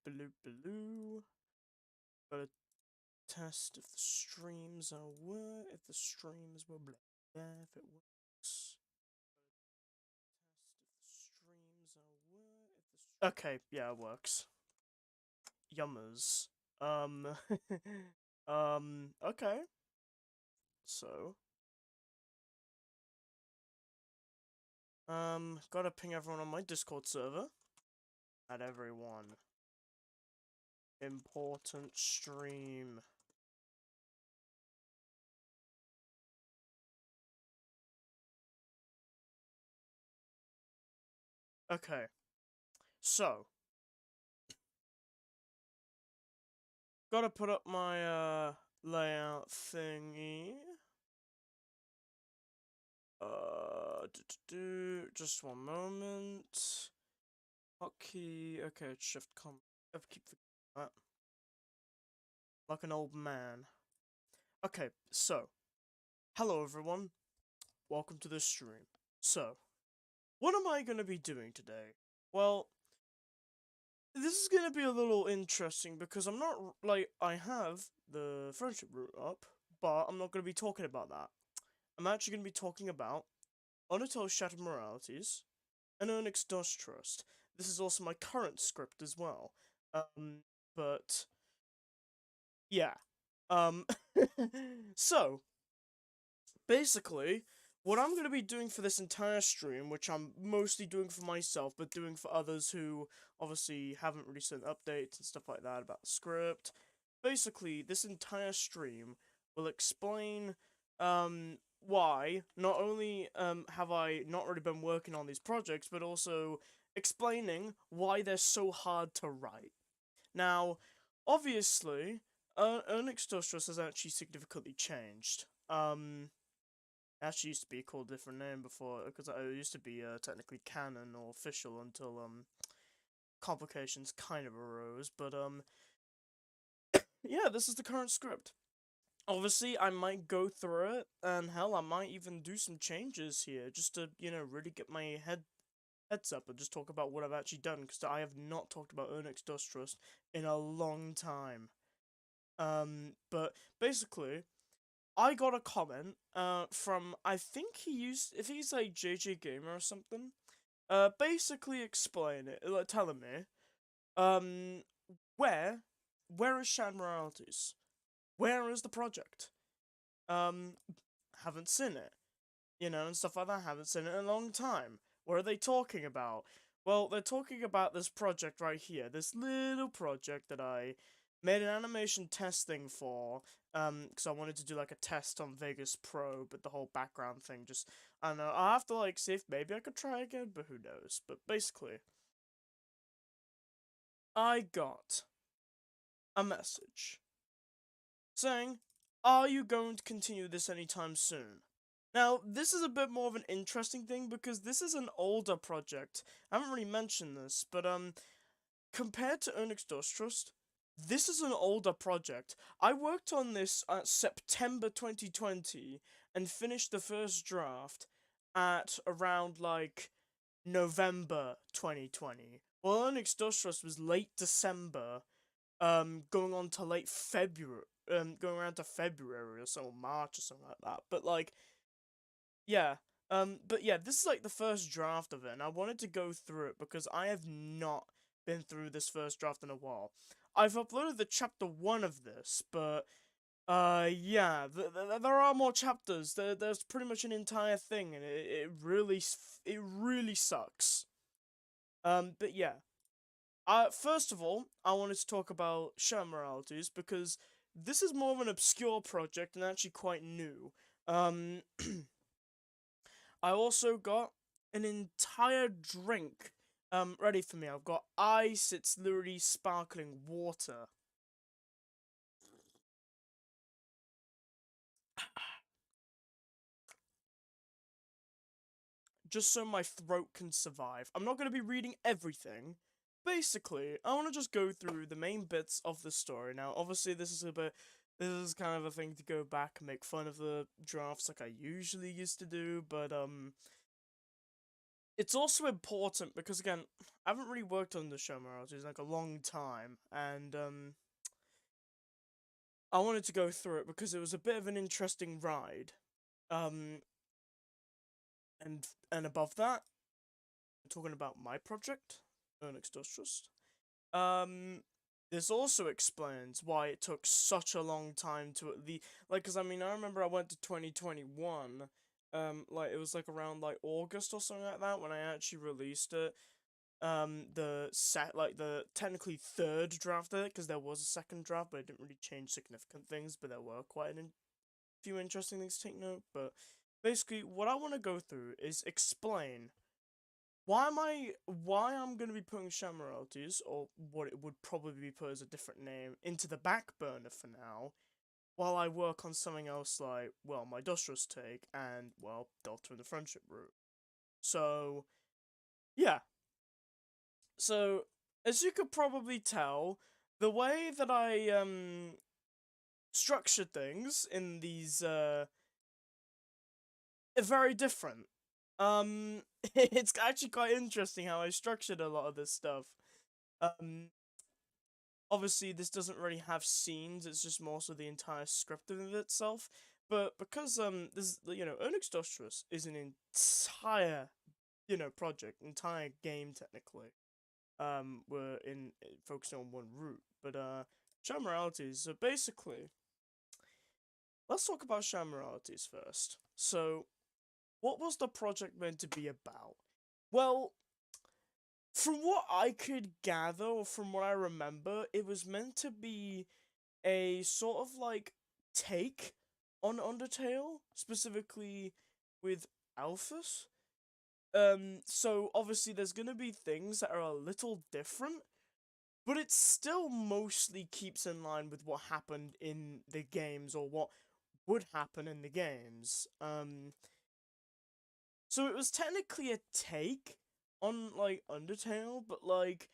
Blue. Gotta test if the streams were blah, blah, if it works. Okay, yeah, it works. Yummers. Okay. So, gotta ping everyone on my Discord server. Add everyone. Important stream. Okay. So, gotta put up my, layout thingy. Just one moment. Hotkey. Okay, shift com. I keep forgetting that. Like an old man. Okay, so. Hello everyone. Welcome to this stream. So, what am I gonna be doing today? Well, this is gonna be a little interesting because I'm not, like, I have the friendship route up, but I'm not gonna be talking about that. I'm actually gonna be talking about Undertale Shattered Moralities and Urnix DustTrust. This is also my current script as well. But yeah. So basically, what I'm going to be doing for this entire stream, which I'm mostly doing for myself, but doing for others who obviously haven't really sent updates and stuff like that about the script. Basically, this entire stream will explain why not only have I not really been working on these projects, but also explaining why they're so hard to write. Now, obviously, Urnix DustTrust has actually significantly changed. Actually used to be called a different name before, because it used to be technically canon or official until complications kind of arose. But yeah, this is the current script. Obviously, I might go through it, and hell, I might even do some changes here, just to, you know, really get my heads up and just talk about what I've actually done, because I have not talked about Urnix DustTrust in a long time. But basically, I got a comment from, I think if he's like JJ Gamer or something, basically explain it, like telling me, where is Shan Moralities? Where is the project? Haven't seen it, you know, and stuff like that. Haven't seen it in a long time. What are they talking about? Well, they're talking about this project right here, this little project that I made an animation testing for, because I wanted to do like a test on Vegas Pro, but the whole background thing just, I don't know, I'll have to like see if maybe I could try again, but who knows. But basically, I got a message saying, are you going to continue this anytime soon? Now, this is a bit more of an interesting thing because this is an older project. I haven't really mentioned this, but compared to Urnix DustTrust, this is an older project. I worked on this at September 2020 and finished the first draft at around like November 2020. Well, Urnix DustTrust was late December, going on to late February, going around to February or so, March or something like that. But like, yeah. But yeah, this is like the first draft of it, and I wanted to go through it because I have not been through this first draft in a while. I've uploaded the chapter 1 of this, but yeah, there are more chapters. There's pretty much an entire thing, and it really sucks. But yeah. First of all, I wanted to talk about Shadow Moralities because this is more of an obscure project and actually quite new. I also got an entire drink ready for me. I've got ice, it's literally sparkling water. Just so my throat can survive. I'm not going to be reading everything. Basically, I want to just go through the main bits of the story. Now, obviously, this is kind of a thing to go back and make fun of the drafts like I usually used to do, but it's also important because, again, I haven't really worked on the show Moralities in like a long time, and I wanted to go through it because it was a bit of an interesting ride. Um, and above that, talking about my project, Urnix DustTrust. This also explains why it took such a long time to because I mean I remember I went to 2021, like it was like around like August or something like that when I actually released it. The technically third draft of it, because there was a second draft, but it didn't really change significant things, but there were quite a few interesting things to take note. But basically, what I want to go through is explain why I'm gonna be putting Shamoralities, or what it would probably be put as a different name, into the back burner for now, while I work on something else like, well, my DustTrust take and, well, Delta and the Friendship route. So, yeah. So, as you could probably tell, the way that I structured things in these are very different. It's actually quite interesting how I structured a lot of this stuff. Um, Obviously this doesn't really have scenes, it's just more so the entire script of itself. But because this Urnix DustTrust is an entire project, entire game technically. We're in focusing on one route. But Sham Moralities, so basically let's talk about Sham Moralities first. So what was the project meant to be about? Well, from what I could gather, or from what I remember, it was meant to be a sort of like take on Undertale, specifically with Alphys. So obviously there's gonna be things that are a little different, but it still mostly keeps in line with what happened in the games, or what would happen in the games. So it was technically a take on like Undertale, but like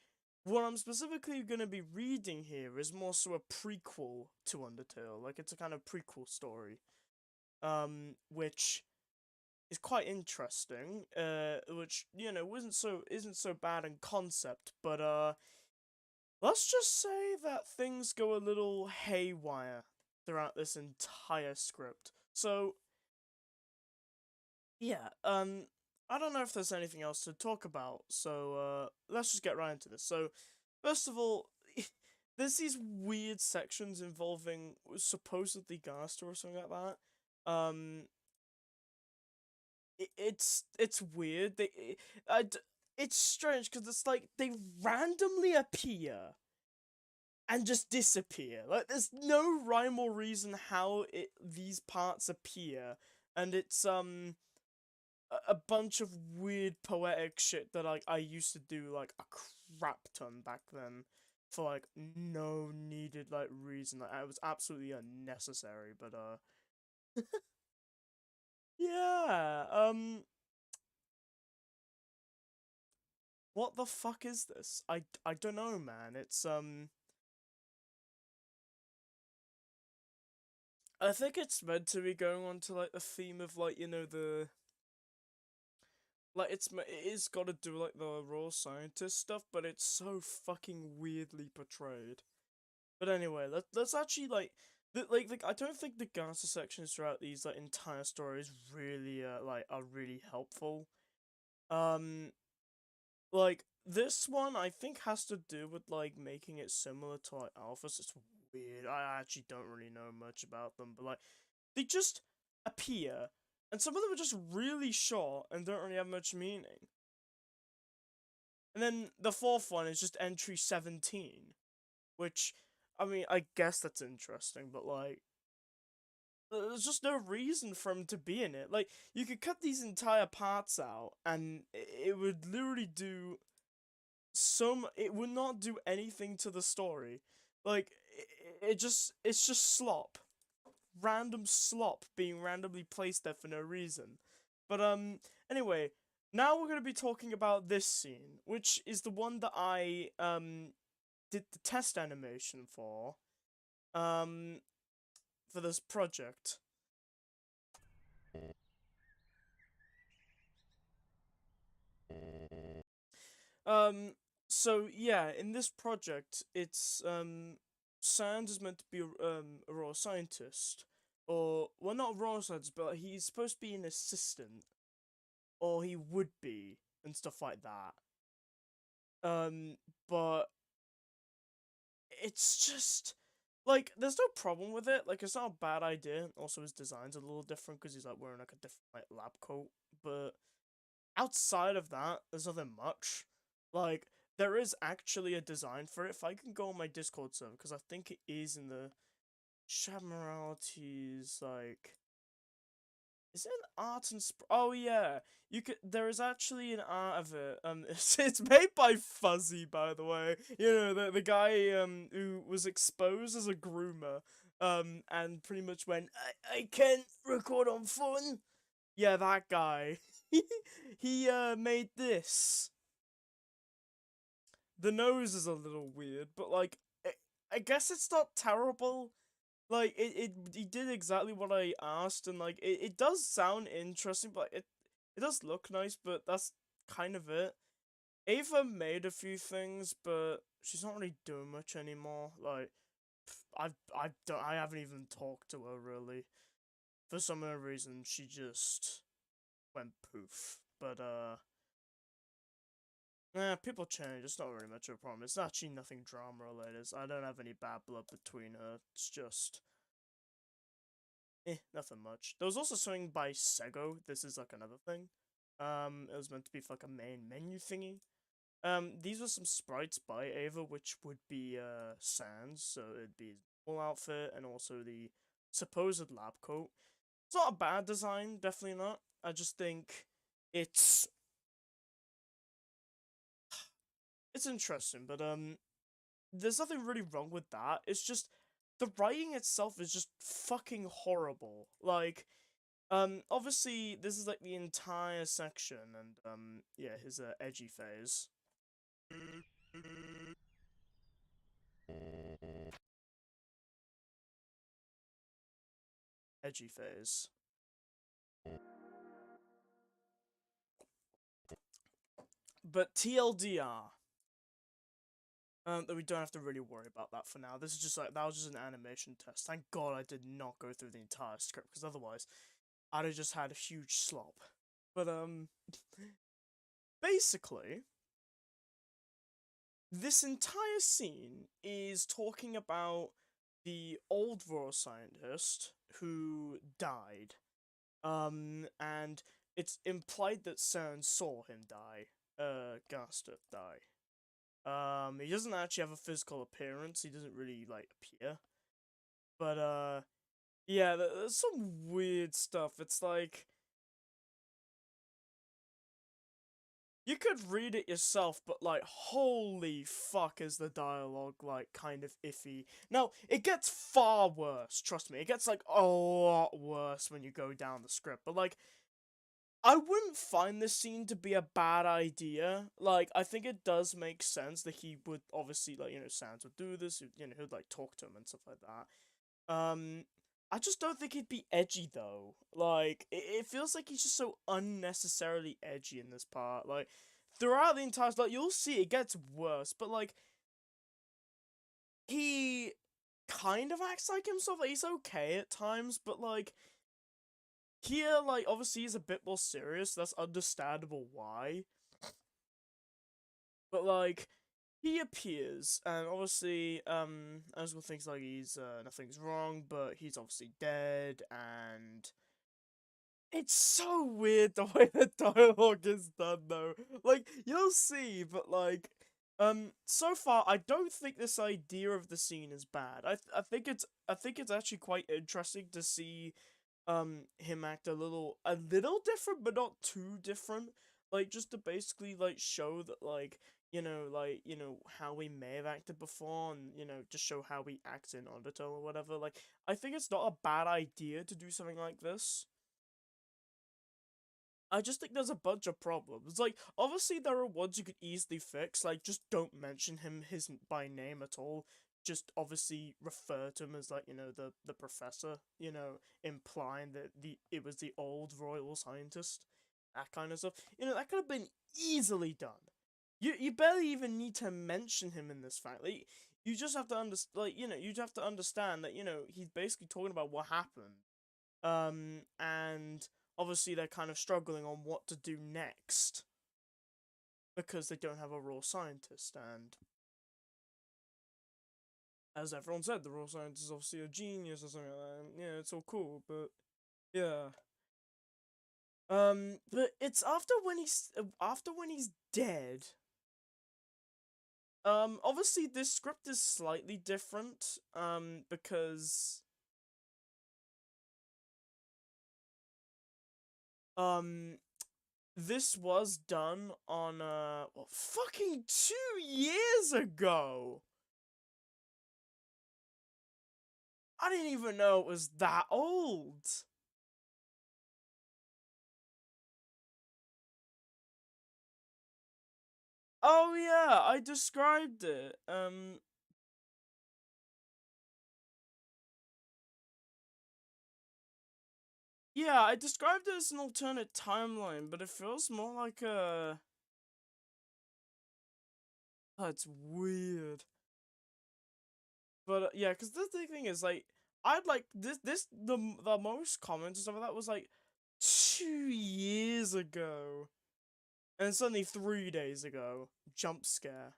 what I'm specifically gonna be reading here is more so a prequel to Undertale. Like it's a kind of prequel story. Which is quite interesting. Which, isn't so bad in concept, but let's just say that things go a little haywire throughout this entire script. So yeah, I don't know if there's anything else to talk about, so let's just get right into this. So, first of all, there's these weird sections involving supposedly Gaster or something like that. It's weird. It's strange because it's like they randomly appear and just disappear. Like there's no rhyme or reason how these parts appear, and it's a bunch of weird poetic shit that I used to do like a crap ton back then for like no needed like reason. Like it was absolutely unnecessary, but yeah. What the fuck is this? I don't know, man. It's I think it's meant to be going on to like the theme of like, the like it is got to do like the raw scientist stuff, but it's so fucking weirdly portrayed. But anyway, let's actually like I don't think the Gaza sections throughout these like entire stories really are really helpful. Um, like this one I think has to do with like making it similar to like Alphas. It's weird. I actually don't really know much about them, but like they just appear, and some of them are just really short and don't really have much meaning. And then the fourth one is just entry 17, which, I mean, I guess that's interesting, but like, there's just no reason for him to be in it. Like, you could cut these entire parts out, and it would literally do it would not do anything to the story. Like, it's just slop. Random slop being randomly placed there for no reason. But, anyway, now we're gonna be talking about this scene, which is the one that I, did the test animation um, for this project. So yeah, in this project, it's Sans is meant to be a raw scientist, or well, not a raw scientist, but he's supposed to be an assistant, or he would be, and stuff like that. Um, but it's just like there's no problem with it. Like it's not a bad idea. Also, his design's a little different because he's like wearing like a different like lab coat. But outside of that, there's nothing much. Like there is actually a design for it. If I can go on my Discord server, because I think it is in the Shad Moralities, like is it an art and oh yeah, you could. There is actually an art of it. It's made by Fuzzy, by the way. You know the guy who was exposed as a groomer. And pretty much went, I can't record on phone. Yeah, that guy. He made this. The nose is a little weird, but like I guess it's not terrible. Like he did exactly what I asked, and like it does sound interesting, but it does look nice, but that's kind of it. Ava made a few things, but she's not really doing much anymore. Like I haven't even talked to her really. For some reason, she just went poof. But people change. It's not really much of a problem. It's actually nothing drama related. I don't have any bad blood between her. It's just nothing much. There was also something by Sego. This is like another thing. It was meant to be for, like a main menu thingy. These were some sprites by Ava, which would be Sans, so it'd be his full outfit and also the supposed lab coat. It's not a bad design, definitely not. I just think it's it's interesting, but there's nothing really wrong with that. It's just the writing itself is just fucking horrible. Like, obviously this is like the entire section, and yeah, his edgy phase. Edgy phase. But TLDR. That we don't have to really worry about that for now. This is just like, that was just an animation test. Thank God I did not go through the entire script, because otherwise, I'd have just had a huge slop. But, basically, this entire scene is talking about the old raw scientist who died. And it's implied that Cern saw him die. Gaster die. He doesn't actually have a physical appearance. He doesn't really, like, appear. But, yeah, there's some weird stuff. It's like, you could read it yourself, but, like, holy fuck is the dialogue, like, kind of iffy. Now, it gets far worse, trust me. It gets, like, a lot worse when you go down the script. But, like, I wouldn't find this scene to be a bad idea. Like, I think it does make sense that he would, obviously, like, you know, Sans would do this, you know, he'd, like, talk to him and stuff like that. I just don't think he'd be edgy, though. Like, it feels like he's just so unnecessarily edgy in this part. Like, throughout the entire, like, you'll see it gets worse, but, like, he kind of acts like himself. Like, he's okay at times, but, like, here, like, obviously he's a bit more serious. That's understandable why. But, like, he appears, and obviously, Asgore thinks, like, he's, nothing's wrong, but he's obviously dead, and it's so weird the way the dialogue is done, though. Like, you'll see, but, like, so far, I don't think this idea of the scene is bad. I think it's actually quite interesting to see him act a little different, but not too different. Like, just to basically, like, show that, like, you know, how we may have acted before, and, you know, just show how we act in Undertale or whatever. Like, I think it's not a bad idea to do something like this. I just think there's a bunch of problems. Like, obviously there are ones you could easily fix, like, just don't mention his by name at all. Just obviously refer to him as, like, you know, the professor, you know, implying that it was the old royal scientist. That kind of stuff. You know, that could have been easily done. You barely even need to mention him in this fact. Like, you just have to you have to understand that, he's basically talking about what happened. And obviously they're kind of struggling on what to do next because they don't have a raw scientist, and as everyone said, the raw scientist is obviously a genius or something like that. And, yeah, it's all cool, but yeah. But it's after when he's dead. Obviously this script is slightly different, because this was done on fucking 2 years ago. I didn't even know it was that old. Oh yeah, I described it. Yeah, I described it as an alternate timeline, but it feels more like a... Oh, it's weird. But yeah, because the thing is, like, I'd like the most comments and stuff like that was like 2 years ago, and suddenly 3 days ago, jump scare.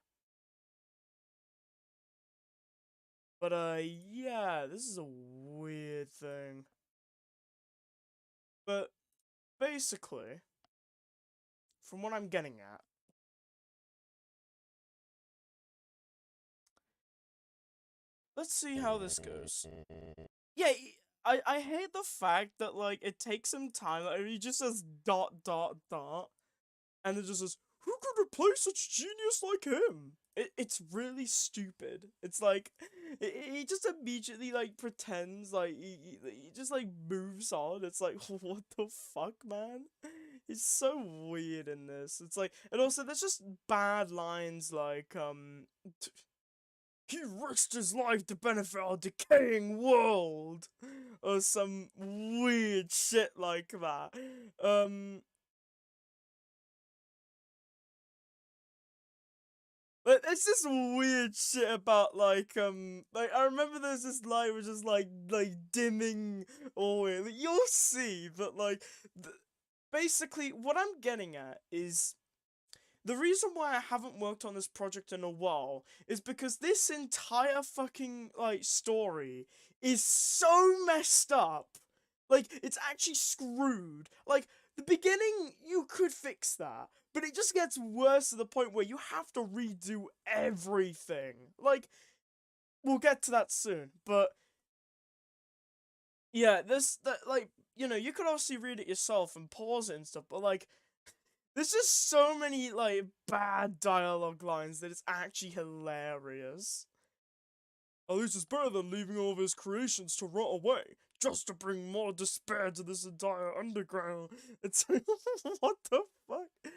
But yeah, this is a weird thing. But basically, from what I'm getting at, let's see how this goes. Yeah, I hate the fact that, like, it takes some time. Like, he just says dot dot dot, and it just says, "Who could replace such genius like him?" It's really stupid. It's like he just immediately like pretends like he just like moves on. It's like, what the fuck, man? He's so weird in this. It's like, and also there's just bad lines like he risked his life to benefit our decaying world, or some weird shit like that. But it's just weird shit about like I remember there's this line which is like dimming away. Like, you'll see, but like basically what I'm getting at is the reason why I haven't worked on this project in a while is because this entire fucking like story is so messed up. Like, it's actually screwed. Like, the beginning, you could fix that, but it just gets worse to the point where you have to redo everything. Like, we'll get to that soon, but yeah, like, you could obviously read it yourself and pause it and stuff, but like, there's just so many like bad dialogue lines that it's actually hilarious. At least it's better than leaving all of his creations to rot away, just to bring more despair to this entire underground. It's like, what the fuck?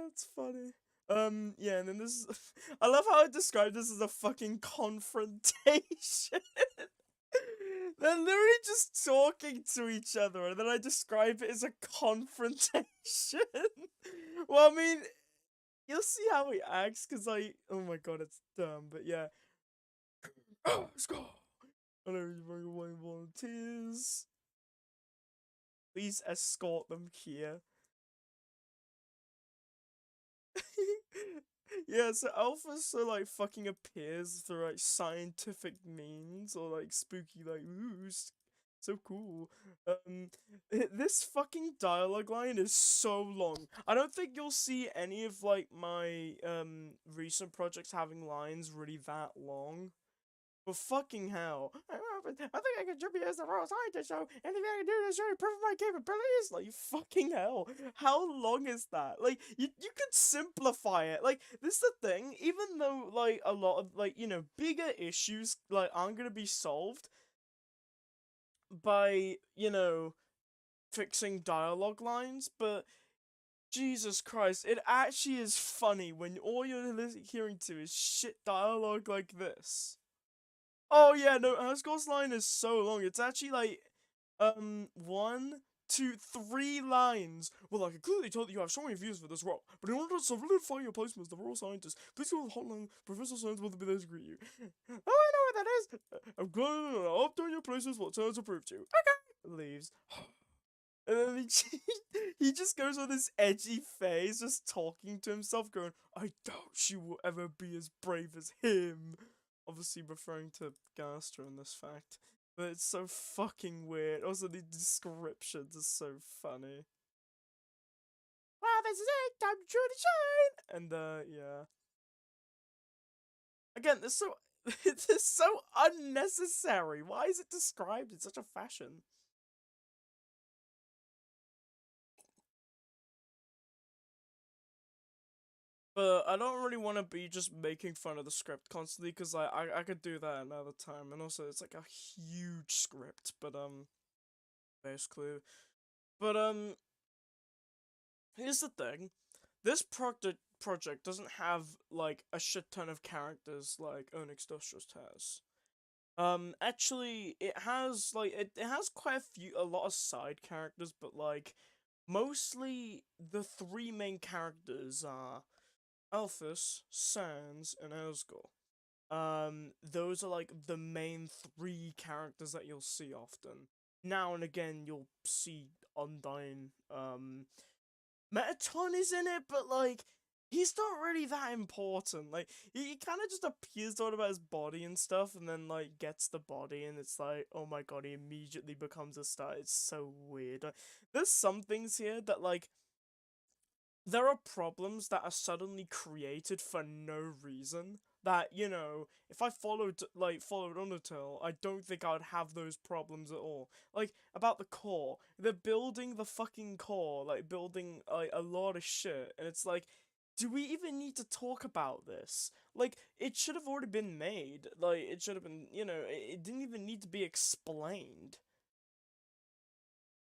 It's funny. Yeah, and then this is, I love how I described this as a fucking confrontation. They're literally just talking to each other, and then I describe it as a confrontation. Well, I mean, you'll see how he acts, because oh my god, it's dumb, but yeah. Let's go. I know you bring away volunteers. Please escort them here. Yeah, so Alpha so like fucking appears through like scientific means or like spooky like ooh so cool. This fucking dialogue line is so long. I don't think you'll see any of like my recent projects having lines really that long. But fucking hell. I think I can contribute as the royal scientist show. Anything I can do to show you proof of my capabilities? Like, fucking hell. How long is that? Like, you could simplify it. Like, this is the thing. Even though, like, a lot of, like, bigger issues, like, aren't gonna be solved by, fixing dialogue lines, but Jesus Christ, it actually is funny when all you're hearing to is shit dialogue like this. Oh yeah, no, Asgard's line is so long. It's actually like 1, to 3 lines. Well, I can clearly tell that you have so many views for this role, but in order to solidify your placement as the royal scientist, please go to the hotline. Professor Science will be there to greet you. Oh, I know what that is. I'm going to update your places what Science approved you. Okay. Leaves. And then he just goes on this edgy face, just talking to himself, going, I doubt she will ever be as brave as him. Obviously referring to Gaster in this fact. But it's so fucking weird. Also, the descriptions are so funny. Wow, this is it! Time to truly shine! And, yeah. Again, this so... It's so unnecessary. Why is it described in such a fashion? But I don't really want to be just making fun of the script constantly, because I could do that another time. And also, it's like a huge script, but, basically. But, here's the thing. This project doesn't have, like, a shit ton of characters like Urnix DustTrust has. Actually, it has, like, it has quite a lot of side characters, but, like, mostly the 3 main characters are Alphys, Sans, and Erzgul. Those are, like, the main 3 characters that you'll see often. Now and again, you'll see Undyne, Metaton is in it, but, like, he's not really that important. Like, he kind of just appears to about his body and stuff, and then, like, gets the body, and it's like, oh my god, he immediately becomes a star. It's so weird. Like, there's some things here that, like, there are problems that are suddenly created for no reason. That, you know, if I followed Undertale, I don't think I would have those problems at all. Like, about the core. They're building the fucking core, like, building, like, a lot of shit, and it's like, do we even need to talk about this? Like, it should have already been made. Like, it should have been, you know, it didn't even need to be explained.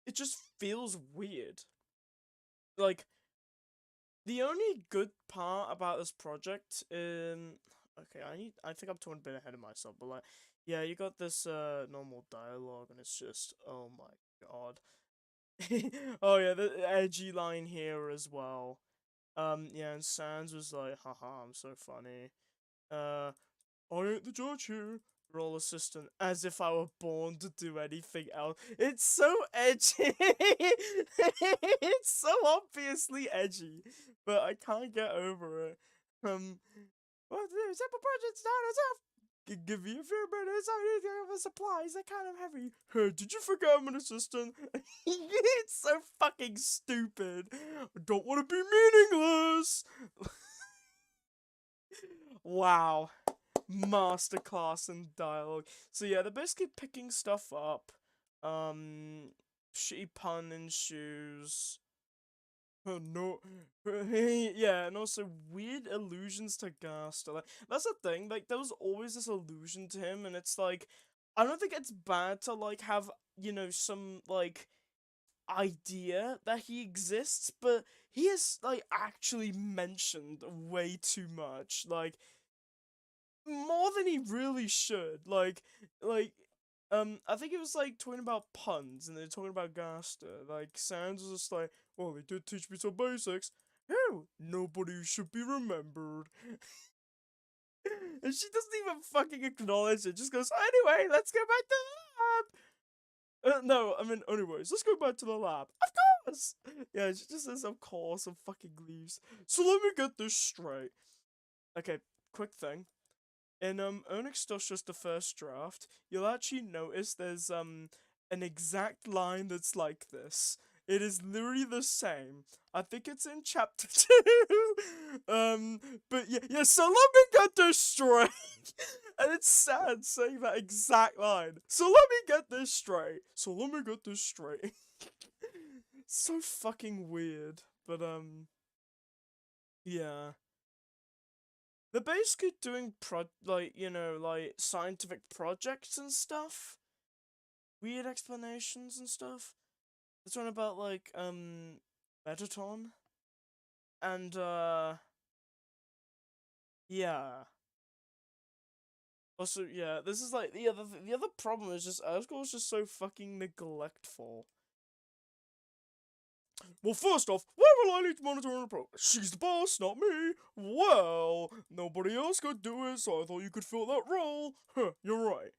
It just feels weird. Like, the only good part about this project, okay, I think I'm talking a bit ahead of myself, but, like, yeah, you got this, normal dialogue, and it's just, oh my god. Oh yeah, the edgy line here as well. Yeah, and Sans was like, haha, I'm so funny. I ain't the judge here. Role assistant, as if I were born to do anything else. It's so edgy. It's so obviously edgy, but I can't get over it. Well, the simple project's not enough. Give me a few minutes. I need to get the supplies. They're kind of heavy. Hey, did you forget I'm an assistant? It's so fucking stupid. I don't want to be meaningless. Wow. Masterclass in dialogue. So yeah, they're basically picking stuff up. Shitty pun in shoes. Oh no. Yeah, and also weird allusions to Gaster. Like, that's the thing, like, there was always this allusion to him, and it's like, I don't think it's bad to, like, have, you know, some, like, idea that he exists, but he is, like, actually mentioned way too much. Like, more than he really should. I think it was like talking about puns and they're talking about Gaster. Like, Sans was just like, well, they did teach me some basics. Oh, nobody should be remembered. And she doesn't even fucking acknowledge it. Just goes, anyway, let's go back to the lab. No, I mean, anyways, let's go back to the lab. Of course! Yeah, she just says, of course, and fucking leaves. So let me get this straight. Okay, quick thing. In Urnix Stuff's just the first draft, you'll actually notice there's an exact line that's like this. It is literally the same. I think it's in chapter 2. But yeah, so let me get this straight. And it's sad saying that exact line. So let me get this straight. So let me get this straight. So fucking weird. But yeah. They're basically doing scientific projects and stuff. Weird explanations and stuff. There's one about, like, Metaton. And, yeah. Also, yeah, this is, like, the other problem is just, Earthgirl is just so fucking neglectful. Well, first off, why will I need to monitor her progress? She's the boss, not me. Well, nobody else could do it, so I thought you could fill that role. Huh, you're right.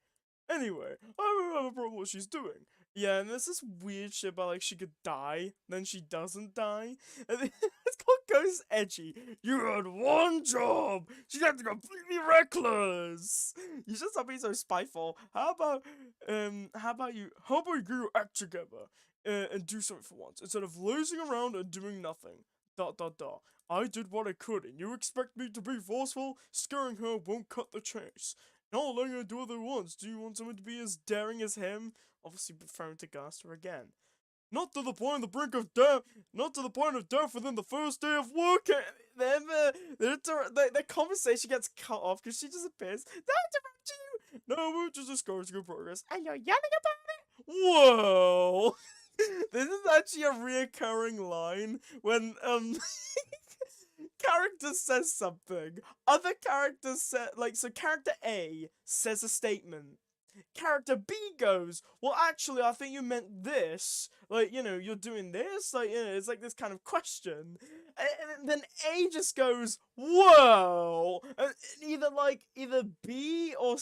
Anyway, I don't have a problem with what she's doing. Yeah, and there's this weird shit about like she could die, then she doesn't die. And it's called Ghost Edgy. You had one job! She had to completely reckless! You should stop being so spiteful. How about you get your act together and do something for once, instead of lazing around and doing nothing. Dot dot dot. I did what I could, and you expect me to be forceful? Scaring her won't cut the chase. No, letting her do what they want. Do you want someone to be as daring as him? Obviously referring to Gaster again. Not to the point of the brink of death. Not to the point of death within the first day of work. Then the conversation gets cut off because she disappears. Don't interrupt you. No, we're just discouraging your progress. And you're yelling about it? Whoa. This is actually a reoccurring line when character says something. Other characters say, like, so character A says a statement. Character B goes, well, actually, I think you meant this. Like, you know, you're doing this. Like, you know, it's like this kind of question. And then A just goes, whoa. And either B or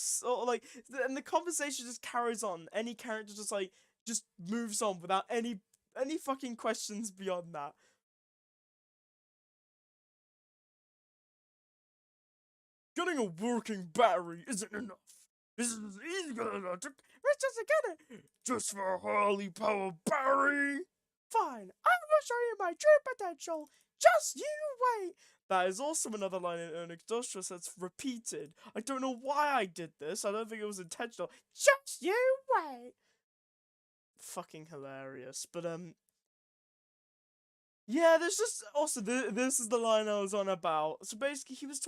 like, and the conversation just carries on. Any character just moves on without any fucking questions beyond that. Getting a working battery isn't enough. This is easy to get it. Just for a highly powered battery. Fine, I will show you my true potential. Just you wait. That is also another line in Urnix DustTrust that's repeated. I don't know why I did this. I don't think it was intentional. Just you wait. Fucking hilarious. But yeah, there's just also this is the line I was on about. So basically, he's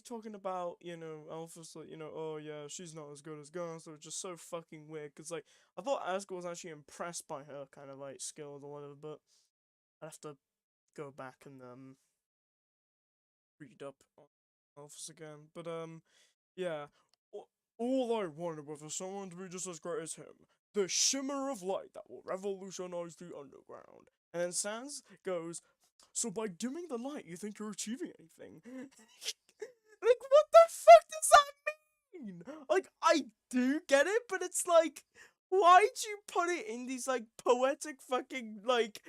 talking about, you know, Alpha's like, you know, oh yeah, she's not as good as Gun, so it's just so fucking weird. Cause like I thought Asgore was actually impressed by her kind of like skills or whatever, but I'd have to go back and read up on Alphas again. But yeah, all I wanted was for someone to be just as great as him. The shimmer of light that will revolutionize the underground. And then Sans goes, so by dimming the light, you think you're achieving anything? Like, what the fuck does that mean? Like, I do get it, but it's like, why'd you put it in these, like, poetic fucking, like,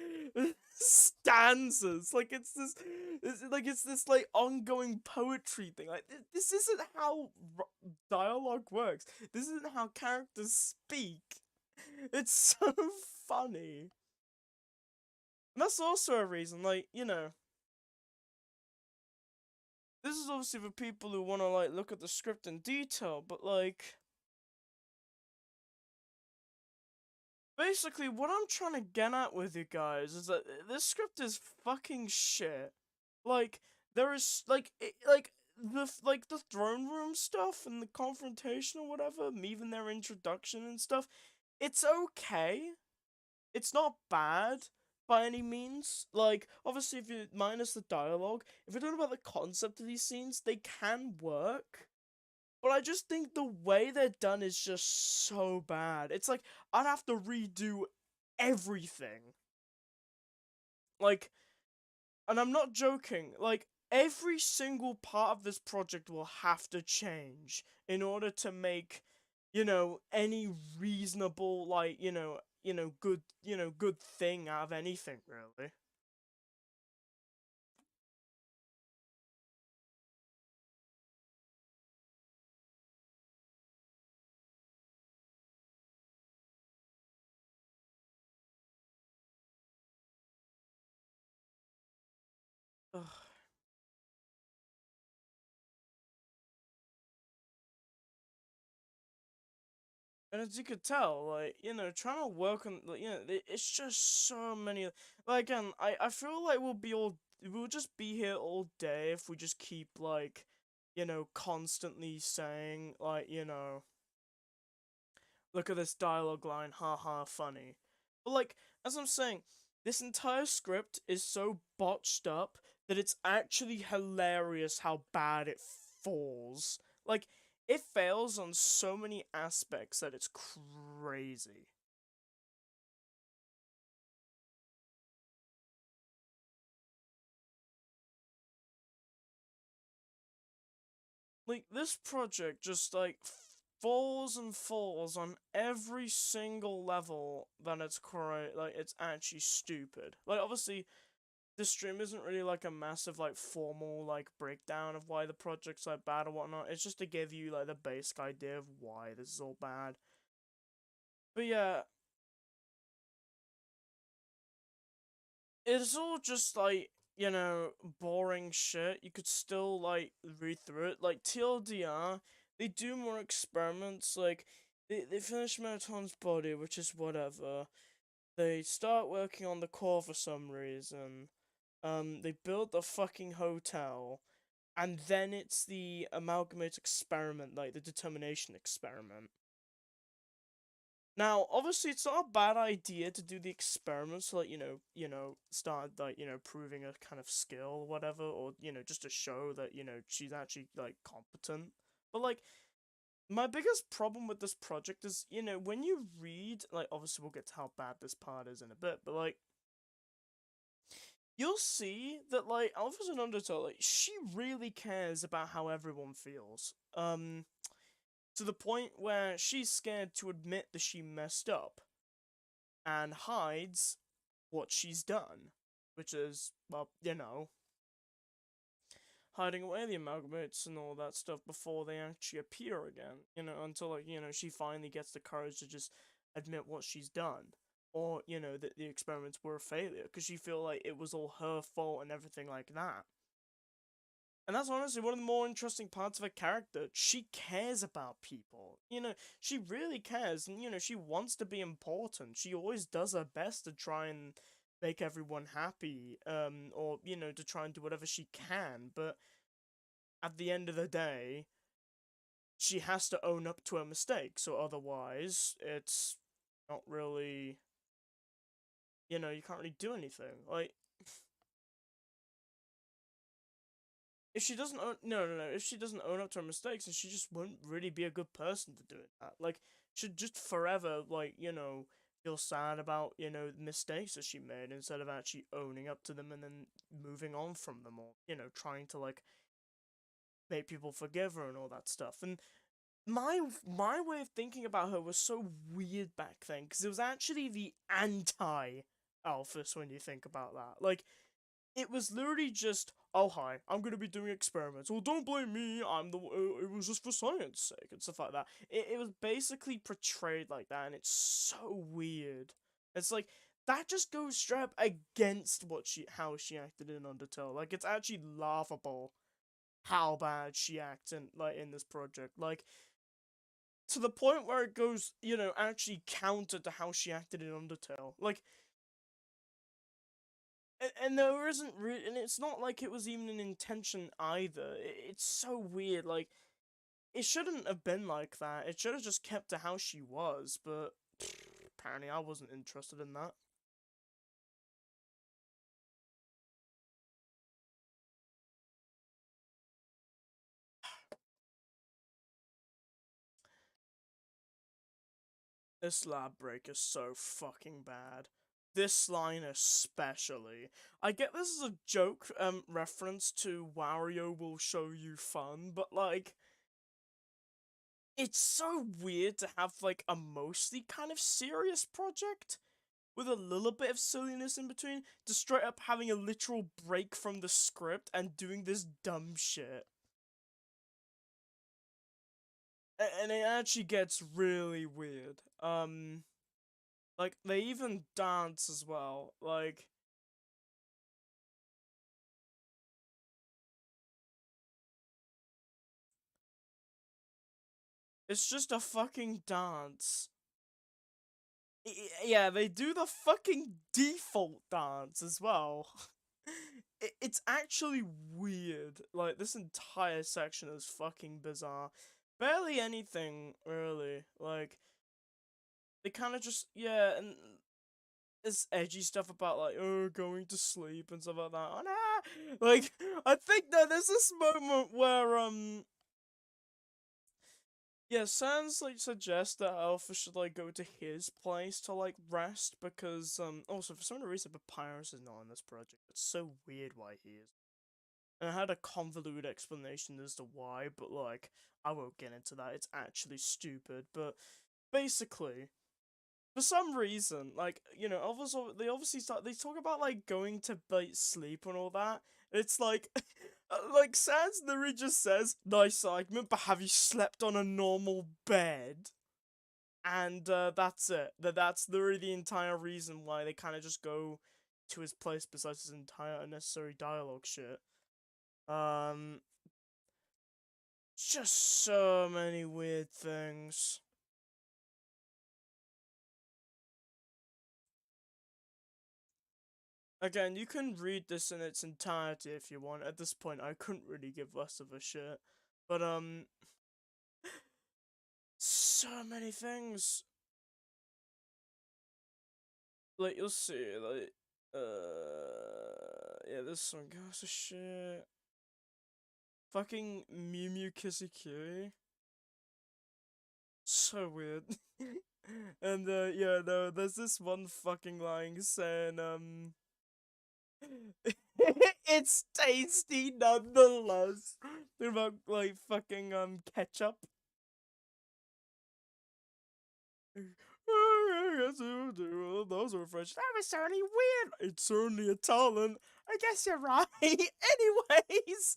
stanzas? Like, it's this, like, ongoing poetry thing. Like, this isn't how dialogue works. This isn't how characters speak. It's so funny. And that's also a reason, like, you know, this is obviously for people who want to, like, look at the script in detail, but, like, basically, what I'm trying to get at with you guys is that this script is fucking shit. Like, there is, like, the throne room stuff and the confrontation or whatever, even their introduction and stuff, it's okay. It's not bad by any means. Like, obviously, if you minus the dialogue, if you're talking about the concept of these scenes, they can work. But I just think the way they're done is just so bad. It's like, I'd have to redo everything. Like, and I'm not joking, like, every single part of this project will have to change in order to make, you know, any reasonable, like, good thing out of anything, really. Ugh. And as you could tell, like, you know, trying to work on, like, you know, it's just so many. Like, again, I feel like we'll just be here all day if we just keep, like, you know, constantly saying, like, you know, look at this dialogue line, haha, funny. But, like, as I'm saying, this entire script is so botched up that it's actually hilarious how bad it falls. Like, it fails on so many aspects that it's crazy. Like, this project just, like, falls and falls on every single level that it's correct. Like, it's actually stupid. Like, obviously, this stream isn't really like a massive, like, formal, like, breakdown of why the project's, like, bad or whatnot. It's just to give you, like, the basic idea of why this is all bad. But yeah, it's all just, like, you know, boring shit. You could still, like, read through it. Like, TLDR, they do more experiments. Like, they finish Marathon's body, which is whatever. They start working on the core for some reason. They build the fucking hotel. And then it's the amalgamate experiment, like the determination experiment. Now, obviously, it's not a bad idea to do the experiments, so, like, start, like, proving a kind of skill or whatever, or, just to show that, she's actually, like, competent. But, like, my biggest problem with this project is, when you read, like, obviously we'll get to how bad this part is in a bit, but, like, you'll see that, like, Alphas and Undertow, like, she really cares about how everyone feels. To the point where she's scared to admit that she messed up and hides what she's done, which is, well, hiding away the amalgamates and all that stuff before they actually appear again, until, like, she finally gets the courage to just admit what she's done. Or, that the experiments were a failure, because she feel like it was all her fault and everything like that. And that's honestly one of the more interesting parts of her character. She cares about people. She really cares, and, she wants to be important. She always does her best to try and make everyone happy, or, to try and do whatever she can, but at the end of the day, she has to own up to her mistakes, or otherwise, it's not really, you can't really do anything. Like, if she doesn't own no, if she doesn't own up to her mistakes, then she just won't really be a good person to do that. Like, should just forever, like, feel sad about, mistakes that she made, instead of actually owning up to them and then moving on from them, or, trying to, like, make people forgive her and all that stuff. And my way of thinking about her was so weird back then, because it was actually the anti Alphys when you think about that. Like, it was literally just, oh hi, I'm gonna be doing experiments. Well, don't blame me. It was just for science sake and stuff like that. It was basically portrayed like that, and it's so weird. It's like that just goes straight up against how she acted in Undertale. Like, it's actually laughable how bad she acts in this project. Like, to the point where it goes, actually counter to how she acted in Undertale. Like, and there isn't really, and it's not like it was even an intention either. It's so weird. Like, it shouldn't have been like that. It should have just kept to how she was. But apparently, I wasn't interested in that. This lab break is so fucking bad. This line especially. I get this is a joke reference to Wario will show you fun, but, like, it's so weird to have, like, a mostly kind of serious project with a little bit of silliness in between, to straight up having a literal break from the script and doing this dumb shit. And it actually gets really weird. Like, they even dance as well. Like, it's just a fucking dance. Yeah, they do the fucking default dance as well. It's actually weird. Like, this entire section is fucking bizarre. Barely anything, really. Like, they kind of just, yeah, and this edgy stuff about, like, oh, going to sleep and stuff like that. Oh, nah! Like, I think that there's this moment where, yeah, Sans, like, suggests that Alpha should, like, go to his place to, like, rest, because, also, for some reason, Papyrus is not on this project. It's so weird why he is. And I had a convoluted explanation as to why, but like, I won't get into that. It's actually stupid. But basically, for some reason, like, you know, they obviously they talk about like going to like sleep and all that. It's like, like Sans literally just says, "Nice argument, but have you slept on a normal bed?" And that's it. That's literally the entire reason why they kind of just go to his place. Besides his entire unnecessary dialogue shit. Um, just so many weird things. Again, you can read this in its entirety if you want. At this point, I couldn't really give less of a shit. But, so many things. Like, you'll see, like, yeah, this song goes to shit. Fucking Mew Mew Kissy Kiri. So weird. And, yeah, no, there's this one fucking line saying, it's tasty nonetheless. They're about like fucking ketchup. Those were French. That was certainly weird. It's certainly a talent. I guess you're right. Anyways,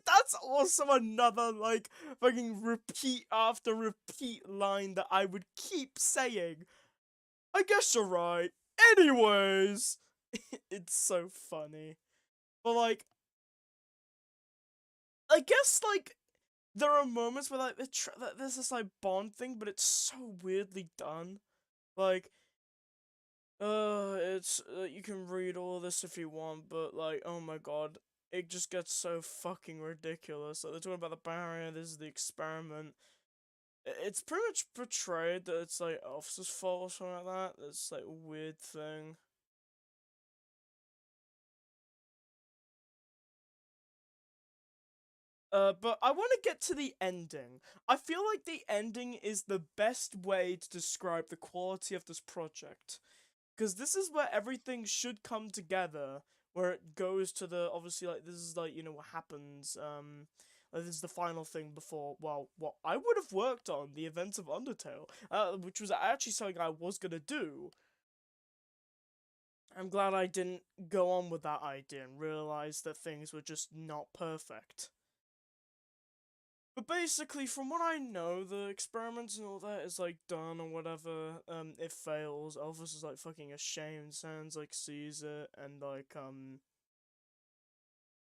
that's also another like fucking repeat after repeat line that I would keep saying. I guess you're right. Anyways, it's so funny. But like, I guess like there are moments where like there's this like Bond thing, but it's so weirdly done. Like, it's you can read all this if you want, but like, oh my god, it just gets so fucking ridiculous. Like they're talking about the barrier. This is the experiment. It's pretty much portrayed that it's like officer's fault or something like that. It's like a weird thing. But I want to get to the ending. I feel like the ending is the best way to describe the quality of this project. Because this is where everything should come together, where it goes to the, obviously, like, this is, like, you know, what happens, like, this is the final thing before, well, what I would have worked on, the events of Undertale, which was actually something I was gonna do. I'm glad I didn't go on with that idea and realize that things were just not perfect. But basically, from what I know, the experiments and all that is like done or whatever. It fails. Elvis is like fucking ashamed. Sans like sees it and like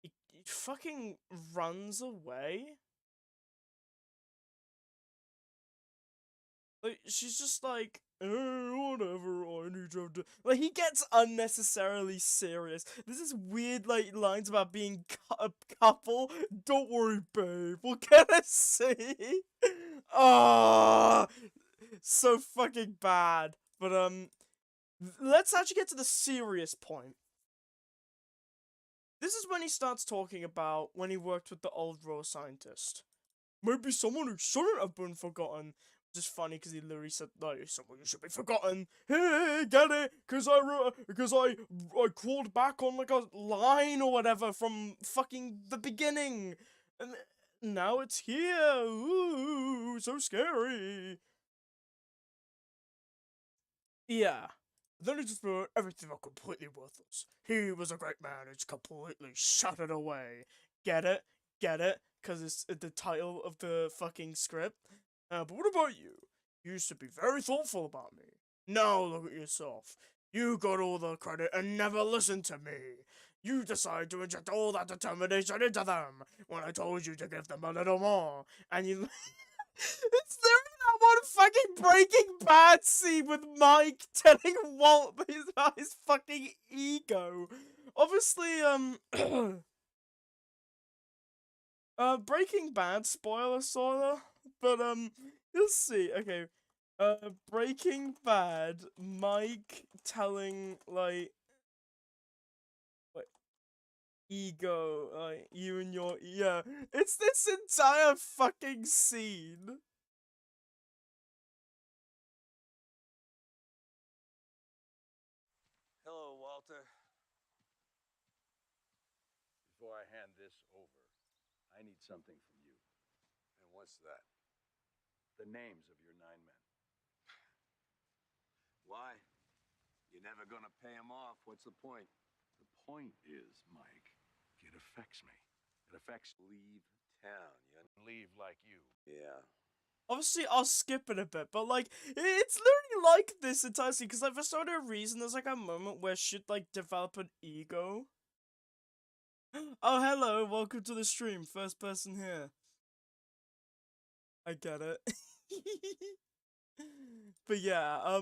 he fucking runs away. Like she's just like, whatever. I need to do. Like he gets unnecessarily serious. This is weird like lines about being a couple. Don't worry, babe. We'll get a see. Oh, so fucking bad. But let's actually get to the serious point. This is when he starts talking about when he worked with the old raw scientist. Maybe someone who shouldn't have been forgotten. Just funny because he literally said like someone who should be forgotten. Hey, get it? Because I crawled back on like a line or whatever from fucking the beginning, and now it's here. Ooh, so scary. Yeah. Then he just wrote everything was completely worthless. He was a great man, it's completely shut it away. Get it? Get it? Because it's the title of the fucking script. But what about you? You used to be very thoughtful about me. Now look at yourself. You got all the credit and never listened to me. You decided to inject all that determination into them when I told you to give them a little more. And you it's literally that one fucking Breaking Bad scene with Mike telling Walt about his fucking ego. Obviously, Breaking Bad spoiler sorta, but let's see. Okay, Breaking Bad, Mike telling like, what, ego, like you and your, yeah, it's this entire fucking scene. Hello, Walter. Before I hand this something from you. And what's that? The names of your 9 men. Why? You're never gonna pay him off. What's the point? The point is, Mike, it affects me. It affects... Leave town, Leave like you. Yeah. Obviously, I'll skip it a bit, but, like, it's literally like this entire scene, because, like, for some reason, there's, like, a moment where she'd, like, develop an ego. Oh, hello, welcome to the stream, first person here. I get it. But yeah,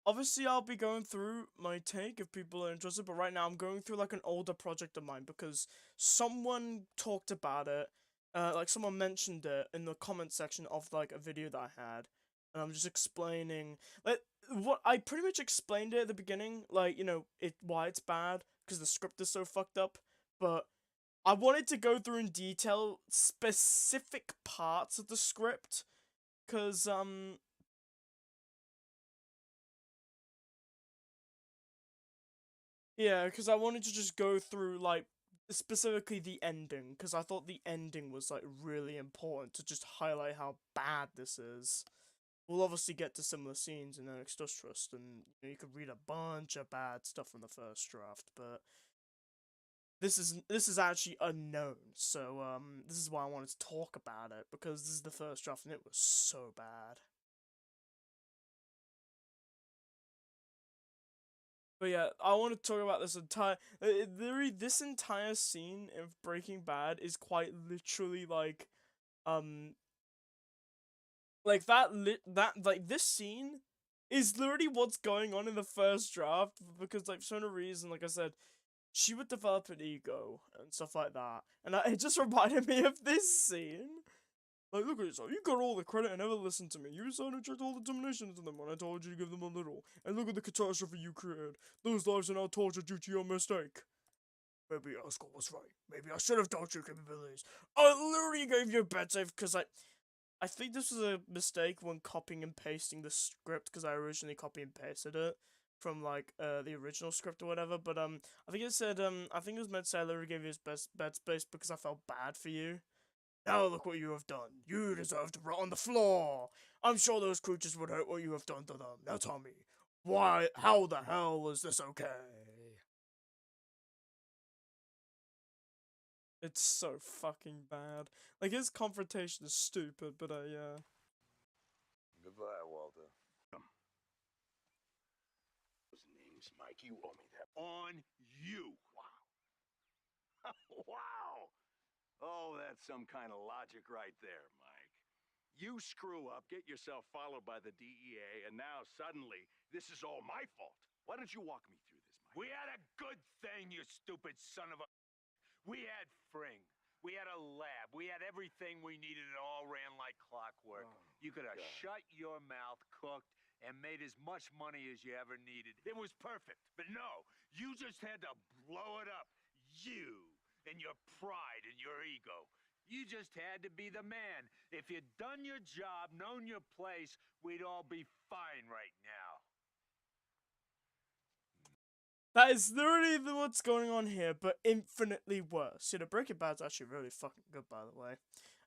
obviously I'll be going through my take if people are interested, but right now I'm going through, like, an older project of mine, because someone talked about it, like, someone mentioned it in the comment section of, like, a video that I had, and I'm just explaining, like, what, I pretty much explained it at the beginning, like, you know, why it's bad, because the script is so fucked up, but I wanted to go through in detail specific parts of the script, because, yeah, because I wanted to just go through, like, specifically the ending, because I thought the ending was, like, really important to just highlight how bad this is. We'll obviously get to similar scenes in Urnix DustTrust, and you could read a bunch of bad stuff from the first draft, but this is actually unknown, so, this is why I wanted to talk about it, because this is the first draft, and it was so bad. But yeah, I want to talk about this entire, this entire scene of Breaking Bad is quite literally like this scene is literally what's going on in the first draft, because, like, for some reason, like I said, she would develop an ego and stuff like that, and it just reminded me of this scene. Like, look at yourself, you got all the credit and never listened to me. You decided to inject all the domination into them when I told you to give them a little. And look at the catastrophe you created. Those lives are now tortured due to your mistake. Maybe Oscar was right. Maybe I should have told your capabilities. I literally gave you a bad save because I think this was a mistake when copying and pasting the script, because I originally copy and pasted it from, like, the original script or whatever, but, I think it said, I think it was meant to say I literally gave you his best bed space because I felt bad for you. Now look what you have done. You deserve to rot on the floor. I'm sure those creatures would hate what you have done to them. Now tell me, how the hell is this okay? It's so fucking bad. Like, his confrontation is stupid, but, yeah. Goodbye, Walter. Those names, Mike, you owe me that. On you. Wow. Wow. Oh, that's some kind of logic right there, Mike. You screw up, get yourself followed by the DEA, and now suddenly this is all my fault. Why don't you walk me through this, Mike? We had a good thing, you stupid son of a... We had Fring. We had a lab. We had everything we needed. It all ran like clockwork. You could have shut your mouth, cooked, and made as much money as you ever needed. It was perfect. But no, you just had to blow it up. You and your pride and your ego. You just had to be the man. If you'd done your job, known your place, we'd all be fine right now. That is literally what's going on here, but infinitely worse. You know, Breaking Bad's actually really fucking good, by the way.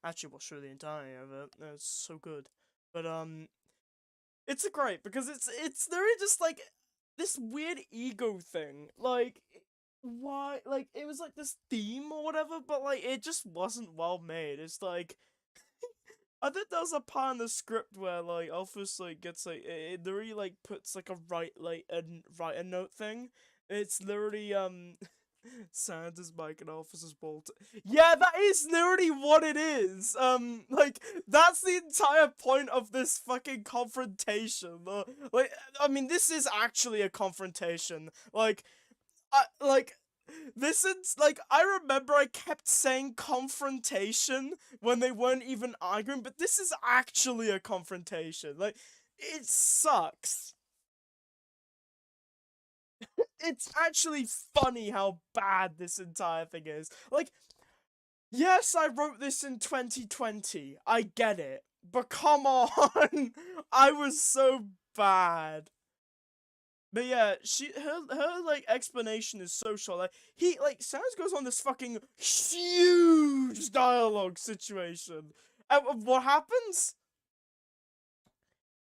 I actually watched through the entirety of it. It's so good. But, it's great, because it's literally just, like, this weird ego thing. Like, why, like, it was, like, this theme or whatever, but, like, it just wasn't well made. It's, like, I think there was a part in the script where, like, Alphys, like, gets, like, it literally, like, puts, like, a write a note thing. It's literally, Santa's Mike and Alphys's Bolt. Yeah, that is literally what it is. Like, that's the entire point of this fucking confrontation. Like, I mean, this is actually a confrontation. Like, this is, like, I remember I kept saying confrontation when they weren't even arguing, but this is actually a confrontation. Like, it sucks. It's actually funny how bad this entire thing is. Like, yes, I wrote this in 2020. I get it. But come on. I was so bad. But yeah, her like explanation is so short. Like Sans goes on this fucking huge dialogue situation. And what happens?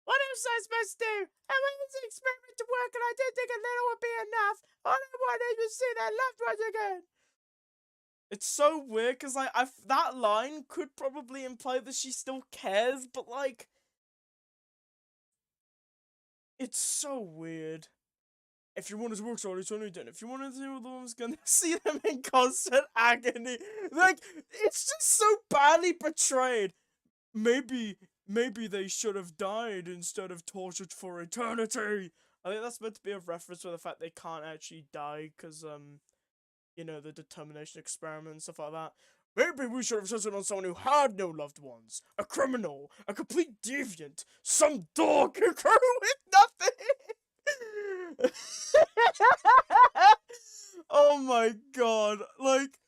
What was I supposed to do? I wanted the experiment to work, and I didn't think a little would be enough. All I wanted was to see their loved ones again. It's so weird, because, like, that line could probably imply that she still cares, but, like, it's so weird. If you wanted to work so hard, it's only done. If you wanted to see the one's gonna see them in constant agony. Like, it's just so badly portrayed. Maybe they should have died instead of tortured for eternity. I think that's meant to be a reference to the fact they can't actually die, because, you know, the determination experiment and stuff like that. Maybe we should have settled on someone who had no loved ones. A criminal. A complete deviant. Some dog who grew with nothing. Oh my god. Like,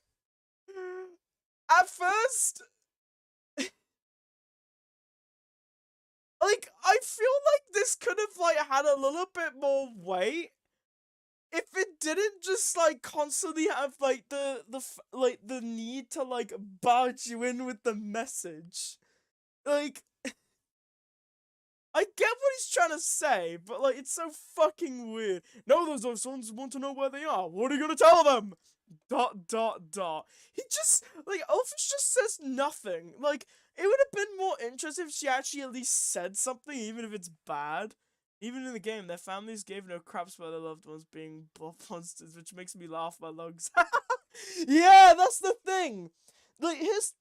at first, like, I feel like this could have, like, had a little bit more weight if it didn't just, like, constantly have, like, the need to, like, barge you in with the message. Like, I get what he's trying to say, but, like, it's so fucking weird. No, those sons want to know where they are. What are you gonna tell them? ... He just, like, Elfish just says nothing. Like, it would have been more interesting if she actually at least said something, even if it's bad. Even in the game, their families gave no craps about their loved ones being blood monsters, which makes me laugh my lungs. Yeah, that's the thing. Like, here's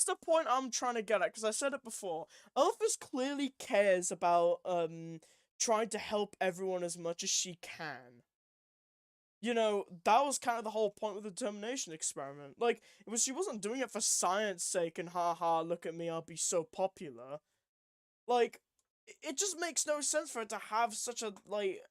the point I'm trying to get at, because I said it before. Elphys clearly cares about, trying to help everyone as much as she can. You know, that was kind of the whole point with the determination experiment. Like, she wasn't doing it for science sake and haha, look at me, I'll be so popular. Like, it just makes no sense for it to have such a, like,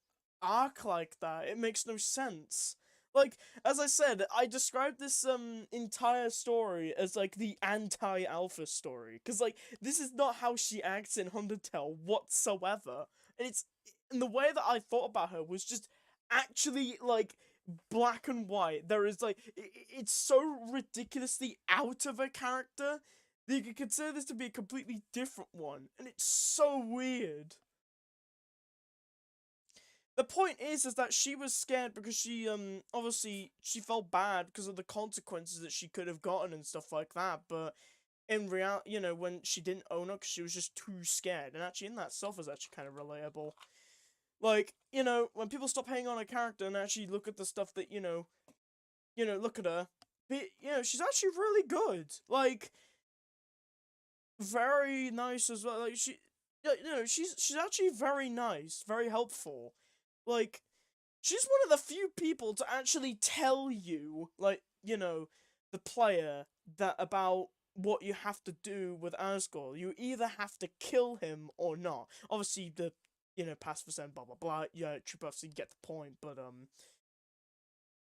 arc like that. It makes no sense. Like, as I said, I described this, entire story as, like, the anti-alpha story. Because, like, this is not how she acts in Undertale whatsoever. And the way that I thought about her was just actually, like, black and white. There is, like, it's so ridiculously out of a character that you could consider this to be a completely different one, and it's so weird. The point is that she was scared because she, obviously, she felt bad because of the consequences that she could have gotten and stuff like that, but in reality, you know, when she didn't own it, she was just too scared, and actually, in that itself is actually kind of relatable. Like, you know, when people stop hating on a character and actually look at the stuff that, you know, look at her, but, you know, she's actually really good. Like, very nice as well. Like, you know, she's actually very nice, very helpful. Like, she's one of the few people to actually tell you, like, you know, the player, that about what you have to do with Asgore. You either have to kill him or not. Obviously, the, you know, pacifist, blah blah blah. Yeah, true buffs, you get the point. But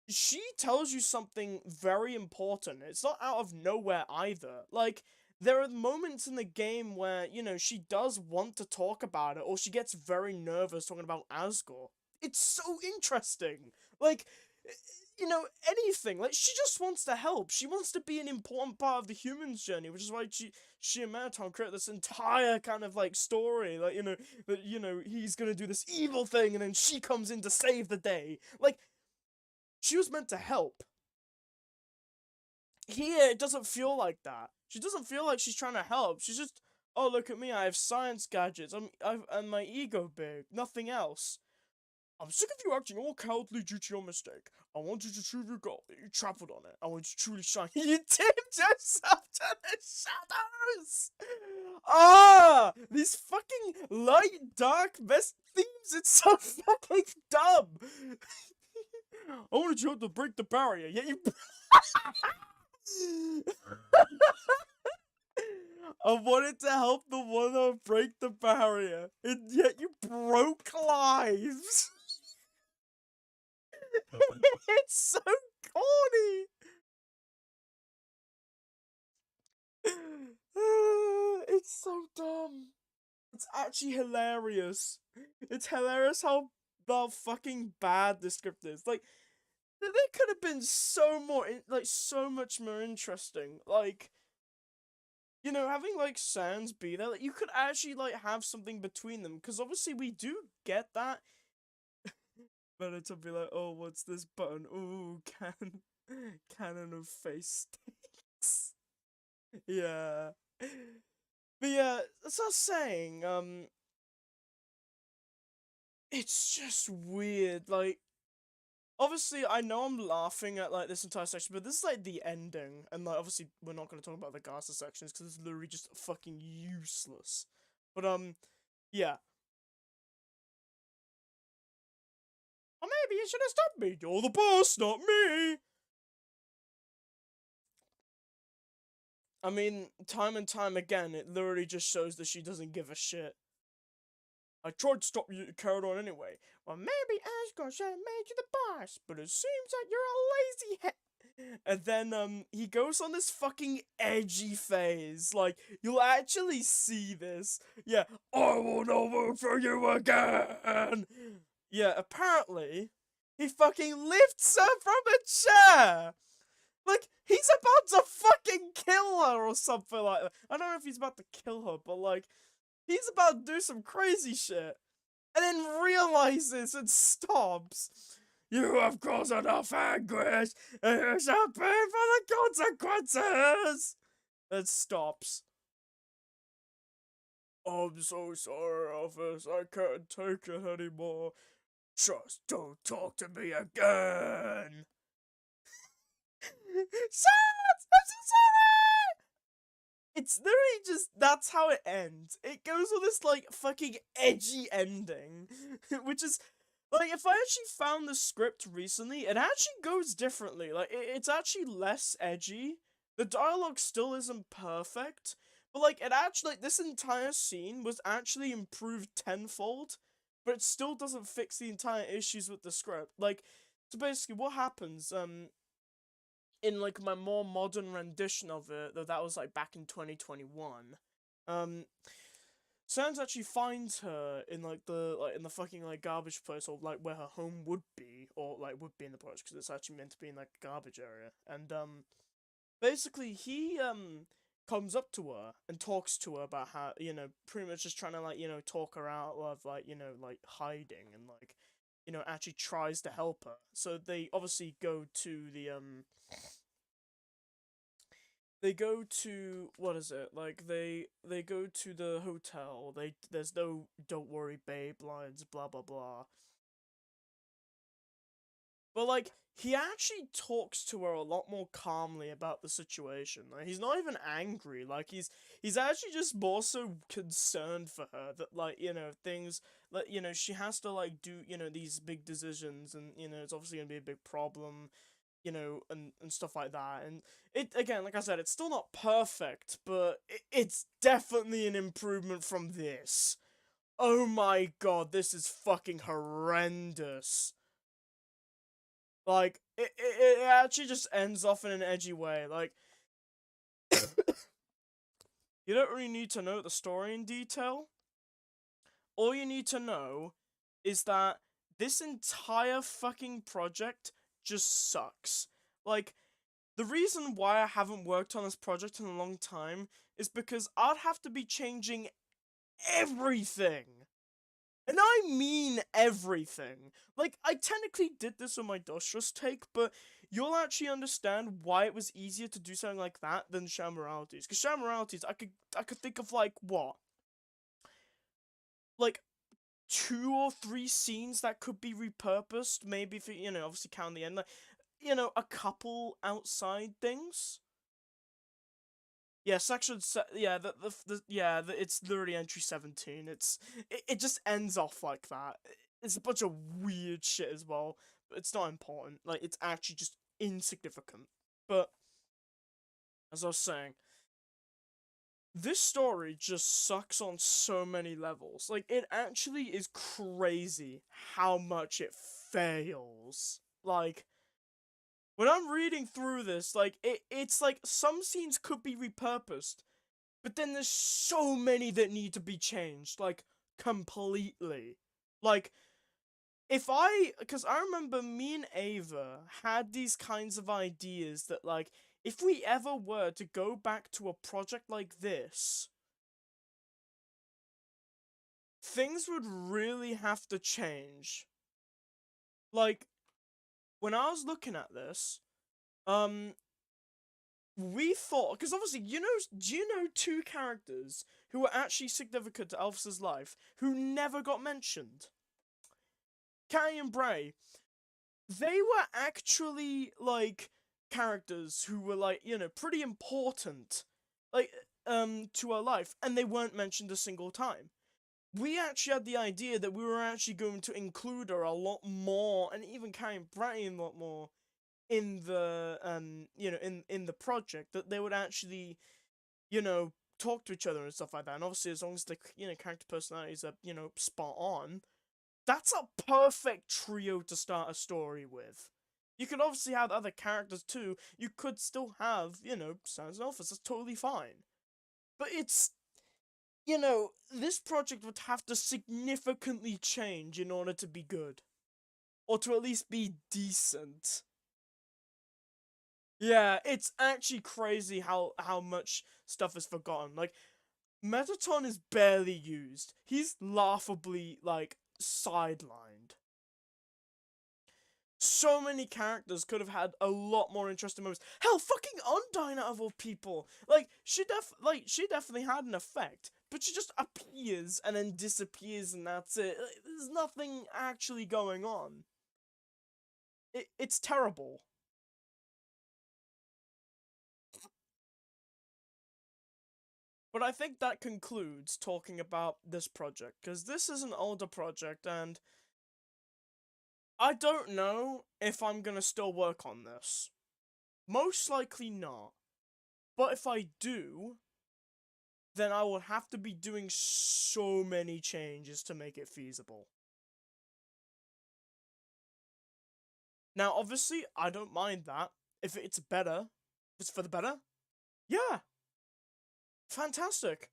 she tells you something very important. It's not out of nowhere either. Like, there are moments in the game where, you know, she does want to talk about it, or she gets very nervous talking about Asgore. It's so interesting. Like, you know, anything. Like, she just wants to help. She wants to be an important part of the human's journey, which is why she and Marathon create this entire kind of, like, story. Like, you know, that, you know, he's gonna do this evil thing, and then she comes in to save the day. Like, she was meant to help. Here, it doesn't feel like that. She doesn't feel like she's trying to help. She's just, oh, look at me, I have science gadgets, and my ego big, nothing else. I'm sick of you acting all cowardly due to your mistake. I want you to achieve your goal. You trampled on it. I want you to truly shine. You tipped yourself to the shadows! Ah! These fucking light, dark, best themes, it's so fucking dumb! I wanted you to break the barrier, yet you... I wanted to help the one that break the barrier, and yet you broke lives! It's so corny! It's so dumb. It's actually hilarious. It's hilarious how fucking bad this script is. Like, they could have been so more, so much more interesting. Like, you know, having, like, Sans be there, like, you could actually, like, have something between them. Because obviously we do get that. But it'll be like, oh, what's this button? Ooh, cannon of face sticks. Yeah. But yeah, as I was saying, it's just weird, like, obviously, I know I'm laughing at, like, this entire section, but this is, like, the ending, and, like, obviously, we're not gonna talk about the Gaza sections, because it's literally just fucking useless. But, yeah. Or maybe you should have stopped me! You're the boss, not me! I mean, time and time again, it literally just shows that she doesn't give a shit. I tried to stop you, you carried on anyway. Well, maybe Asgard should have made you the boss, but it seems that you're a lazy And then, he goes on this fucking edgy phase. Like, you'll actually see this. Yeah, I will not vote for you again! Yeah, apparently, he fucking lifts her from a chair! Like, he's about to fucking kill her or something like that. I don't know if he's about to kill her, but, like, he's about to do some crazy shit. And then realizes and stops. You have caused enough anguish, and you shall pay for the consequences! And stops. I'm so sorry, office. I can't take it anymore. Just don't talk to me again. Shots! I'm so sorry! It's literally just, that's how it ends. It goes with this, like, fucking edgy ending. Which is, like, if I actually found the script recently, it actually goes differently. Like, it's actually less edgy. The dialogue still isn't perfect. But, like, it actually, like, this entire scene was actually improved tenfold. But it still doesn't fix the entire issues with the script. Like, so basically, what happens, in, like, my more modern rendition of it, though that was, like, back in 2021, Sans actually finds her in, like, in the fucking, like, garbage place, or, like, where her home would be, or, like, would be in the project, because it's actually meant to be in, like, a garbage area, and, basically, he, comes up to her and talks to her about how, you know, pretty much just trying to, like, you know, talk her out of, like, you know, like, hiding, and, like, you know, actually tries to help her. So they obviously go to the, they go to, what is it, like, they go to the hotel, there's no "don't worry babe" lines, blah blah blah. But, like, he actually talks to her a lot more calmly about the situation. Like, he's not even angry, like, he's actually just more so concerned for her, that, like, you know, things, like, you know, she has to, like, do, you know, these big decisions, and, you know, it's obviously gonna be a big problem, you know, and stuff like that. And it, again, like I said, it's still not perfect, but it's definitely an improvement from this. Oh my god, this is fucking horrendous. Like, it actually just ends off in an edgy way. Like, you don't really need to know the story in detail. All you need to know is that this entire fucking project just sucks. Like, the reason why I haven't worked on this project in a long time is because I'd have to be changing everything. And I mean everything. Like, I technically did this on my DustTrust take, but you'll actually understand why it was easier to do something like that than Moralities. Because Moralities, I could think of, like, what? Like, 2 or 3 scenes that could be repurposed, maybe if you, you know, obviously count the end, like, you know, a couple outside things. Yeah, it's literally entry 17. It just ends off like that. It's a bunch of weird shit as well, but it's not important. Like, it's actually just insignificant. But, as I was saying, this story just sucks on so many levels. Like, it actually is crazy how much it fails. Like, when I'm reading through this, like, it's like some scenes could be repurposed, But then there's so many that need to be changed, like, completely. Like, because I remember me and Ava had these kinds of ideas that, like, if we ever were to go back to a project like this, things would really have to change. Like, when I was looking at this, we thought, because obviously, do you know two characters who were actually significant to Elvis's life who never got mentioned? Carrie and Bray. They were actually, like, characters who were, like, pretty important, like, to our life, and they weren't mentioned a single time. We actually had the idea that we were actually going to include her a lot more, and even Carrie and Bray a lot more, in the in the project, that they would actually talk to each other and stuff like that. And obviously, as long as the character personalities are spot on, that's a perfect trio to start a story with. You could obviously have other characters too. You could still have Sans and Office. That's totally fine. But it's this project would have to significantly change in order to be good, or to at least be decent. Yeah, it's actually crazy how much stuff is forgotten. Like, Metaton is barely used. He's laughably, like, sidelined. So many characters could have had a lot more interesting moments. Hell, fucking Undyne, out of all people. Like, she definitely had an effect, but she just appears and then disappears, and that's it. Like, there's nothing actually going on. It's terrible. But I think that concludes talking about this project, because this is an older project, and I don't know if I'm gonna still work on this. Most likely not. But if I do, then I will have to be doing so many changes to make it feasible. Now, obviously, I don't mind that. If it's better, if it's for the better, yeah, fantastic.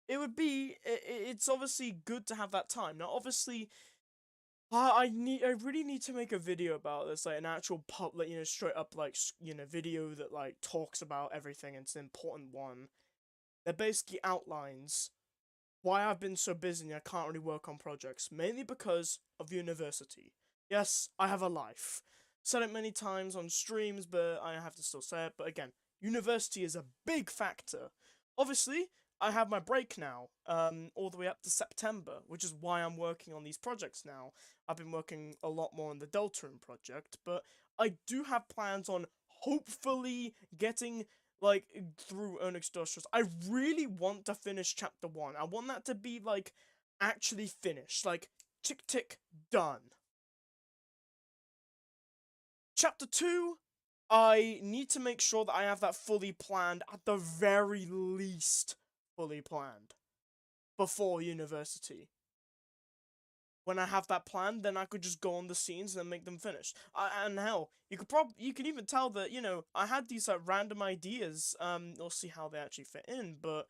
It would be, it's obviously good to have that time. Now, obviously, I really need to make a video about this, like an actual like, straight up, like, video that, like, talks about everything, and it's an important one. That basically outlines why I've been so busy and I can't really work on projects, mainly because of university. Yes, I have a life. Said it many times on streams, but I have to still say it. But again, university is a big factor. Obviously, I have my break now, all the way up to September, which is why I'm working on these projects now. I've been working a lot more on the Deltarune project, but I do have plans on hopefully getting, like, through Urnix DustTrust. I really want to finish chapter 1. I want that to be, like, actually finished. Like, tick tick, done. Chapter 2, I need to make sure that I have that fully planned, at the very least fully planned, before university. When I have that planned, then I could just go on the scenes and make them finished. And hell, you could even tell that, I had these, like, random ideas, we'll see how they actually fit in, but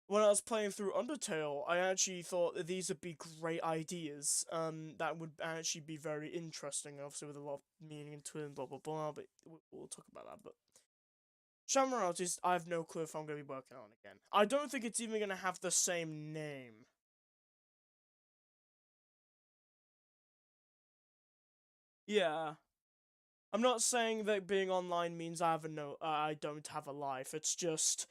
when I was playing through Undertale, I actually thought that these would be great ideas, that would actually be very interesting, obviously with a lot of meaning into it and blah blah blah, but we'll talk about that. But Moralities, I have no clue if I'm going to be working on again. I don't think it's even going to have the same name. Yeah. I'm not saying that being online means I don't have a life. It's just,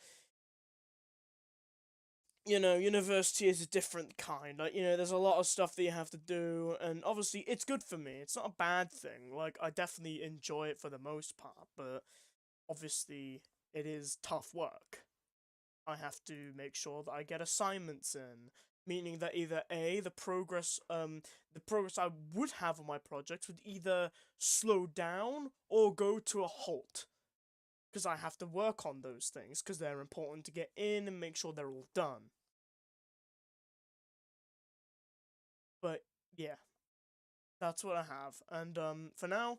university is a different kind. Like, there's a lot of stuff that you have to do, and obviously it's good for me. It's not a bad thing. Like, I definitely enjoy it for the most part, but obviously it is tough work. I have to make sure that I get assignments in, meaning that either the progress I would have on my projects would either slow down or go to a halt, because I have to work on those things because they're important to get in and make sure they're all done. But yeah, that's what I have, and for now,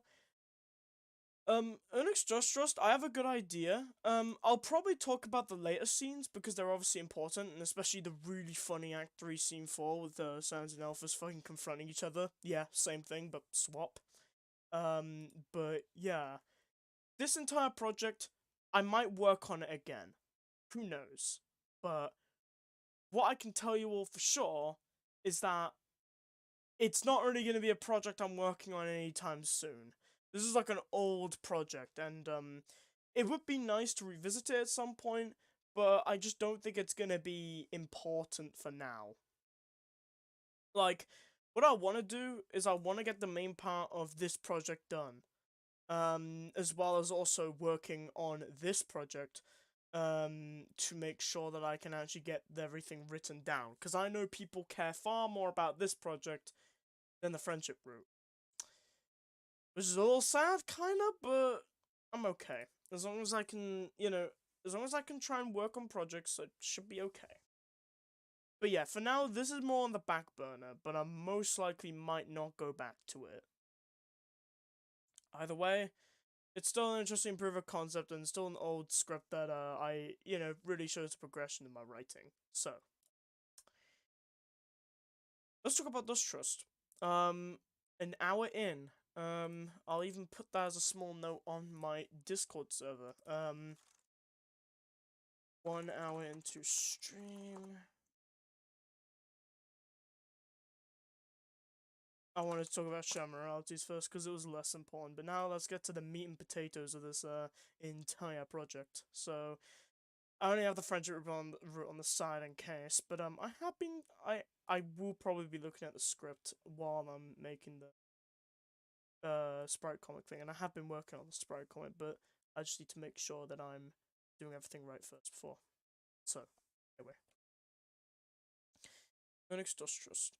Urnix DustTrust, I have a good idea. I'll probably talk about the later scenes because they're obviously important, and especially the really funny Act 3 Scene 4 with Sans and Alphas fucking confronting each other. Yeah, same thing, but swap. But yeah. This entire project, I might work on it again. Who knows? But what I can tell you all for sure is that it's not really going to be a project I'm working on anytime soon. This is like an old project, and it would be nice to revisit it at some point, but I just don't think it's going to be important for now. Like, what I want to do is I want to get the main part of this project done. As well as also working on this project, to make sure that I can actually get everything written down. Because I know people care far more about this project than the friendship route. Which is a little sad, kinda, but I'm okay. As long as I can, as long as I can try and work on projects, it should be okay. But yeah, for now, this is more on the back burner, but I most likely might not go back to it. Either way, it's still an interesting proof of concept and still an old script that really shows progression in my writing. So let's talk about DustTrust. An hour in. I'll even put that as a small note on my Discord server. 1 hour into stream. I wanted to talk about Shadow Moralities first because it was less important, but now let's get to the meat and potatoes of this entire project. So I only have the friendship route on the side in case, but I will probably be looking at the script while I'm making the sprite comic thing, and I have been working on the sprite comic, but I just need to make sure that I'm doing everything right first before. So anyway, Urnix DustTrust.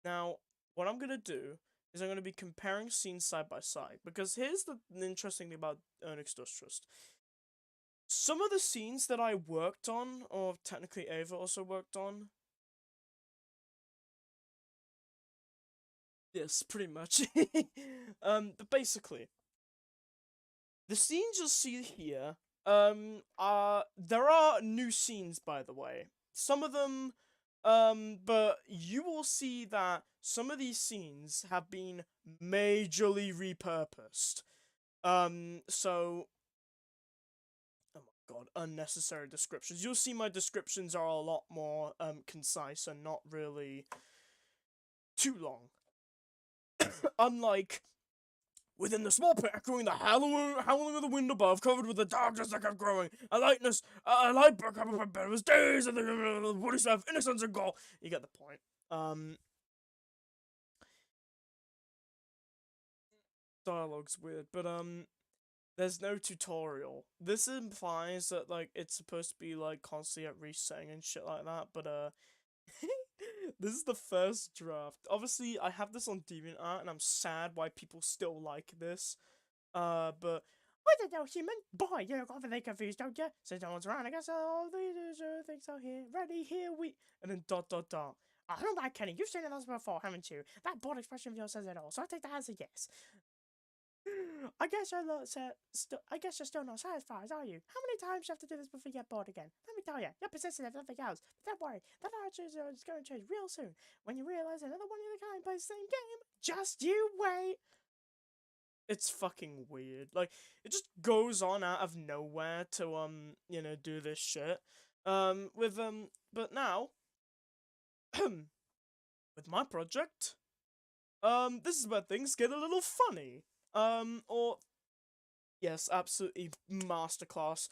Now, what I'm gonna do is I'm gonna be comparing scenes side by side, because here's the interesting thing about Urnix DustTrust. Some of the scenes that I worked on, or technically Ava also worked on. Yes, pretty much. But basically, the scenes you'll see here, there are new scenes, by the way. Some of them, but you will see that some of these scenes have been majorly repurposed. So oh my god, unnecessary descriptions. You'll see my descriptions are a lot more concise and not really too long. Unlike within the small pit echoing the howling of the wind above, covered with the darkness that kept growing, a light broke up upon bed, it was days of the woody stuff, innocence and gall. You get the point. Dialogue's weird, but there's no tutorial. This implies that, like, it's supposed to be, like, constantly at resetting and shit like that, but, this is the first draft. Obviously, I have this on DeviantArt, and I'm sad why people still like this. But I don't know, human. Boy, you look awfully confused, don't you? Since no one's around, I guess all the things are here. Ready, here we. And then dot dot dot. I don't like Kenny. You've seen this before, haven't you? That bored expression of yours says it all, so I take that as a yes. I guess you're still not satisfied, are you? How many times do you have to do this before you get bored again? Let me tell you, you're persistent if nothing else. But don't worry, that attitude is going to change real soon. When you realize another one of the kind plays the same game, just you wait. It's fucking weird. Like, it just goes on out of nowhere to, do this shit. But now, with my project, this is where things get a little funny. Yes, absolutely masterclass.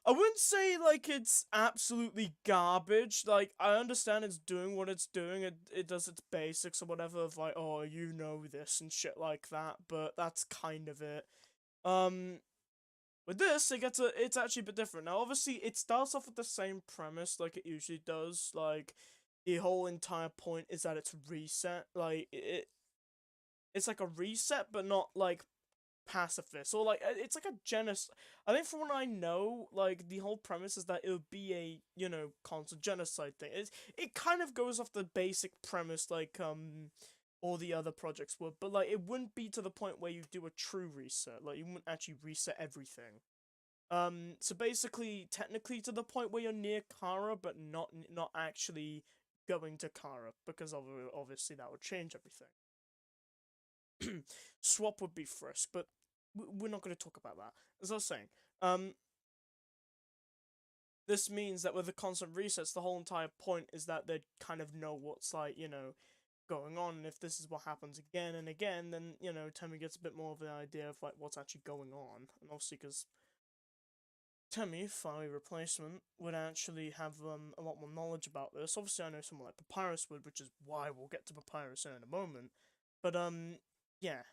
I wouldn't say, like, it's absolutely garbage. Like, I understand it's doing what it's doing. It does its basics or whatever of, like, oh, you know this and shit like that, but that's kind of it. With this, it's actually a bit different. Now, obviously, it starts off with the same premise like it usually does. Like, the whole entire point is that it's reset. Like, it's like a reset, but not, like, pacifist, or like it's like a genocide. I think from what I know, like the whole premise is that it would be a constant genocide thing. It kind of goes off the basic premise, like all the other projects would, but like it wouldn't be to the point where you do a true reset. Like you wouldn't actually reset everything. So basically, technically to the point where you're near Kara, but not actually going to Kara, because obviously that would change everything. Swap would be Frisk, but we're not going to talk about that. As I was saying, this means that with the constant resets, the whole entire point is that they kind of know what's like, going on, and if this is what happens again and again, then, Temmie gets a bit more of an idea of, like, what's actually going on, and obviously, because Temmie, Fiery Replacement, would actually have, a lot more knowledge about this. Obviously, I know someone like Papyrus would, which is why we'll get to Papyrus in a moment, but, yeah.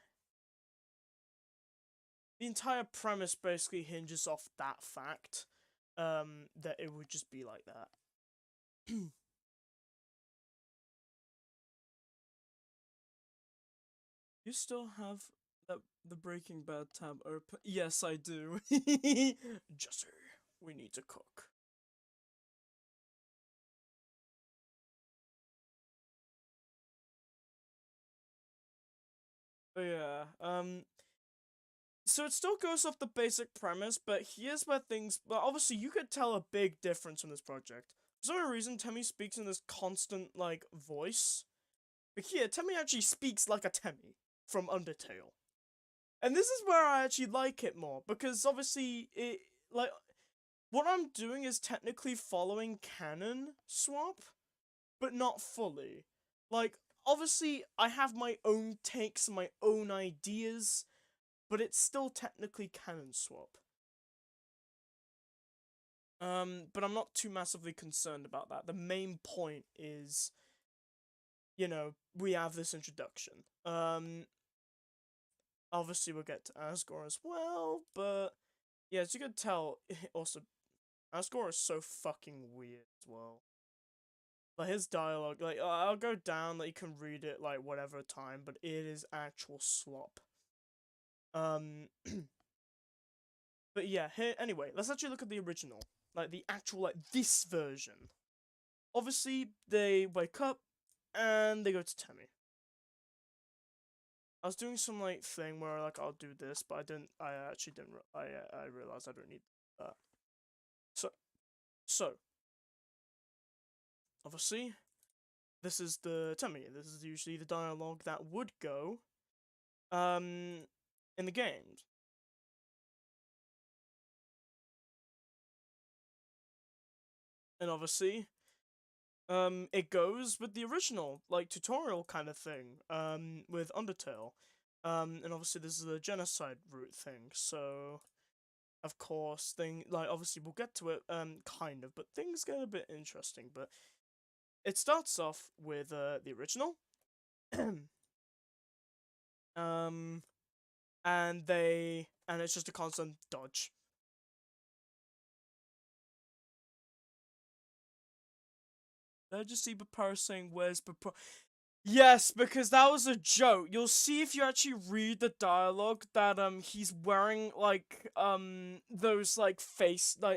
The entire premise basically hinges off that fact, that it would just be like that. You still have the Breaking Bad tab open? Yes, I do. Jesse, we need to cook. But yeah, so it still goes off the basic premise, but here's where things... Well, obviously, you could tell a big difference in this project. For some reason, Temmie speaks in this constant, like, voice. But here, Temmie actually speaks like a Temmie from Undertale. And this is where I actually like it more, because obviously, what I'm doing is technically following canon swap, but not fully. Like, obviously, I have my own takes, my own ideas, but it's still technically canon swap. But I'm not too massively concerned about that. The main point is, we have this introduction. Obviously we'll get to Asgore as well, but yeah, as you can tell, also, Asgore is so fucking weird as well. Like, his dialogue, like, I'll go down, like, you can read it, like, whatever time, but it is actual slop. But yeah, here, anyway, let's actually look at the original. Like, the actual, like, this version. Obviously, they wake up, and they go to Temmie. I was doing some, like, thing where, like, I'll do this, but I actually didn't, I realized I don't need that. So, obviously, this is the Temmie. This is usually the dialogue that would go, in the games. And obviously, it goes with the original, like, tutorial kind of thing, with Undertale. And obviously this is the genocide route thing, so, of course, obviously we'll get to it, kind of, but things get a bit interesting, but it starts off with, the original, and it's just a constant dodge. Did I just see Papyrus saying, "Where's Papyrus?" Yes, because that was a joke. You'll see if you actually read the dialogue that, he's wearing, like, those, like,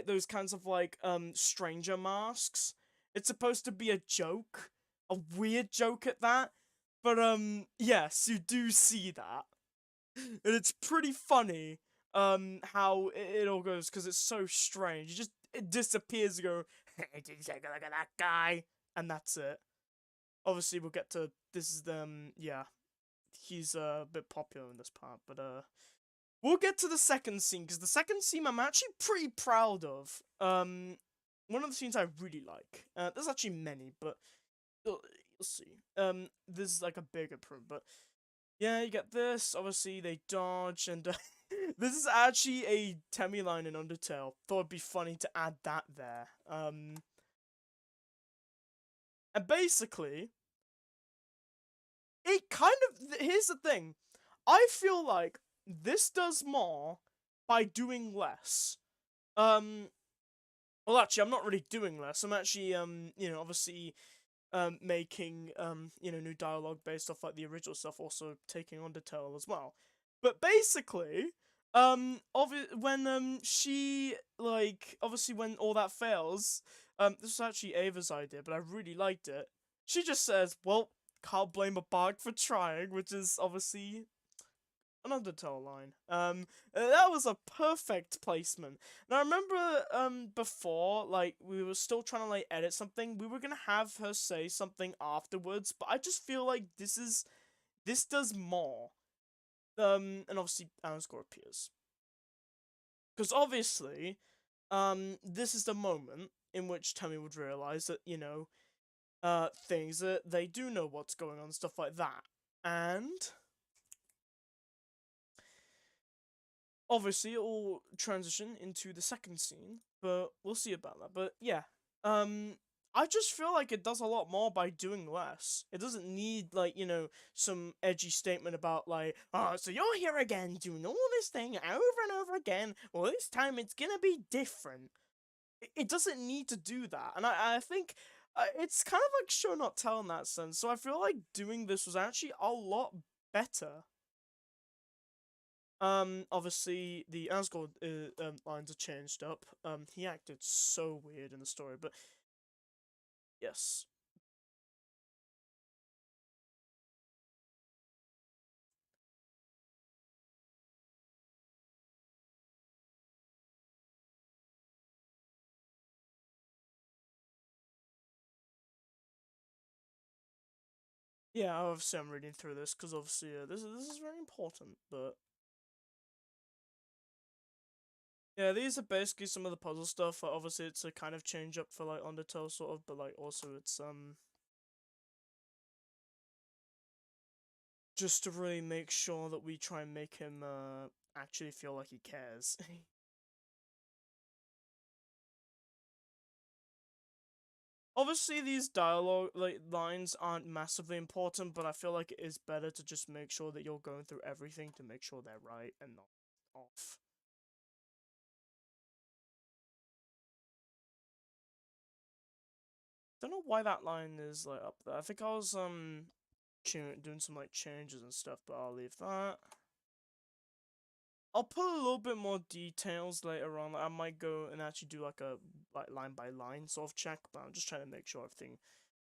those kinds of, like, stranger masks. It's supposed to be a joke. A weird joke at that. But, yes, you do see that. And it's pretty funny, how it all goes, because it's so strange. It disappears and go, "Hey, did you take a look at that guy?" And that's it. Obviously, we'll get to, this is yeah, he's a bit popular in this part, but, we'll get to the second scene, because the second scene I'm actually pretty proud of. One of the scenes I really like. There's actually many, but you'll see. This is like a big improvement, but yeah, you get this. Obviously, they dodge, and this is actually a Temmie line in Undertale. Thought it'd be funny to add that there. And basically, it kind of, here's the thing. I feel like this does more by doing less. Well, actually, I'm not really doing less. I'm actually, obviously, making, new dialogue based off, like, the original stuff, also taking Undertale as well. But basically, when, she, like, obviously when all that fails, this was actually Ava's idea, but I really liked it. She just says, "Well, can't blame a bug for trying, which is obviously an Undertale line. That was a perfect placement. And I remember, before, like, we were still trying to, like, edit something, we were gonna have her say something afterwards, but I just feel like this does more. And obviously, underscore appears. Because obviously, this is the moment in which Tammy would realize that, you know, things that they do know what's going on, stuff like that. And obviously it will transition into the second scene, but we'll see about that. But yeah, I just feel like it does a lot more by doing less. It doesn't need, like, you know, some edgy statement about, like, oh, so you're here again doing all this thing over and over again, well, this time it's gonna be different. It doesn't need to do that, and I think it's kind of like show not tell in that sense, so I feel like doing this was actually a lot better. Obviously, the Asgard lines are changed up. He acted so weird in the story, but yes. Yeah, obviously I'm reading through this, because obviously this is very important, but yeah, these are basically some of the puzzle stuff. Obviously, it's a kind of change up for, like, Undertale, sort of, but, like, also it's, just to really make sure that we try and make him, actually feel like he cares. Obviously, these dialogue, like, lines aren't massively important, but I feel like it is better to just make sure that you're going through everything to make sure they're right and not off. Don't know why that line is, like, up there. I think I was doing some, like, changes and stuff, but I'll leave that. I'll put a little bit more details later on. Like, I might go and actually do, like, a, like, line by line sort of check, but I'm just trying to make sure everything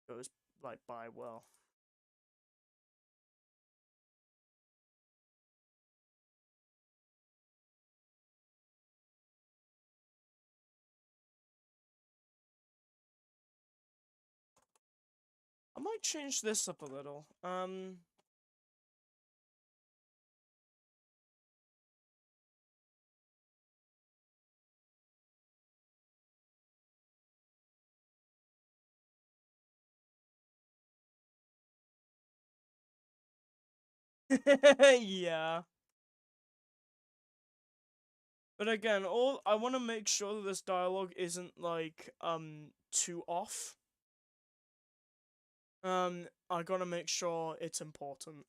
goes, like, by well. I might change this up a little. Yeah. But again, all I want to make sure that this dialogue isn't, like, too off. I gotta make sure it's important.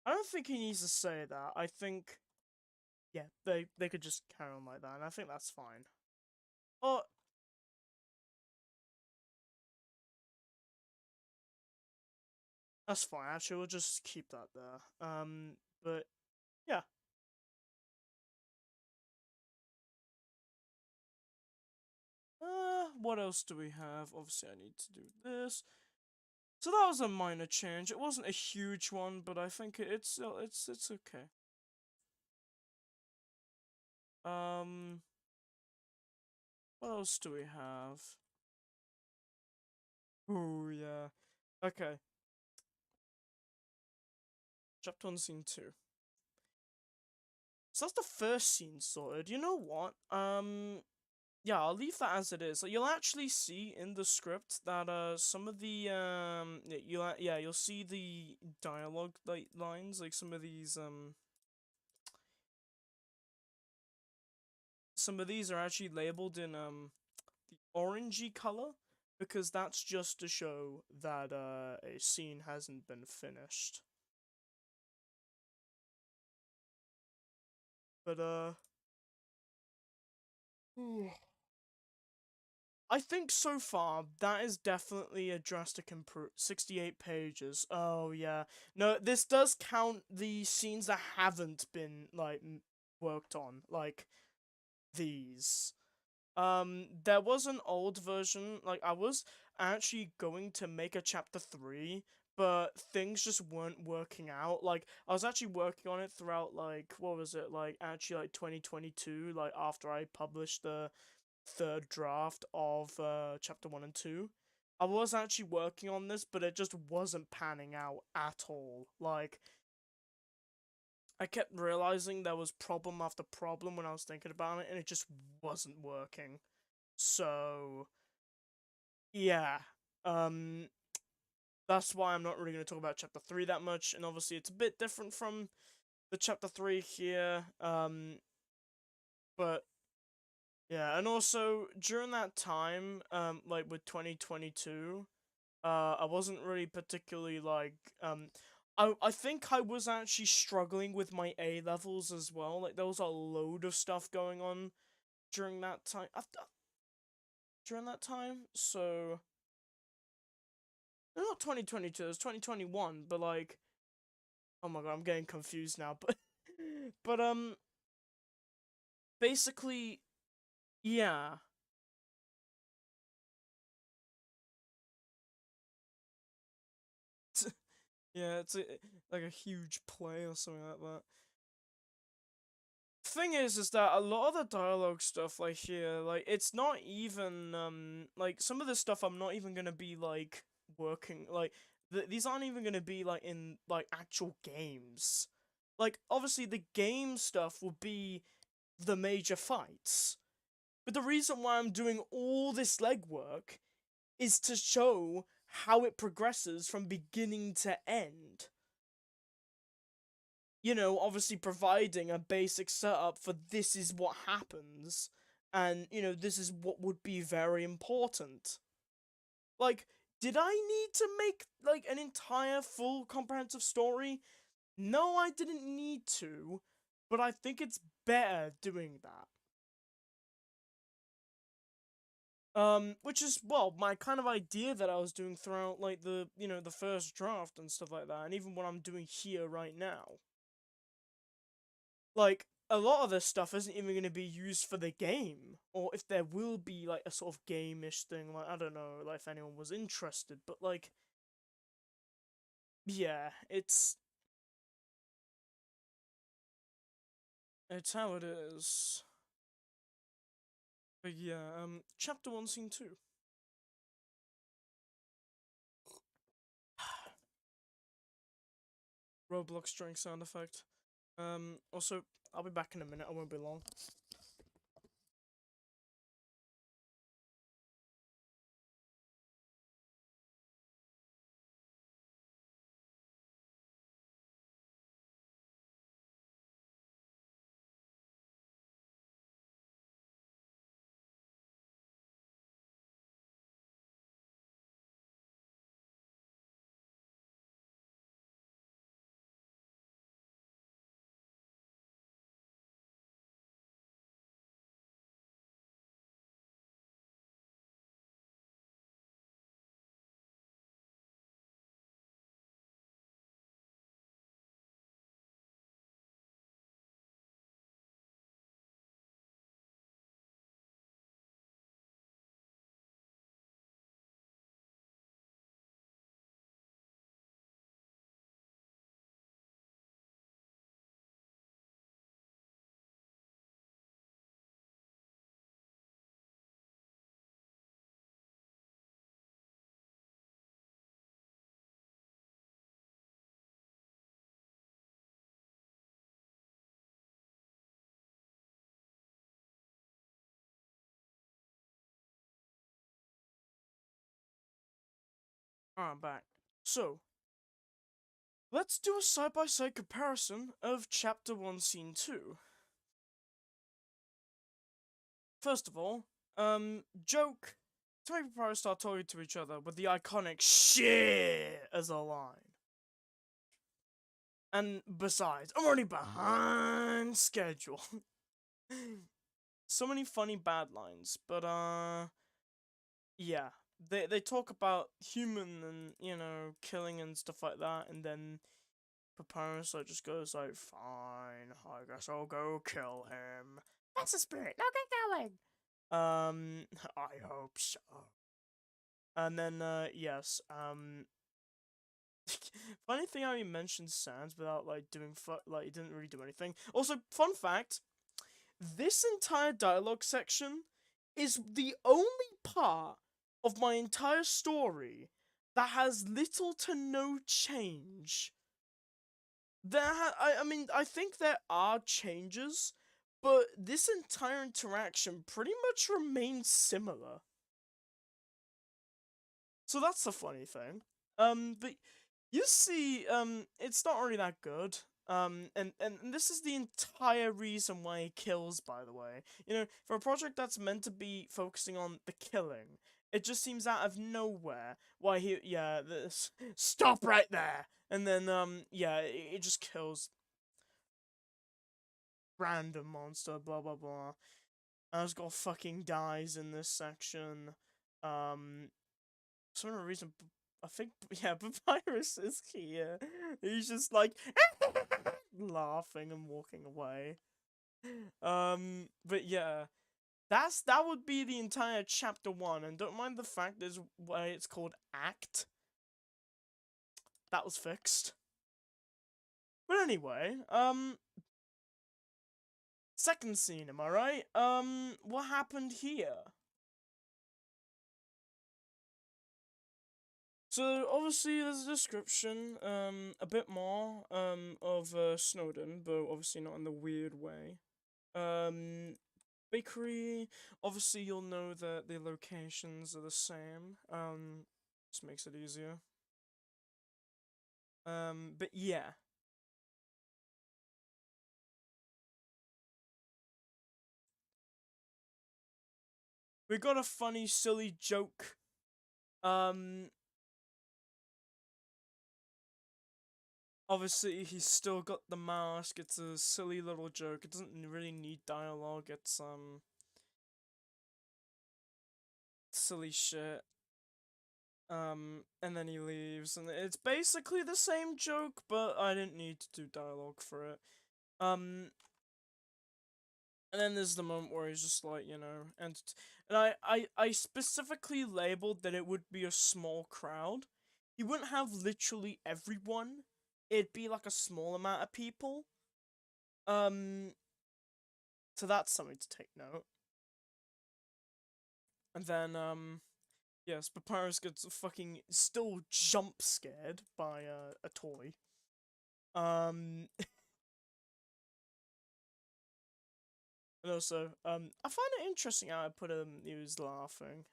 I don't think he needs to say that. I think, yeah, they could just carry on like that, and I think that's fine. Oh, that's fine. Actually, we'll just keep that there. But yeah. What else do we have? Obviously, I need to do this. So that was a minor change. It wasn't a huge one, but I think it's okay. What else do we have? Oh yeah. Okay. Chapter 1, Scene 2. So that's the first scene sorted. You know what? Yeah, I'll leave that as it is. Like, you'll actually see in the script that some of the you'll see the dialogue, like, lines, like some of these some of these are actually labeled in the orangey color, because that's just to show that a scene hasn't been finished. But, I think so far, that is definitely a drastic improvement. 68 pages. Oh, yeah. No, this does count the scenes that haven't been, like, worked on. Like, these. There was an old version, like, I was actually going to make a chapter 3, but things just weren't working out. Like, I was actually working on it throughout, like, what was it, like, actually, like, 2022, like, after I published the third draft of chapter 1 and 2. I was actually working on this, but it just wasn't panning out at all. Like, I kept realizing there was problem after problem when I was thinking about it, and it just wasn't working. So, yeah. That's why I'm not really going to talk about chapter 3 that much, and obviously it's a bit different from the chapter 3 here, but yeah, and also during that time, like with 2022, I wasn't really particularly like, I think I was actually struggling with my A levels as well. Like there was a load of stuff going on during that time. During that time, so no, not 2022, it was 2021. But like, oh my god, I'm getting confused now. But but basically, yeah. Yeah, it's like a huge play or something like that. Thing is that a lot of the dialogue stuff, like here, like it's not even like some of the stuff I'm not even gonna be like working like these aren't even gonna be like in like actual games. Like obviously the game stuff will be the major fights, but the reason why I'm doing all this legwork is to show how it progresses from beginning to end. You know, obviously providing a basic setup for this is what happens, and, you know, this is what would be very important. Like, did I need to make, like, an entire full comprehensive story? No, I didn't need to, but I think it's better doing that. Which is, well, my kind of idea that I was doing throughout, like, the, you know, the first draft and stuff like that, and even what I'm doing here right now. Like, a lot of this stuff isn't even going to be used for the game, or if there will be, like, a sort of game-ish thing, like, I don't know, like, if anyone was interested, but, like, yeah, it's how it is. But yeah, chapter 1, scene 2. Roblox drink sound effect. Also, I'll be back in a minute, I won't be long. Alright, I'm back. So, let's do a side-by-side comparison of chapter 1, scene 2. First of all, joke to make people start talking to each other with the iconic shit as a line. And besides, I'm already behind schedule. So many funny bad lines, but yeah. They talk about human and, you know, killing and stuff like that, and then Papyrus like just goes like, fine, I guess I'll go kill him. That's a spirit, no get going. I hope so. And then yes, funny thing how he mentioned Sans without like doing like he didn't really do anything. Also, fun fact, this entire dialogue section is the only part of my entire story that has little to no change. I mean, I think there are changes, but this entire interaction pretty much remains similar. So that's the funny thing. But you see, it's not really that good. And this is the entire reason why he kills, by the way. You know, for a project that's meant to be focusing on the killing, it just seems out of nowhere why this, stop right there! And then, yeah, it just kills random monster, blah blah blah. Asgore fucking dies in this section. For some reason, I think, yeah, Papyrus is here. He's just like laughing and walking away. But yeah, that would be the entire chapter 1, and don't mind the fact there's why it's called Act. That was fixed. But anyway, second scene, am I right? What happened here? So obviously there's a description, a bit more, of Snowden, but obviously not in the weird way. Bakery, obviously you'll know that the locations are the same, just makes it easier. But yeah. We got a funny, silly joke, obviously, he's still got the mask. It's a silly little joke. It doesn't really need dialogue. It's, silly shit. And then he leaves, and it's basically the same joke, but I didn't need to do dialogue for it. And then there's the moment where he's just like, you know, and I specifically labeled that it would be a small crowd. He wouldn't have literally everyone. It'd be like a small amount of people. So that's something to take note. And then, yes, Papyrus gets fucking still jump scared by a toy. And also, I find it interesting how I put him, he was laughing.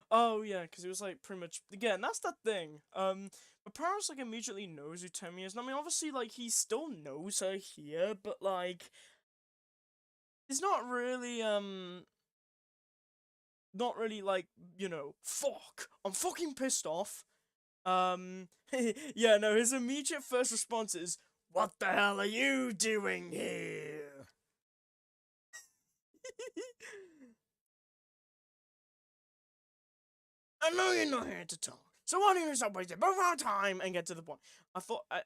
Oh, yeah, because he was, like, pretty much, again, that's the thing, Papyrus, like, immediately knows who Temmie is, and I mean, obviously, like, he still knows her here, but, like, he's not really, like, you know, fuck, I'm fucking pissed off. Yeah, no, his immediate first response is, what the hell are you doing here? I know you're not here to talk, so why don't you stop wasting both our time and get to the point? I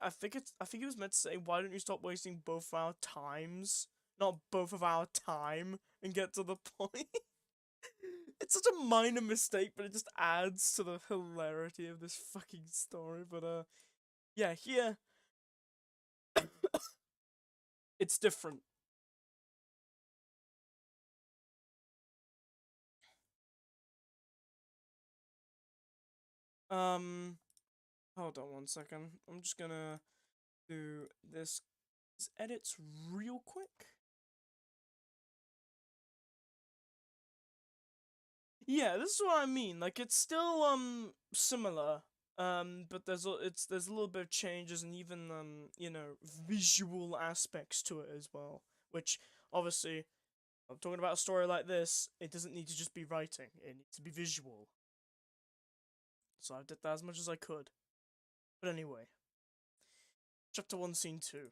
think it was meant to say, why don't you stop wasting both our times, not both of our time, and get to the point? It's such a minor mistake, but it just adds to the hilarity of this fucking story. But yeah, here it's different. Hold on one second. I'm just gonna do these edits real quick. Yeah, this is what I mean. Like, it's still similar, but there's a little bit of changes and even you know, visual aspects to it as well. Which obviously, I'm talking about a story like this. It doesn't need to just be writing. It needs to be visual. So I did that as much as I could. But anyway, Chapter 1, Scene 2.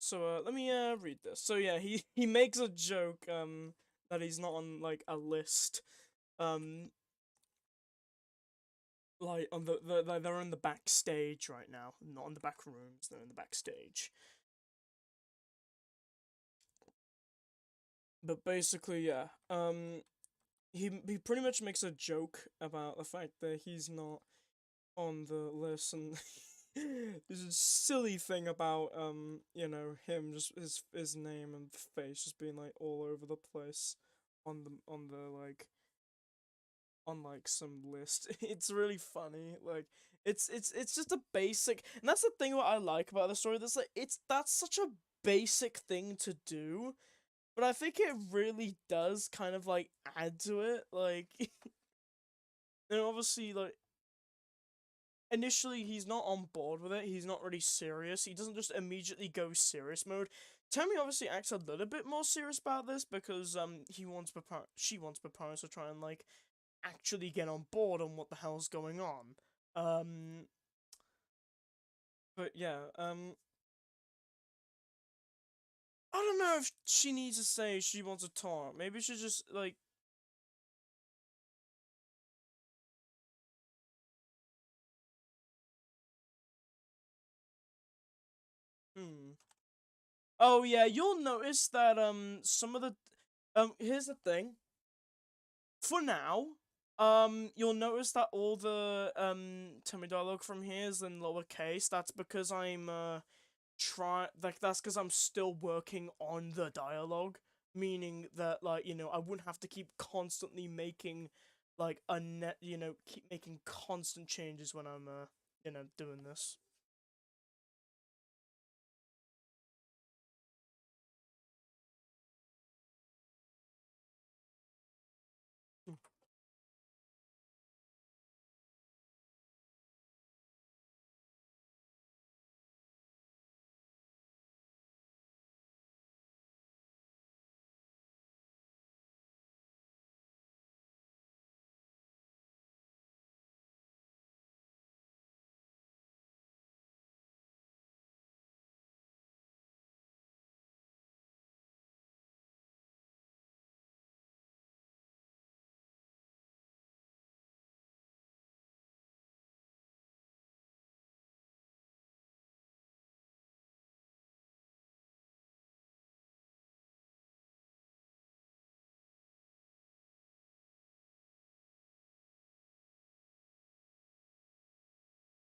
So, let me, read this. So, yeah, he makes a joke, that he's not on, like, a list. Like, on they're in the backstage right now. Not in the back rooms, they're in the backstage. But basically, yeah, he pretty much makes a joke about the fact that he's not on the list, and there's a silly thing about you know, him, just his name and face just being like all over the place on the like on like some list. It's really funny. Like it's just a basic, and that's the thing what I like about the story. That's like that's such a basic thing to do, but I think it really does kind of like add to it. Like, and obviously, like, initially he's not on board with it. He's not really serious. He doesn't just immediately go serious mode. Tammy obviously acts a little bit more serious about this because she wants Papyrus to try and like actually get on board on what the hell's going on. But yeah, I don't know if she needs to say she wants to talk. Maybe she just like. Oh yeah, you'll notice that some of the here's the thing. For now, you'll notice that all the tummy dialogue from here is in lowercase. That's because I'm that's because I'm still working on the dialogue, meaning that, like, you know, I wouldn't have to keep constantly making like keep making constant changes when I'm you know, doing this.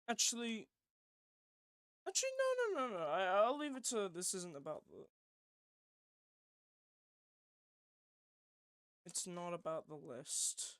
Actually, no. I'll leave it to this. Isn't about the. It's not about the list.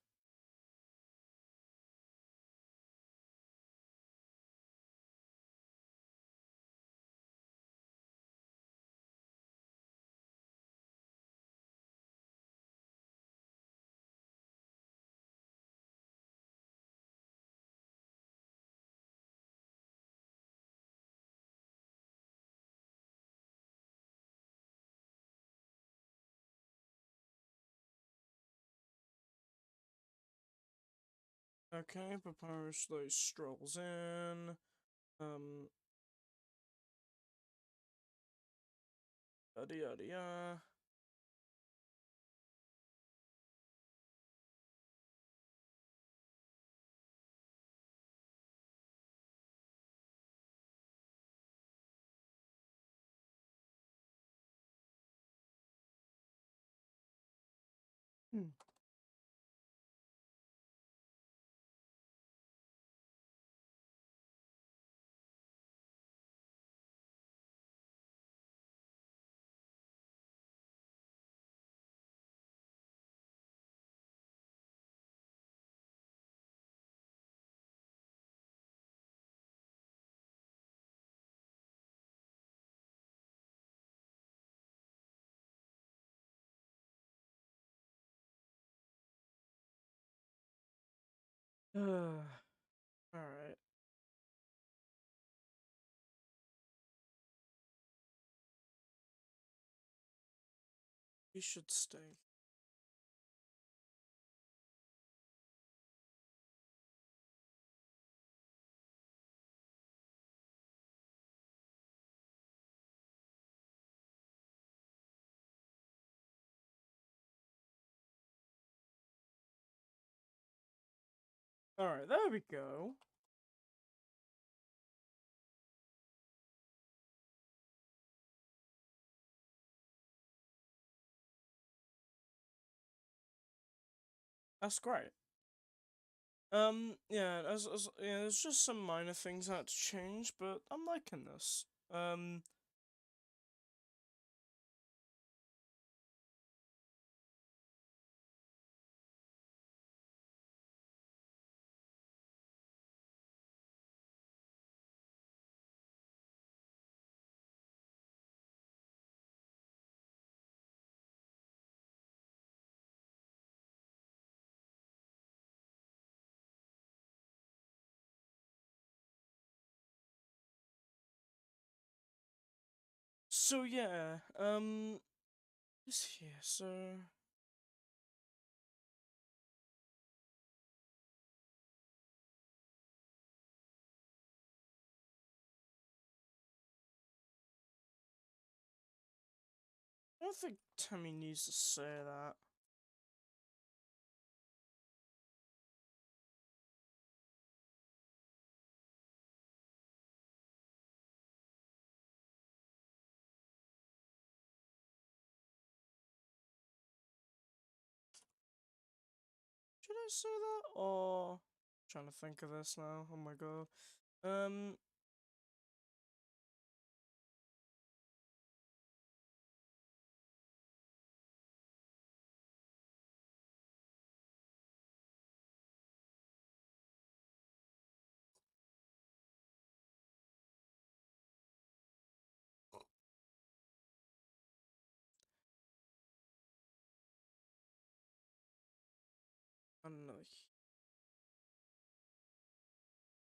Okay, Papyrus like strolls in. Um, yada yada yada. Alright. We should stay. Alright, there we go. That's great. Yeah, yeah, there's just some minor things I had to change, but I'm liking this. So yeah, this here, so I don't think Tammy needs to say that. Should I say that? Or trying to think of this now. Oh my god. I don't know.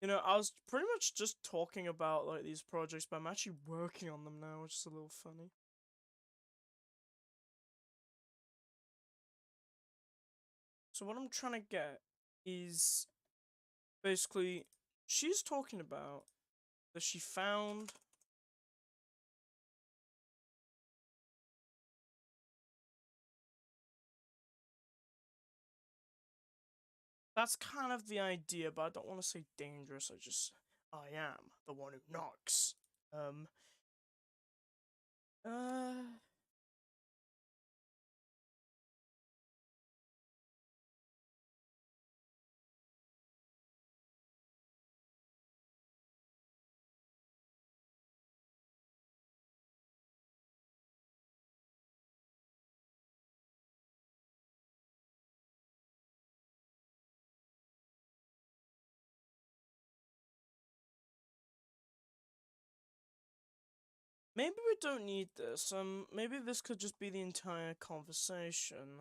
You know, I was pretty much just talking about like these projects, but I'm actually working on them now, which is a little funny. So what I'm trying to get is basically she's talking about that she found that's kind of the idea, but I don't want to say dangerous. I am the one who knocks. Uh, maybe we don't need this. Maybe this could just be the entire conversation.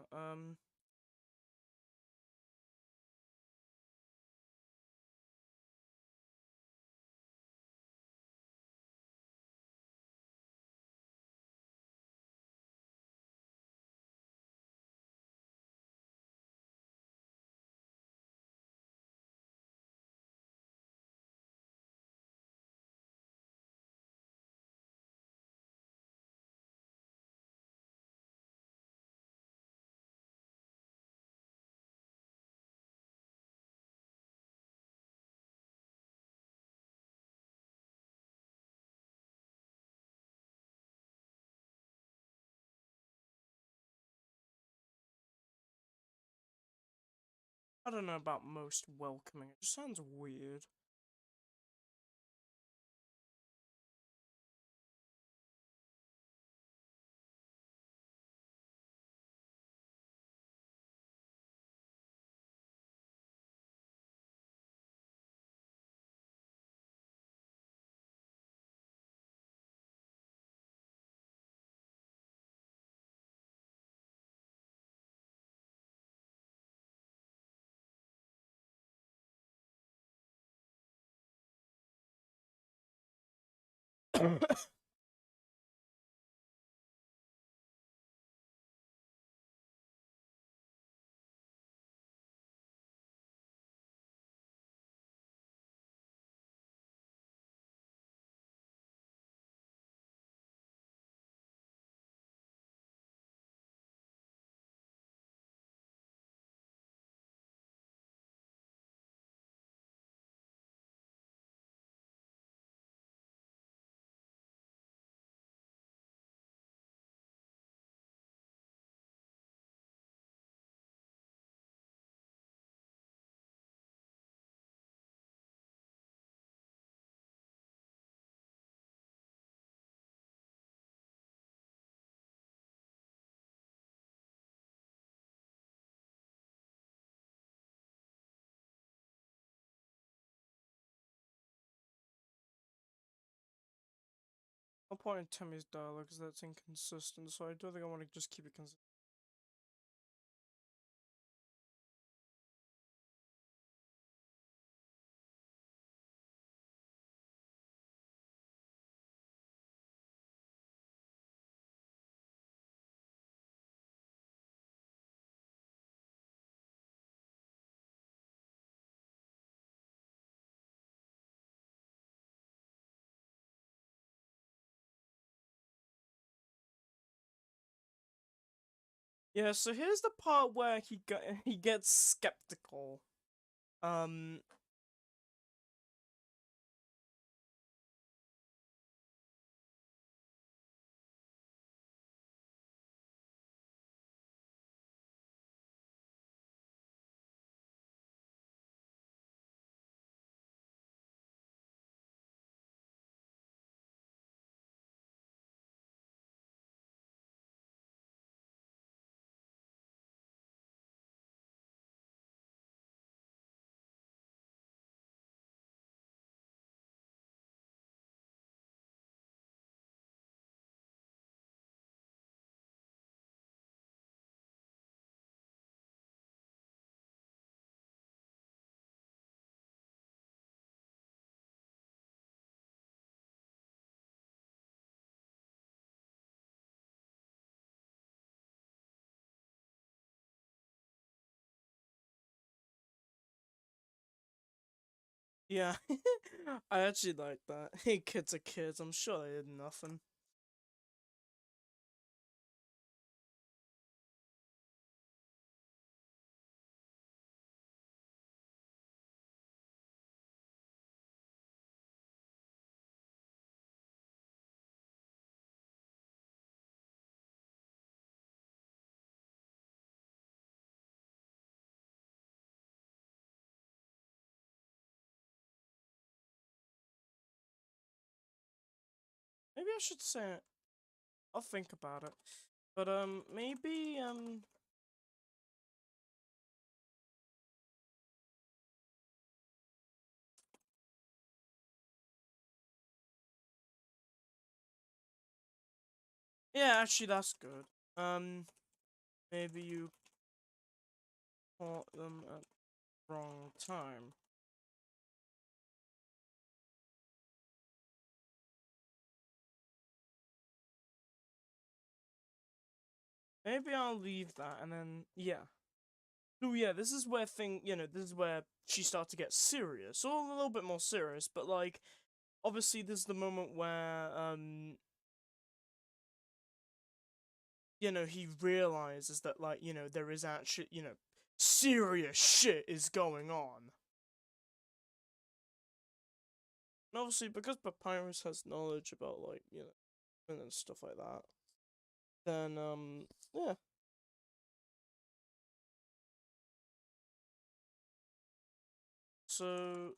I don't know about most welcoming. It just sounds weird. No point in Timmy's dialogue because that's inconsistent, so I don't think I want to just keep it consistent. Yeah, so here's the part where he gets skeptical. Yeah, I actually like that. Hey, kids are kids. I'm sure they did nothing. Maybe I should say it. I'll think about it. But maybe yeah, actually that's good. Maybe you caught them at the wrong time. Maybe I'll leave that and then yeah. Oh yeah, this is where this is where she starts to get serious, or a little bit more serious. But like, obviously, this is the moment where he realizes that like, there is actually, serious shit is going on. And obviously, because Papyrus has knowledge about like, and stuff like that, then yeah. So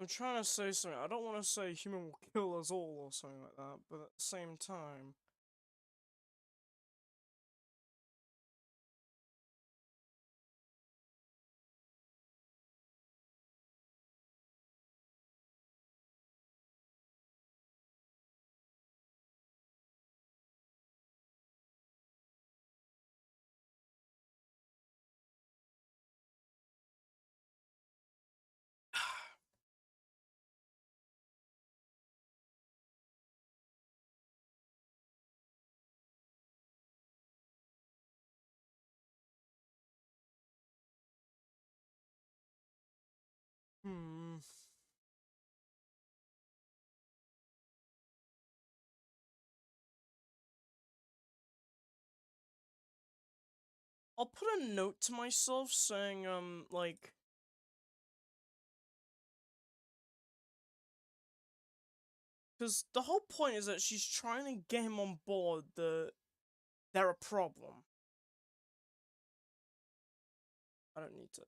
I'm trying to say something. I don't want to say human will kill us all or something like that, but at the same time. Hmm. I'll put a note to myself saying, like, because the whole point is that she's trying to get him on board that they're a problem. I don't need to.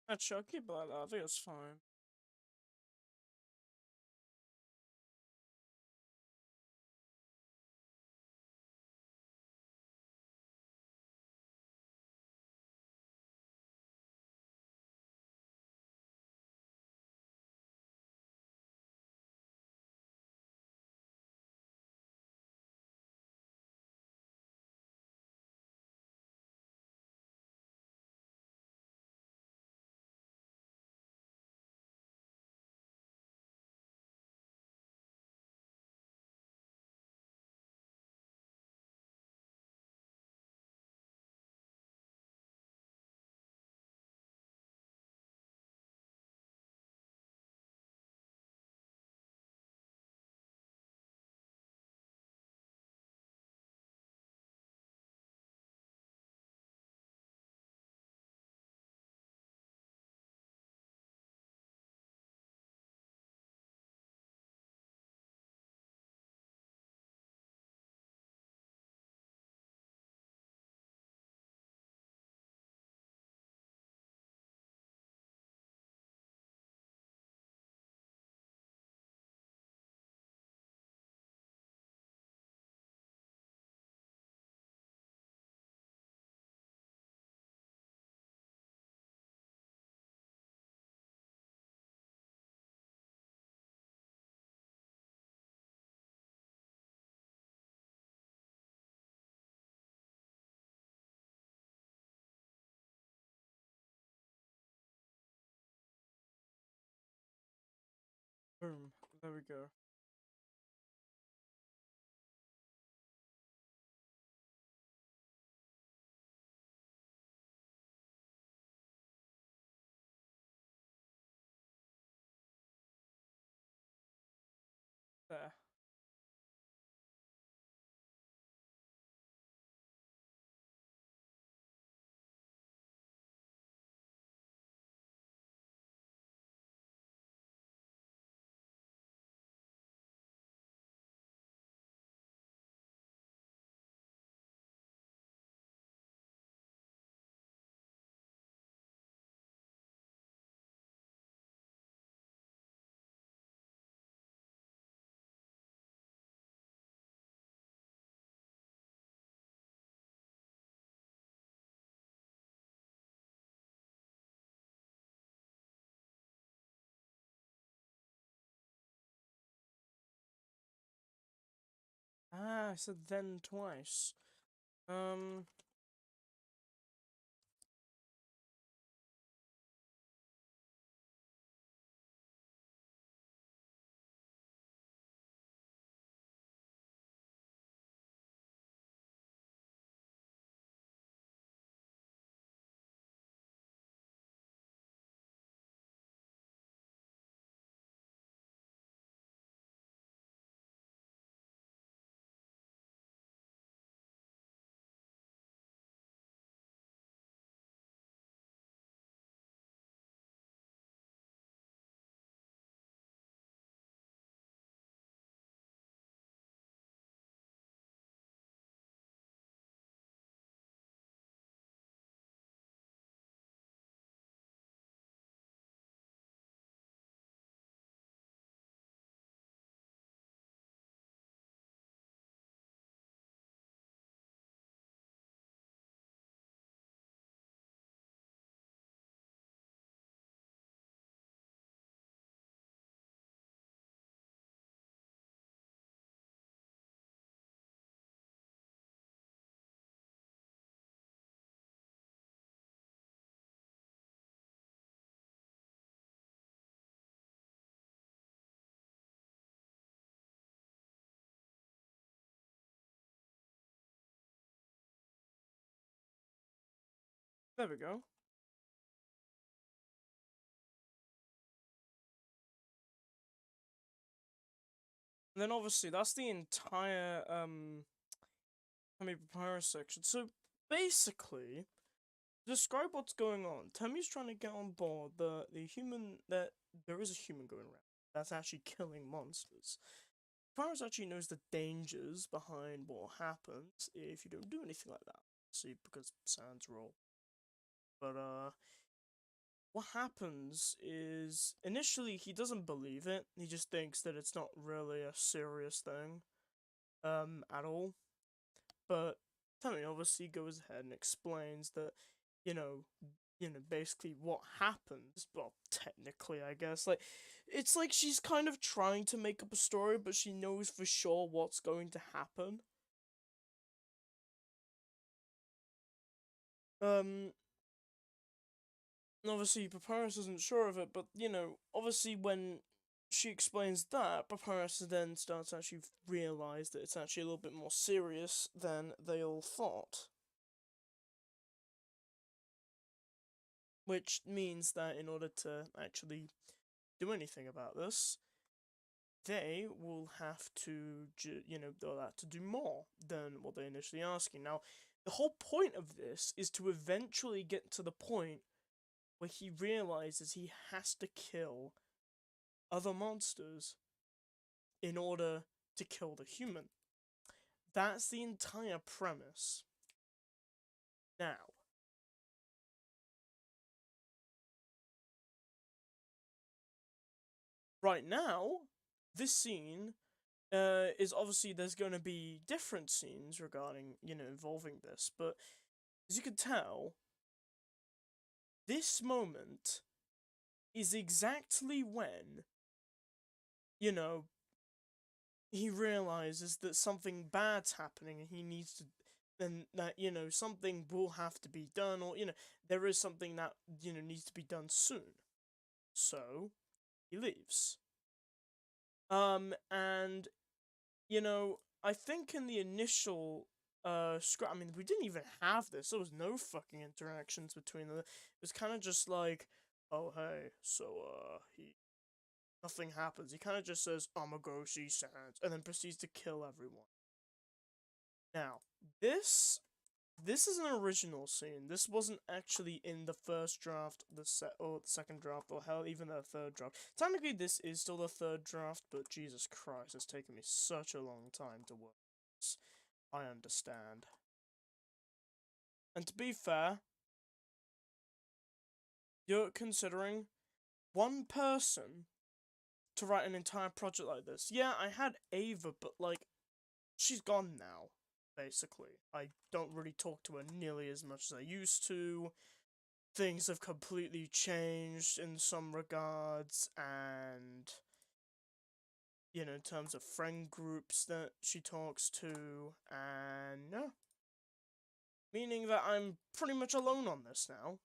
Actually, I'll keep it like that. I think it's fine. Boom. There we go. There. Ah, I said then twice. There we go. And then obviously that's the entire prepare section. So basically, describe what's going on. Temmie's trying to get on board the human that there is a human going around that's actually killing monsters. Paris actually knows the dangers behind what happens if you don't do anything like that. See, because Sans rule. But what happens is initially he doesn't believe it. He just thinks that it's not really a serious thing, at all. But Tommy obviously goes ahead and explains that, you know, basically what happens. Well, technically, I guess, like, it's like she's kind of trying to make up a story, but she knows for sure what's going to happen. And obviously, Papyrus isn't sure of it, but, obviously when she explains that, Papyrus then starts to actually realize that it's actually a little bit more serious than they all thought. Which means that in order to actually do anything about this, they will have to, they'll have to do more than what they're initially asking. Now, the whole point of this is to eventually get to the point where he realizes he has to kill other monsters in order to kill the human. That's the entire premise. Now, right now, this scene is obviously there's going to be different scenes regarding, involving this, but as you can tell, this moment is exactly when, you know, he realizes that something bad's happening and he needs to, and that, something will have to be done, or, there is something that, needs to be done soon. So, he leaves. And, you know, I think in the initial script, I mean, we didn't even have this. There was no fucking interactions between them. It was kind of just like, oh, hey, so, nothing happens. He kind of just says, I'ma go see Sans, and then proceeds to kill everyone. Now, this is an original scene. This wasn't actually in the first draft, or the second draft, or hell, even the third draft. Technically, this is still the third draft, but Jesus Christ, it's taken me such a long time to work this. I understand. And to be fair, you're considering one person to write an entire project like this. Yeah, I had Ava, but, like, she's gone now, basically. I don't really talk to her nearly as much as I used to. Things have completely changed in some regards, and, you know, in terms of friend groups that she talks to, and no. Meaning that I'm pretty much alone on this now,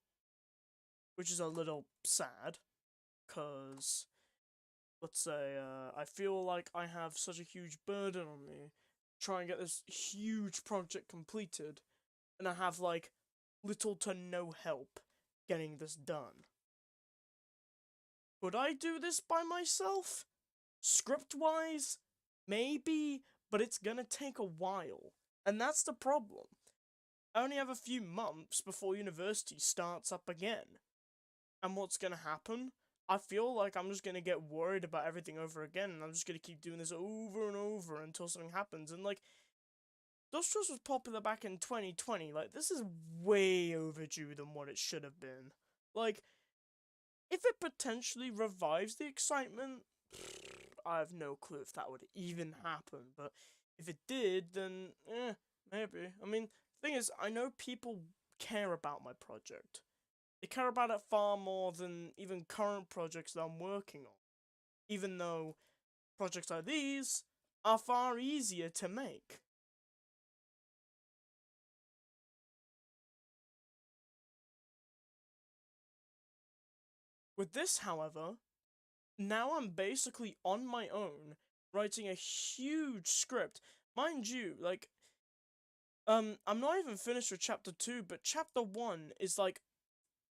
which is a little sad, because, let's say, I feel like I have such a huge burden on me to try and get this huge project completed, and I have, like, little to no help getting this done. Could I do this by myself? Script-wise? Maybe, but it's gonna take a while. And that's the problem. I only have a few months before university starts up again. And what's gonna happen? I feel like I'm just gonna get worried about everything over again, and I'm just gonna keep doing this over and over until something happens. And, like, DustTrust was popular back in 2020. Like, this is way overdue than what it should have been. Like, if it potentially revives the excitement, I have no clue if that would even happen. But if it did, then, maybe. I mean, the thing is, I know people care about my project. They care about it far more than even current projects that I'm working on. Even though projects like these are far easier to make. With this, however, now I'm basically on my own, writing a huge script. Mind you, like, I'm not even finished with chapter 2, but chapter 1 is, like,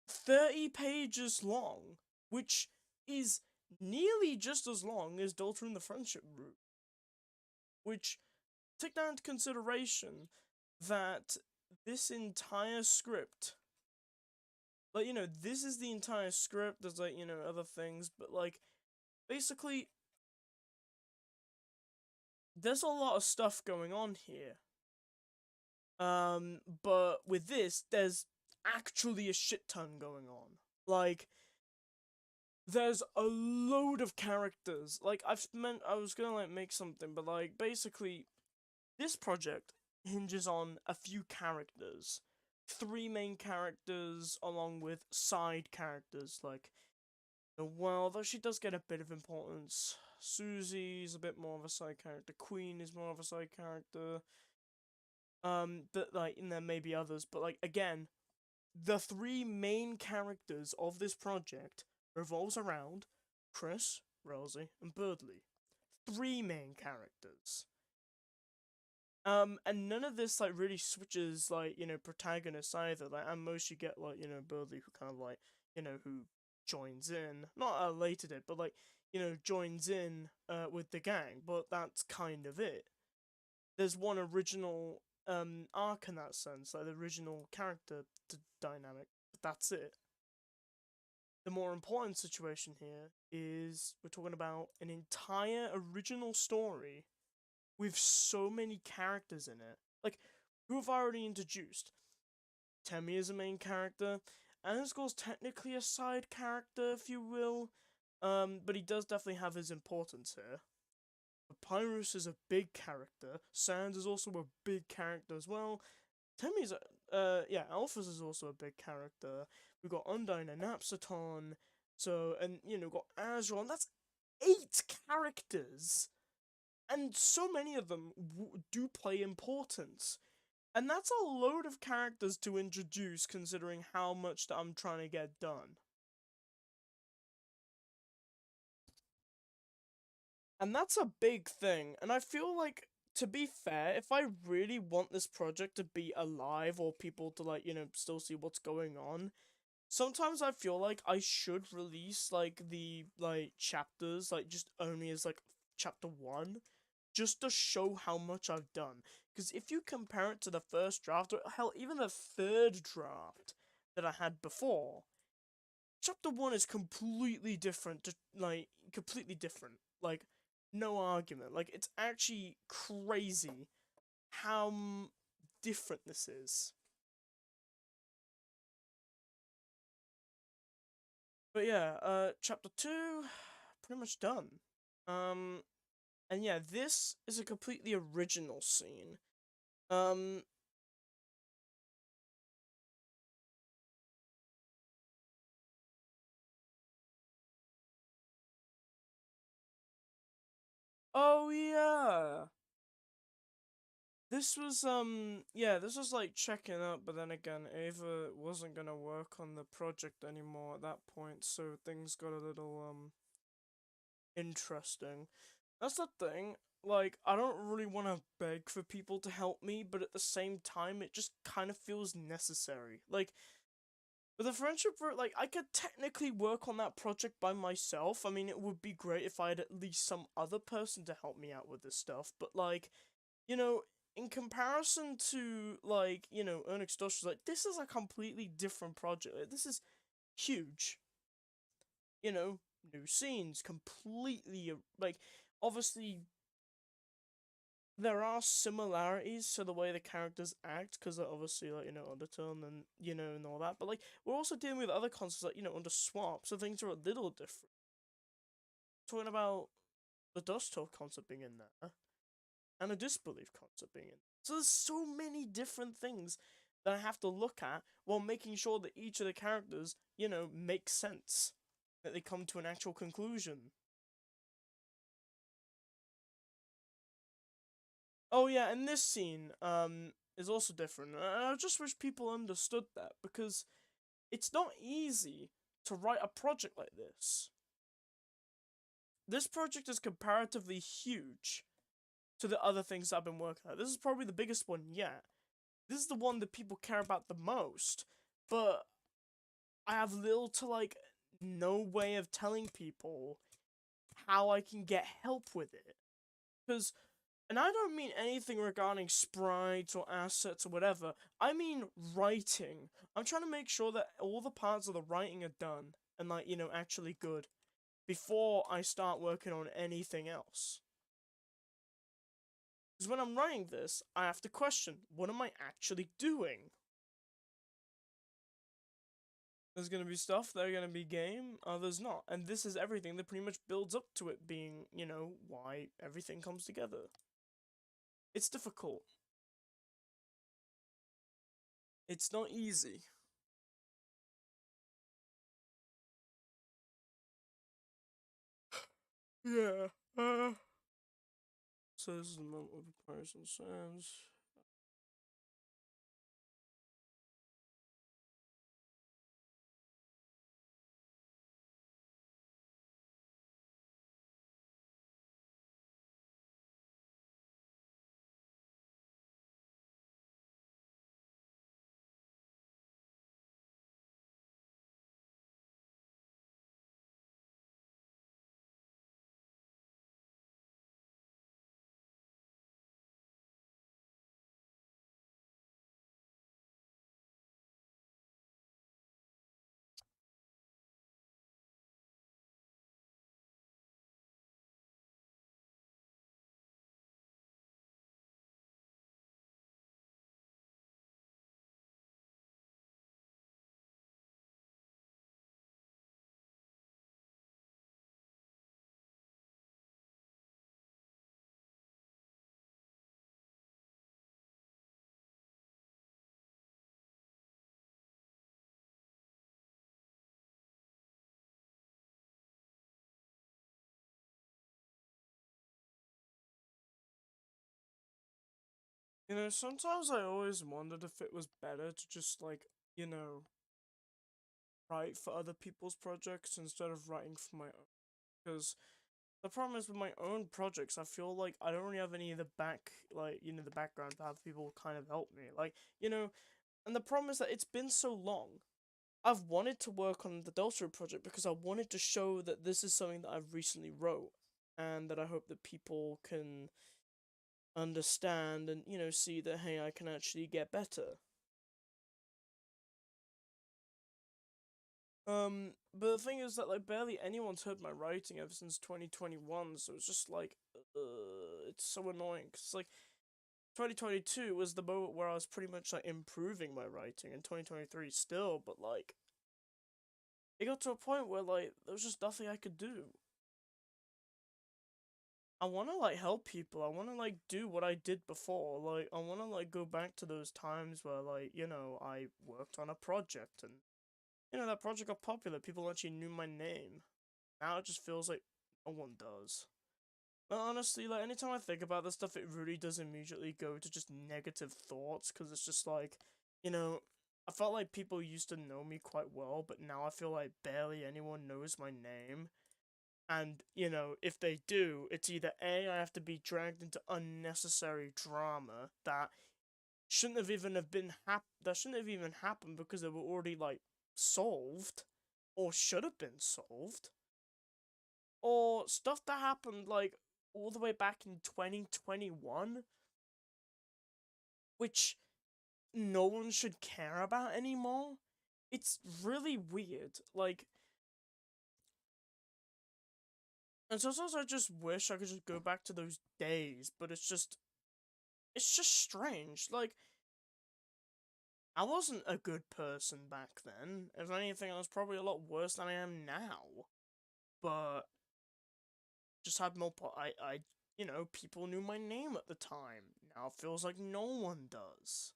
30 pages long, which is nearly just as long as Daughter in the Friendship Route. Which, take that into consideration, that this entire script, like, you know, this is the entire script, there's, like, you know, other things, but, like, basically, there's a lot of stuff going on here. But with this, there's actually a shit ton going on. Like, there's a load of characters. Like, I was gonna, like, make something, but, like, basically, this project hinges on a few characters. 3 main characters, along with side characters, like, well, though she does get a bit of importance. Susie's a bit more of a side character. Queen is more of a side character. But, like, and there may be others, but, like, again, the 3 main characters of this project revolves around Chris, Rosie, and Birdley. 3 main characters. And none of this, like, really switches, like, you know, protagonists either. Like, at most you get, like, you know, Birdley, who kind of, like, you know, who joins in. Not later did, but, like, you know, joins in, with the gang, but that's kind of it. There's one original, arc in that sense, like, the original character dynamic, but that's it. The more important situation here is we're talking about an entire original story with so many characters in it. Like, who have I already introduced? Temmie is a main character. Anasgor's technically a side character, if you will. But he does definitely have his importance here. Papyrus is a big character. Sans is also a big character as well. Temmie's Alphys is also a big character. We've got Undyne and Napsaton. So, and, you know, we've got Azrael, and that's 8 characters! And so many of them do play importance. And that's a load of characters to introduce, considering how much that I'm trying to get done. And that's a big thing. And I feel like, to be fair, if I really want this project to be alive or people to, like, still see what's going on, sometimes I feel like I should release, like, the, like, chapters, like, just only as, like, chapter 1, just to show how much I've done. Because if you compare it to the first draft, or hell, even the third draft that I had before, chapter 1 is completely different, like, completely different. Like, no argument. Like, it's actually crazy how different this is. But yeah, chapter 2, pretty much done. And yeah, this is a completely original scene. Um, oh yeah! This was like checking up, but then again, Ava wasn't gonna work on the project anymore at that point, so things got a little, interesting. That's the thing. Like, I don't really want to beg for people to help me, but at the same time, it just kind of feels necessary. Like, with a friendship, like, I could technically work on that project by myself. I mean, it would be great if I had at least some other person to help me out with this stuff, but, like, you know, in comparison to, like, Urnix DustTrust, like, this is a completely different project. Like, this is huge. New scenes, completely, like, obviously, there are similarities to the way the characters act, because they're obviously, like, Undertone and, and all that, but, like, we're also dealing with other concepts, like, under Swap, so things are a little different. Talking about the Dust Talk concept being in there, and a Disbelief concept being in there. So there's so many different things that I have to look at while making sure that each of the characters, makes sense. That they come to an actual conclusion. Oh yeah, and this scene, is also different. I just wish people understood that, because it's not easy to write a project like this. This project is comparatively huge to the other things I've been working on. This is probably the biggest one yet. This is the one that people care about the most, but I have little to, like, no way of telling people how I can get help with it. Because, and I don't mean anything regarding sprites or assets or whatever, I mean writing. I'm trying to make sure that all the parts of the writing are done and, like, actually good before I start working on anything else. Because when I'm writing this, I have to question, what am I actually doing? There's gonna be stuff that are gonna be game, others not. And this is everything that pretty much builds up to it being, why everything comes together. It's difficult. It's not easy. Yeah. So this is the moment where the person sends. Sometimes I always wondered if it was better to just, like, write for other people's projects instead of writing for my own. Because, the problem is with my own projects, I feel like I don't really have any of the the background to have people kind of help me. Like, and the problem is that it's been so long. I've wanted to work on the DustTrust project because I wanted to show that this is something that I've recently wrote, and that I hope that people can understand and, see that, hey, I can actually get better. But the thing is that, like, barely anyone's heard my writing ever since 2021, so it's just like, it's so annoying, cause, like, 2022 was the moment where I was pretty much, like, improving my writing, and 2023 still, but, like, it got to a point where, like, there was just nothing I could do. I wanna, like, help people, I wanna, like, do what I did before, like, I wanna, like, go back to those times where, like, I worked on a project, and that project got popular. People actually knew my name. Now it just feels like no one does. But honestly, like, anytime I think about this stuff, it really does immediately go to just negative thoughts, because it's just like, I felt like people used to know me quite well, but now I feel like barely anyone knows my name. And, if they do, it's either A, I have to be dragged into unnecessary drama that shouldn't have even happened because they were already, like, solved, or should have been solved, or stuff that happened, like, all the way back in 2021, which no one should care about anymore. It's really weird, like, and sometimes I just wish I could just go back to those days, but it's just strange, like, I wasn't a good person back then. If anything, I was probably a lot worse than I am now. But just had more. People knew my name at the time. Now it feels like no one does.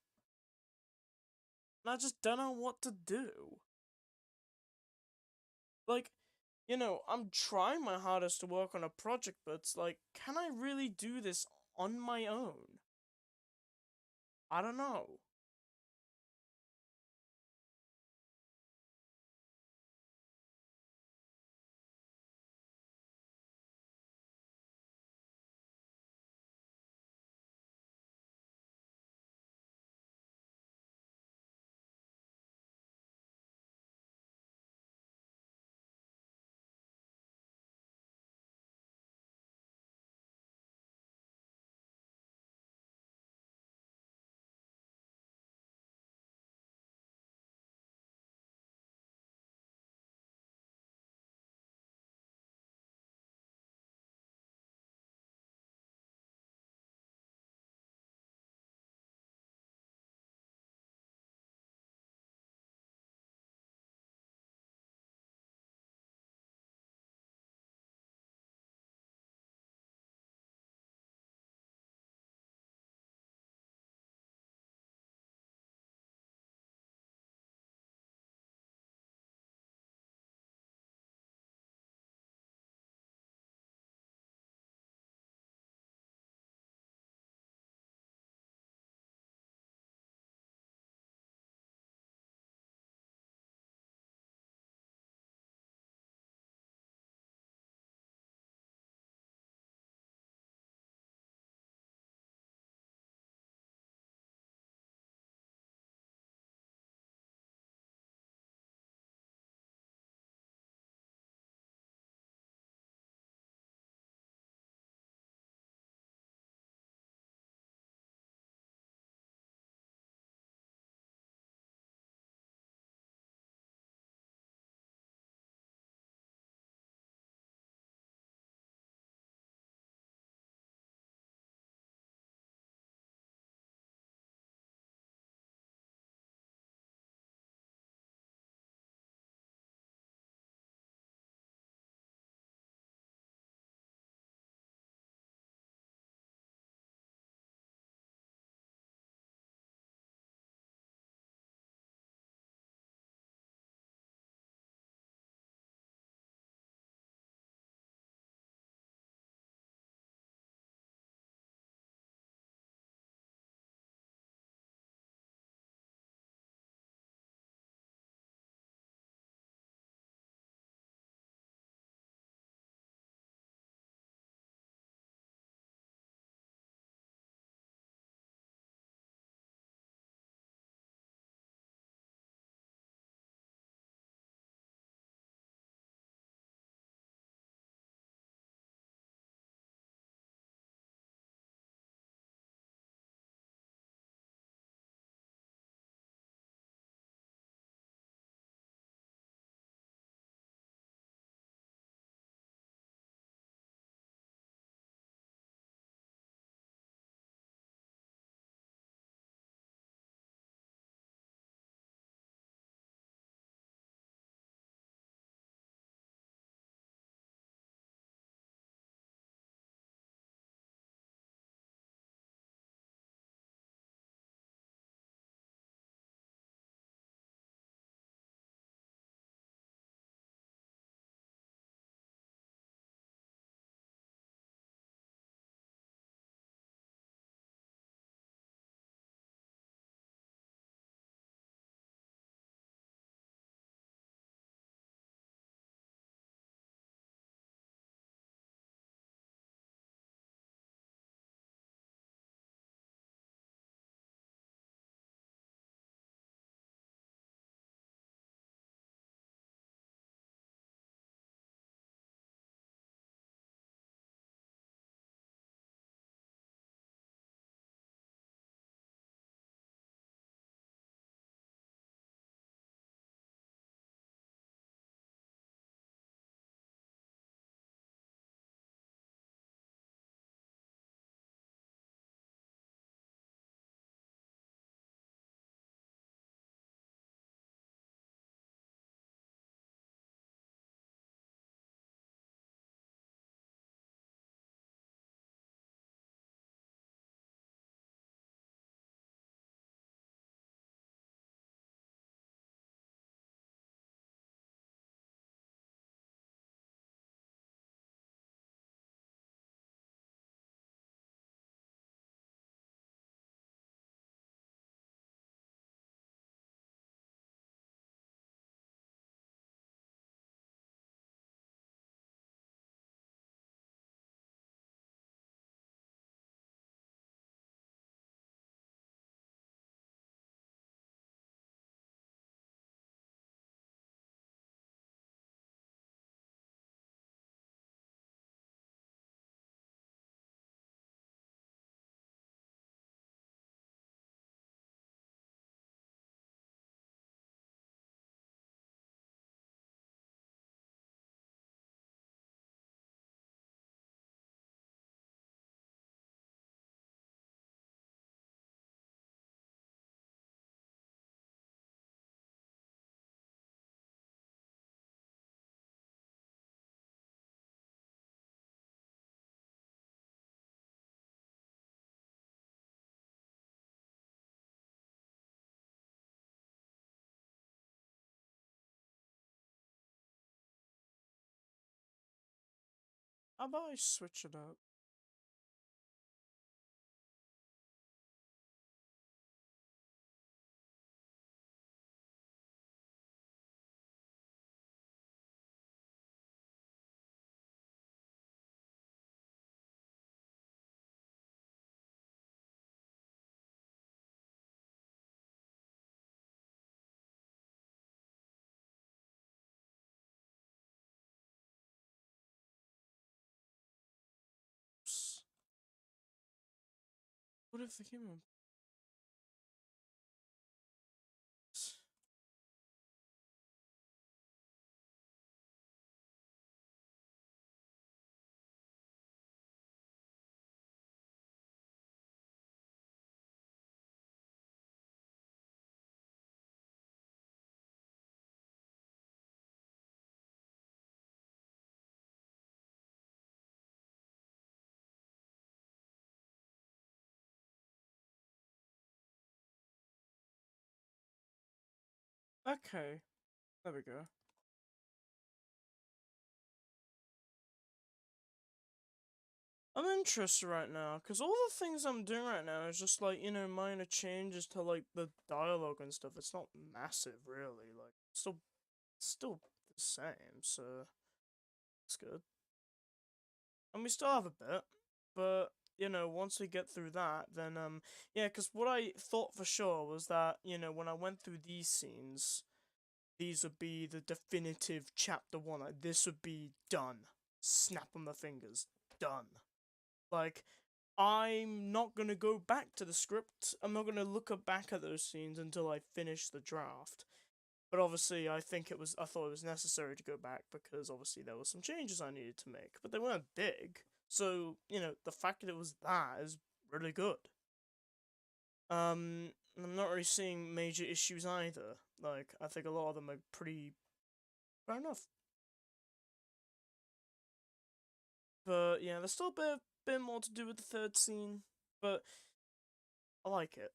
And I just don't know what to do. Like, I'm trying my hardest to work on a project, but it's like, can I really do this on my own? I don't know. How about I switch it up? Oops. What if the game? Okay, there we go. I'm interested right now, because all the things I'm doing right now is just like, you know, minor changes to like the dialogue and stuff. It's not massive, really. Like, still the same, so it's good. And we still have a bit, but you know, once we get through that, then yeah, because what I thought for sure was that, you know, when I went through these scenes, these would be the definitive chapter 1. Like, this would be done. Snap on the fingers. Done. Like, I'm not gonna go back to the script. I'm not gonna look back at those scenes until I finish the draft. But obviously, I thought it was necessary to go back because obviously there were some changes I needed to make, but they weren't big. So, you know, the fact that it was that is really good. I'm not really seeing major issues either. Like, I think a lot of them are pretty fair enough. But yeah, there's still a bit more to do with the third scene, but I like it.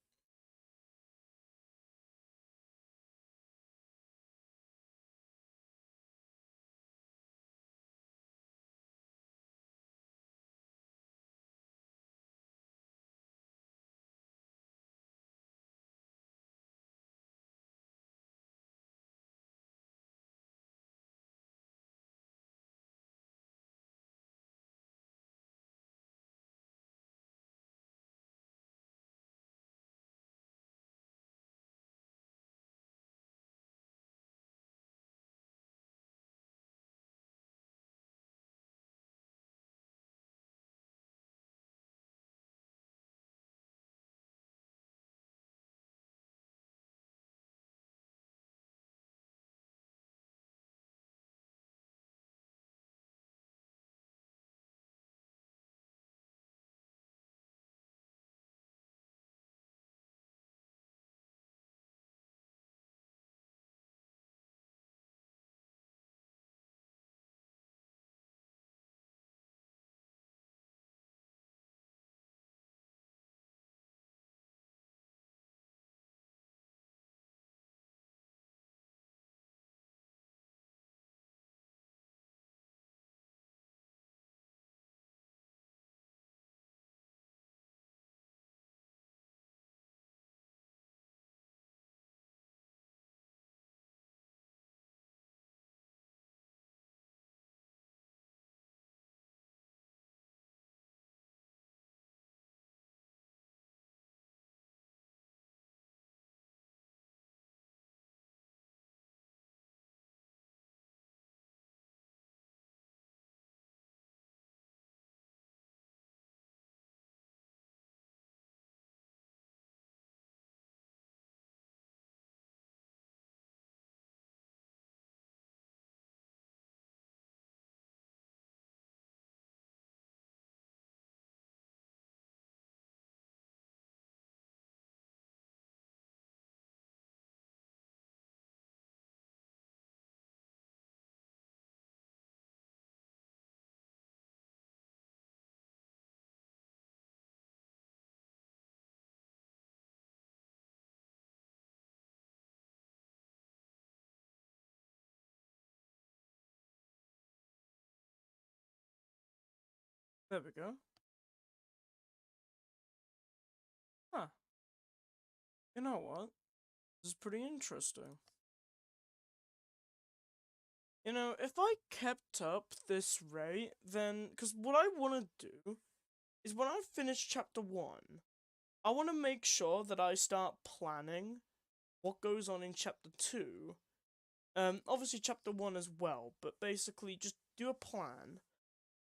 There we go. Huh. You know what? This is pretty interesting. You know, if I kept up this rate, then... Because what I want to do is when I finish chapter 1, I want to make sure that I start planning what goes on in chapter 2. Obviously chapter 1 as well, but basically just do a plan.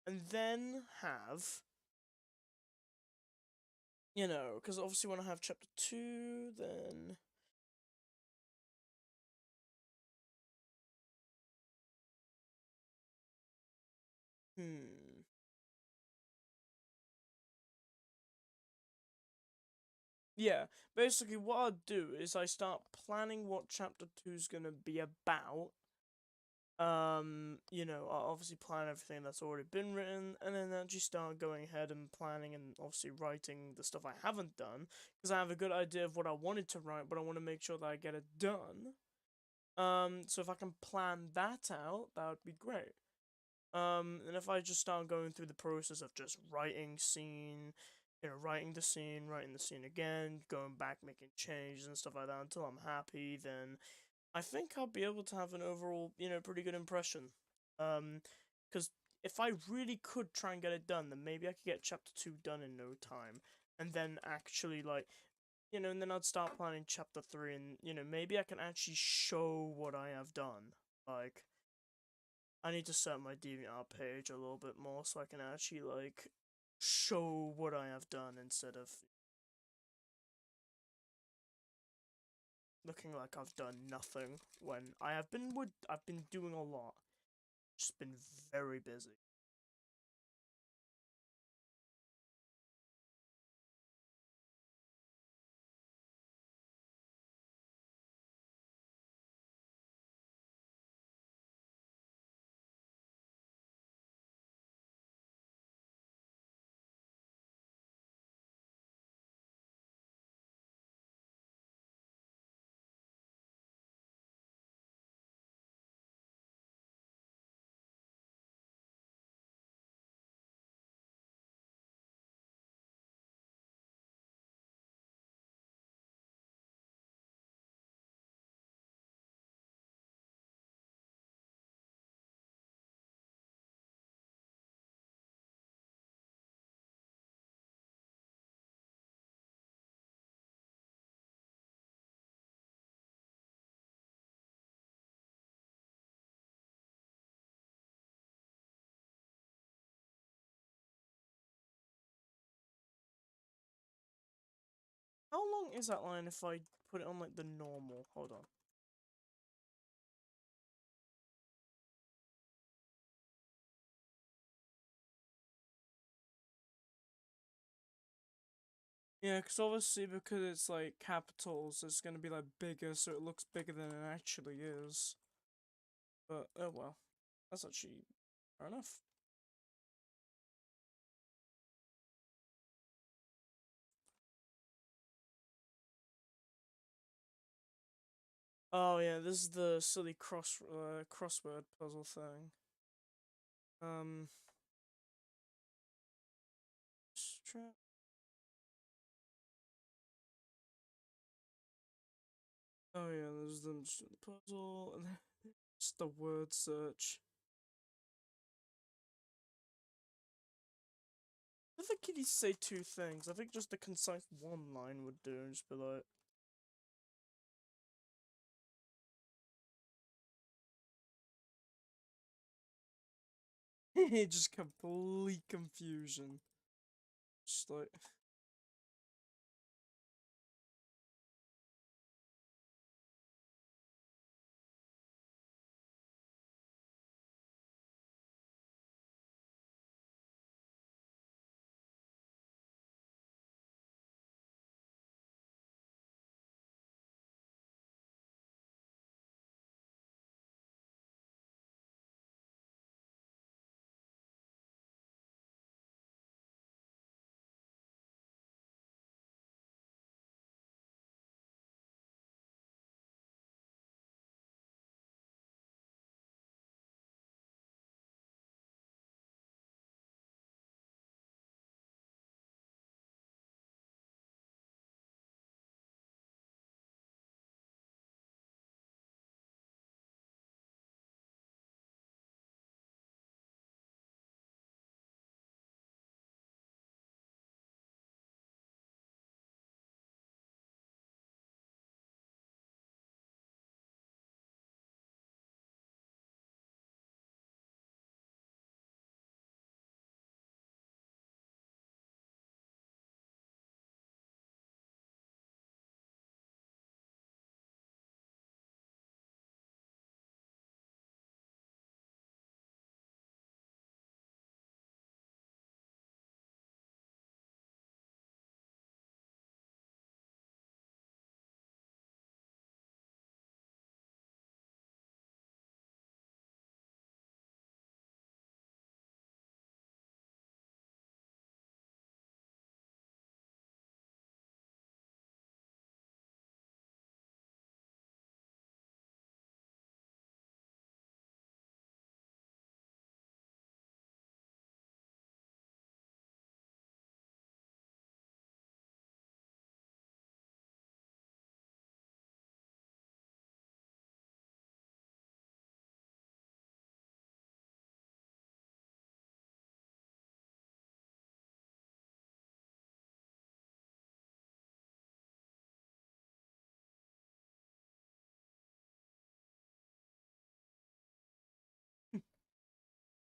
And then have... You know, because obviously when I have chapter 2, then... Yeah, basically what I'll do is I start planning what chapter 2 is gonna be about. You know, I'll obviously plan everything that's already been written, and then actually start going ahead and planning and obviously writing the stuff I haven't done, because I have a good idea of what I wanted to write, but I want to make sure that I get it done. So if I can plan that out, that would be great. And if I just start going through the process of just writing scene, you know, writing the scene again, going back, making changes and stuff like that until I'm happy, then I think I'll be able to have an overall, you know, pretty good impression. Because if I really could try and get it done, then maybe I could get chapter 2 done in no time, and then actually, like, you know, and then I'd start planning chapter 3, and, you know, maybe I can actually show what I have done. Like, I need to set my DeviantArt page a little bit more so I can actually, like, show what I have done instead of looking like I've done nothing when I've been doing a lot. Just been very busy. How long is that line if I put it on, like, the normal? Hold on. Yeah, because obviously because it's, like, capitals, it's gonna be, like, bigger, so it looks bigger than it actually is. But, oh well. That's actually fair enough. Oh yeah, this is the silly crossword puzzle thing. Um, Strap. Oh yeah, there's the puzzle, and then just the word search. I think he needs to say two things. I think just a concise one line would do, and just be like... just complete confusion. Just like...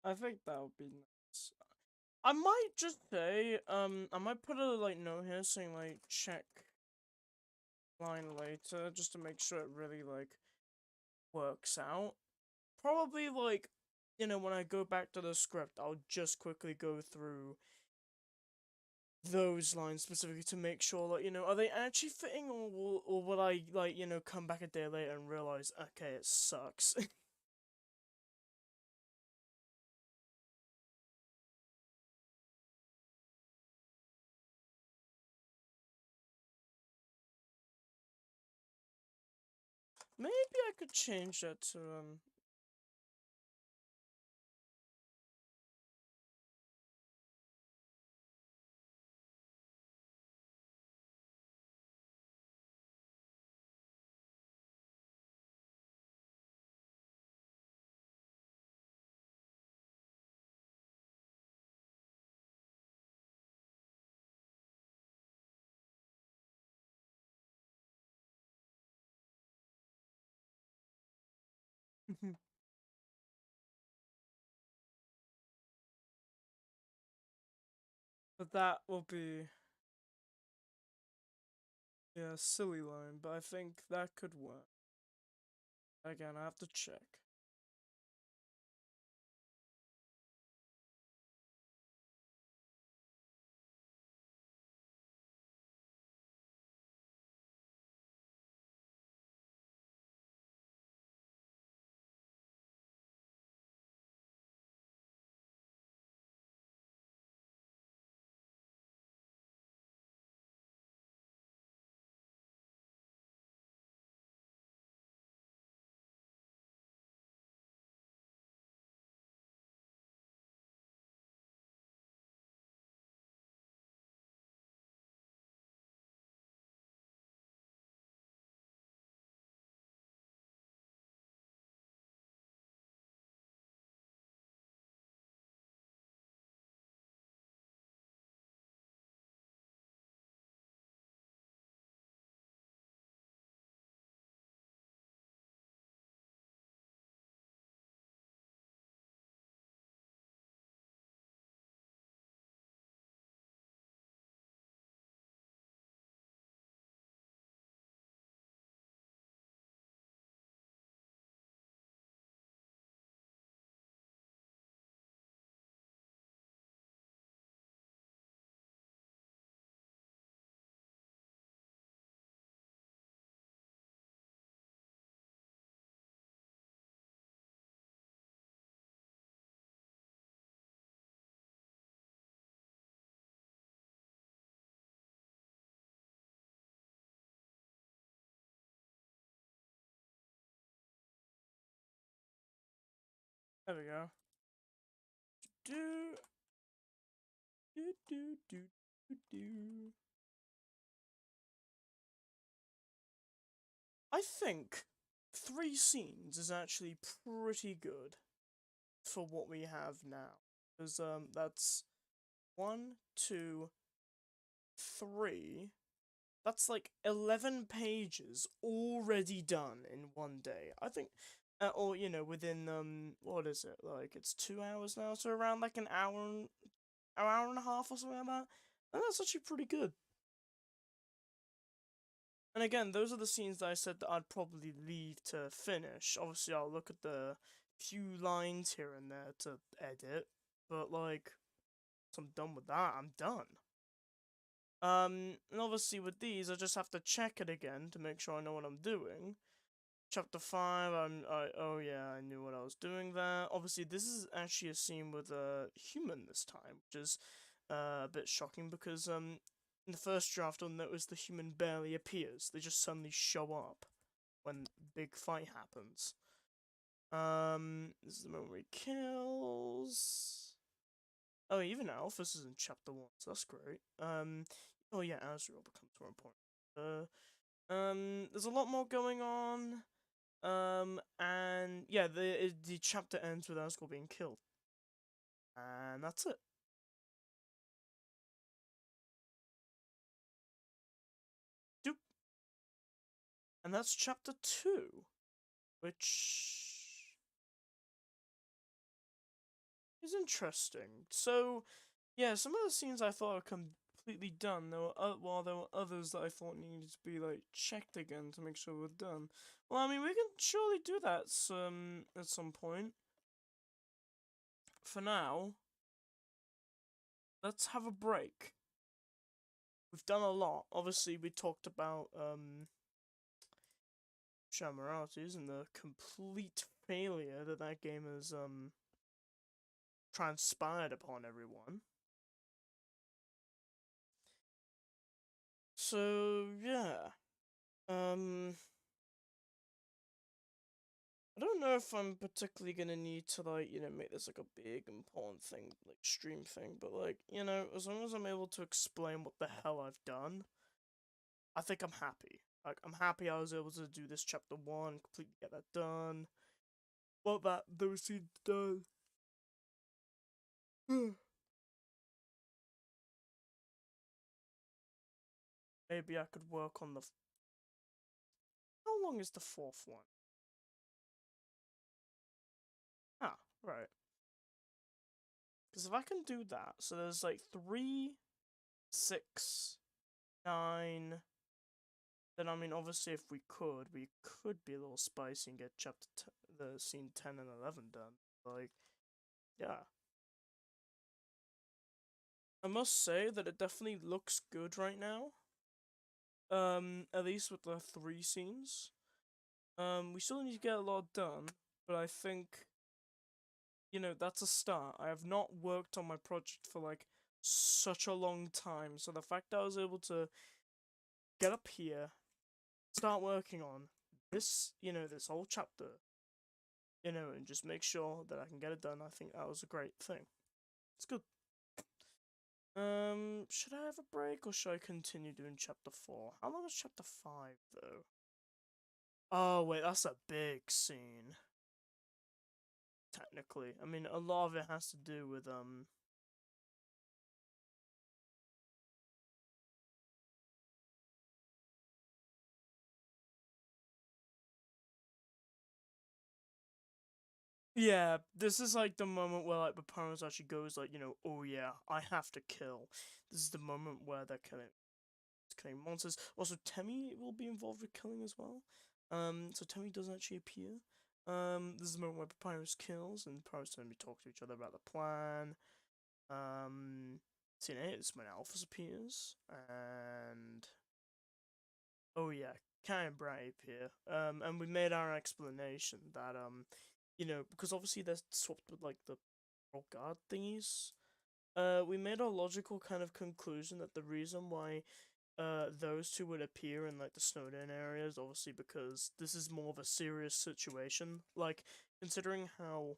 I think that would be nice. I might just say, I might put a, like, note here saying, like, check line later, just to make sure it really, like, works out. Probably, like, you know, when I go back to the script, I'll just quickly go through those lines specifically to make sure, like, you know, are they actually fitting, or will I, like, you know, come back a day later and realize, okay, it sucks. Maybe I could change that to, but that will be, yeah, a silly line, but I think that could work. Again, I have to check. There we go. Do do do do do do. I think 3 scenes is actually pretty good for what we have now. Because that's 1, 2, 3. That's like 11 pages already done in one day. I think, or you know, within what is it, like, it's 2 hours now, so around like an hour and a half or something like that. And that's actually pretty good. And again, those are the scenes that I said that I'd probably leave to finish. Obviously, I'll look at the few lines here and there to edit, but like, once I'm done with that, I'm done. And obviously with these, I just have to check it again to make sure I know what I'm doing. Chapter 5, oh yeah, I knew what I was doing there. Obviously, this is actually a scene with a human this time, which is a bit shocking because, in the first draft, I'll notice the human barely appears. They just suddenly show up when big fight happens. This is the moment where he kills. Oh, even Alphys is in chapter 1, so that's great. Oh yeah, Azrael becomes more important. There's a lot more going on. And yeah, the chapter ends with Asgore being killed. And that's it. Doop. And that's chapter 2, which It's interesting. So, yeah, some of the scenes I thought were completely done. While there were others that I thought needed to be like checked again to make sure we're done. Well, I mean, we can surely do that at some point. For now, let's have a break. We've done a lot. Obviously, we talked about Moralities and the complete failure that game has transpired upon everyone. So yeah, I don't know if I'm particularly gonna need to like make this like a big important thing like stream thing, but like as long as I'm able to explain what the hell I've done, I think I'm happy. Like I'm happy I was able to do this chapter 1, completely get that done. Well, those scenes done. Maybe I could work on the. How long is the 4th one? Ah, right. Because if I can do that, so there's like 3, 6, 9. Then I mean, obviously, if we could be a little spicy and get the scene 10 and 11 done. Like, yeah. I must say that it definitely looks good right now. At least with the 3 scenes. We still need to get a lot done, but I think, that's a start. I have not worked on my project for like such a long time, so the fact that I was able to get up here, start working on this, this whole chapter, and just make sure that I can get it done, I think that was a great thing. It's good. Should I have a break or should I continue doing chapter 4? How long is chapter 5 though? Oh wait, that's a big scene. Technically. I mean, a lot of it has to do with yeah, this is like the moment where like the parents actually goes like, oh yeah, I have to kill. This is the moment where they're killing monsters. Also, Temmie will be involved with killing as well. So Temmie does actually appear. This is the moment where Papyrus kills, and Papyrus and Temmie talk to each other about the plan. Scene 8 is when Alphys appears, and oh yeah, Kai and Bray appear. And we made our explanation that because obviously they're swapped with like the rock guard thingies. We made a logical kind of conclusion that the reason why those two would appear in like the snowed-in areas, obviously because this is more of a serious situation. Like, considering how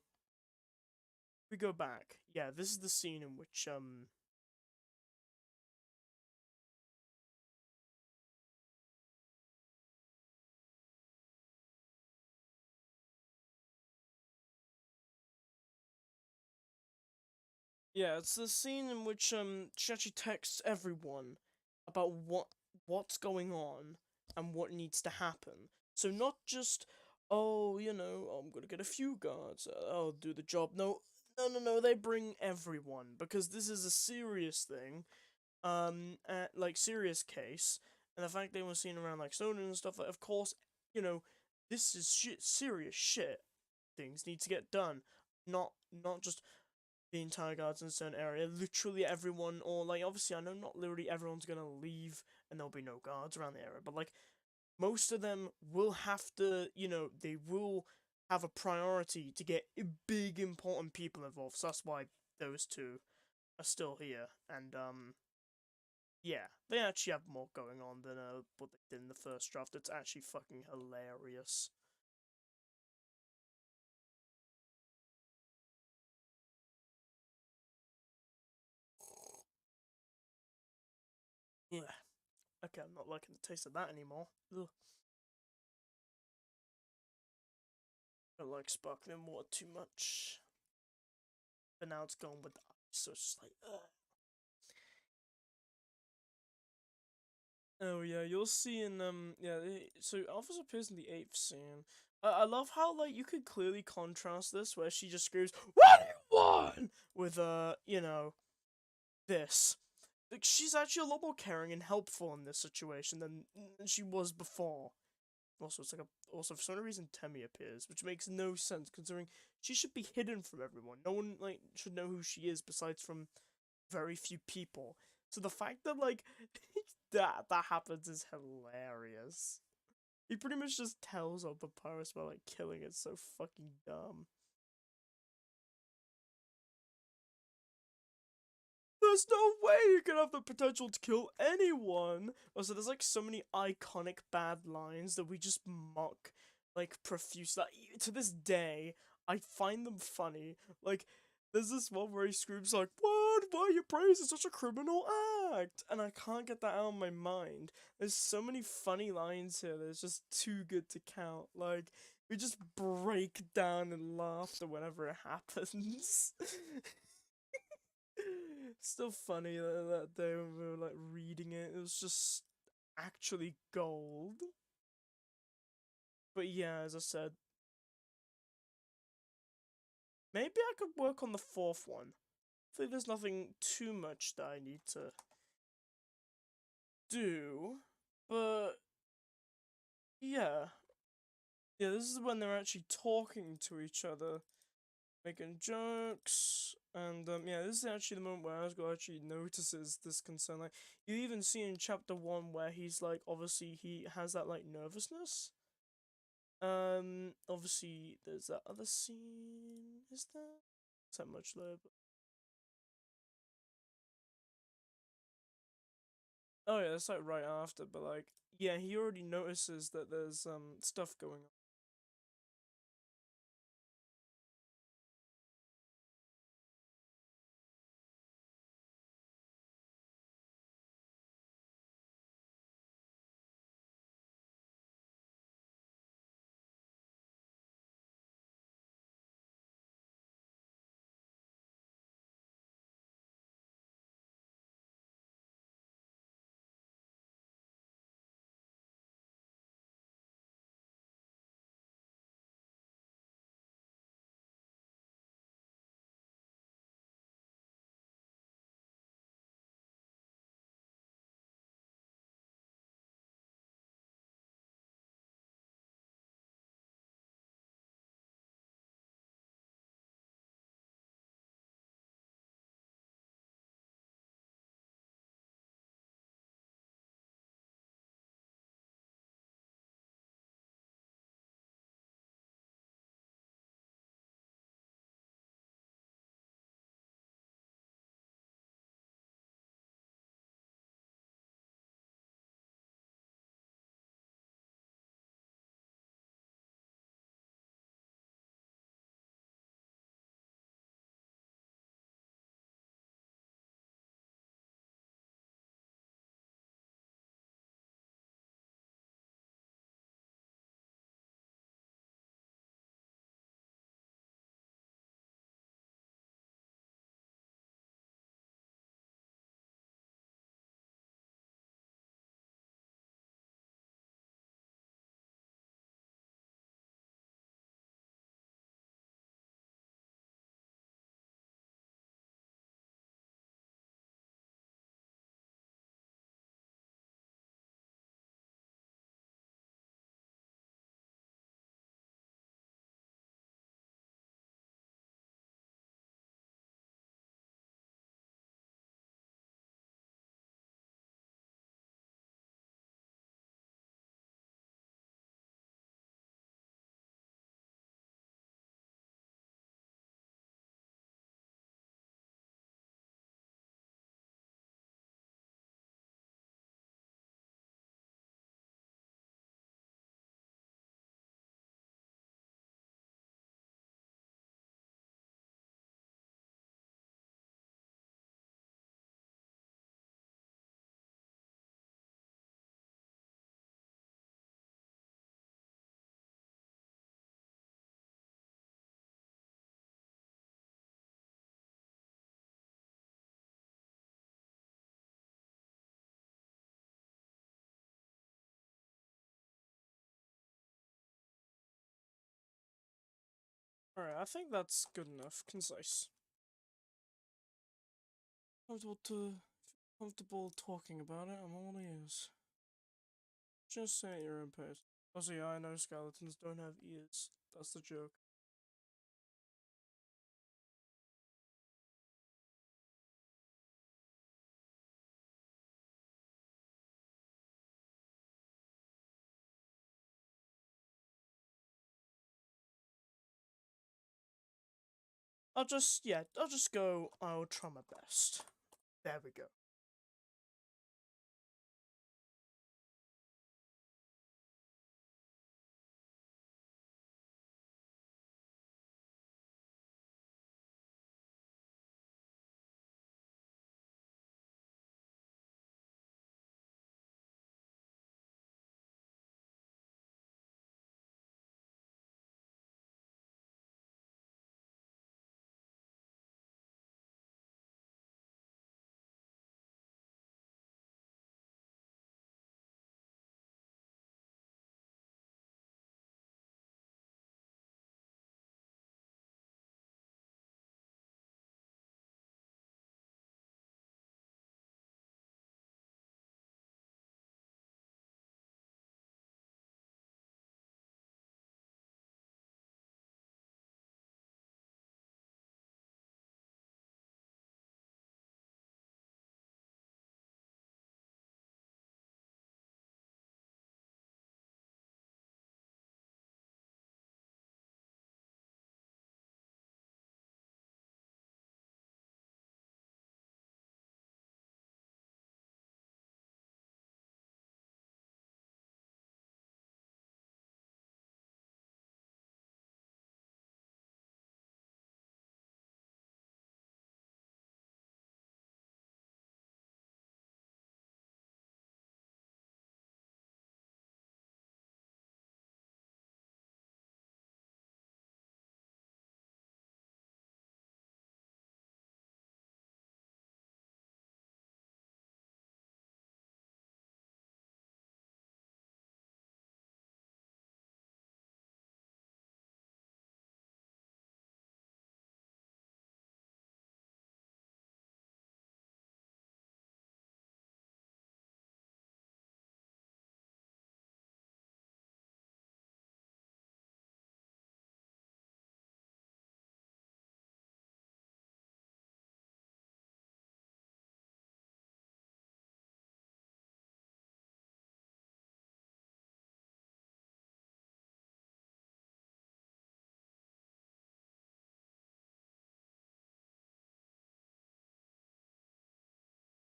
we go back, yeah, this is the scene in which yeah, it's the scene in which she actually texts everyone about what's going on and what needs to happen. So not just oh, I'm gonna get a few guards, I'll do the job. No, no, no, no. They bring everyone because this is a serious thing, like serious case, and the fact they were seen around like Snowden and stuff. Like, of course, this is serious shit. Things need to get done, not just the entire guards in a certain area. Literally everyone, or like obviously I know not literally everyone's gonna leave and there'll be no guards around the area, but like most of them will have to, they will have a priority to get big important people involved. So that's why those two are still here, and yeah, they actually have more going on than what they did in the first draft. It's actually fucking hilarious. Yeah. Okay, I'm not liking the taste of that anymore. Ugh. I don't like sparkling water too much. But now it's gone with the ice, so it's just like, ugh. Oh yeah, you'll see in yeah. So Alphys appears in the 8th scene. I love how like you could clearly contrast this where she just screams, "What do you one with you know, this. Like, she's actually a lot more caring and helpful in this situation than she was before. Also, it's like also for some reason Temmie appears, which makes no sense considering she should be hidden from everyone. No one like should know who she is besides from very few people. So the fact that like that happens is hilarious. He pretty much just tells all the pirates about like killing it. So fucking dumb. There's no way you can have the potential to kill anyone. Also, there's like so many iconic bad lines that we just mock like profuse. Like to this day, I find them funny. Like there's this one where he screams like, "What? Why are you praising such a criminal act?" And I can't get that out of my mind. There's so many funny lines here that it's just too good to count. Like we just break down in laughter whenever it happens. Still funny that day when we were like reading it. It was just actually gold. But yeah, as I said, maybe I could work on the fourth one. Hopefully there's nothing too much that I need to do. But yeah. Yeah, this is when they're actually talking to each other, making jokes, and yeah, this is actually the moment where Asgore actually notices this concern. Like, you even see in chapter 1 where he's like, obviously he has that like nervousness. Obviously there's that other scene, is there? It's that much lower, but... Oh yeah, that's like right after, but like, yeah, he already notices that there's stuff going on. Alright, I think that's good enough. Concise. comfortable talking about it, I'm all ears. Just say at your own pace. Also, yeah, I know skeletons don't have ears. That's the joke. I'll just go, I'll try my best. There we go.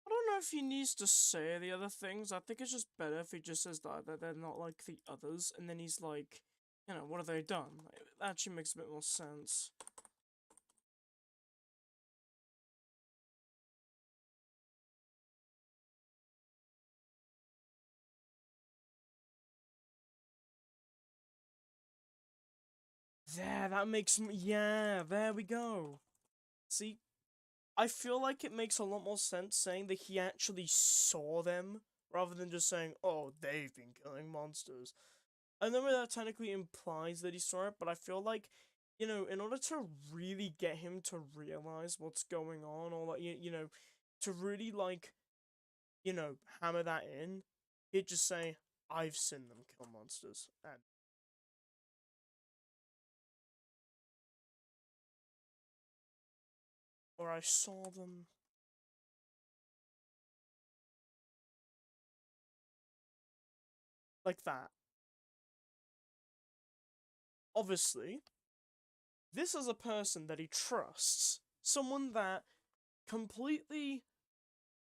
I don't know if he needs to say the other things. I think it's just better if he just says that they're not like the others, and then he's like, you know, what have they done? Like, that actually makes a bit more sense. There, that makes yeah, there we go. See, I feel like it makes a lot more sense saying that he actually saw them rather than just saying, "Oh, they've been killing monsters." I know that technically implies that he saw it, but I feel like, you know, in order to really get him to realize what's going on, or like you know, to really like, you know, hammer that in, he'd just say, "I've seen them kill monsters," and or I saw them like that. Obviously, this is a person that he trusts, someone that completely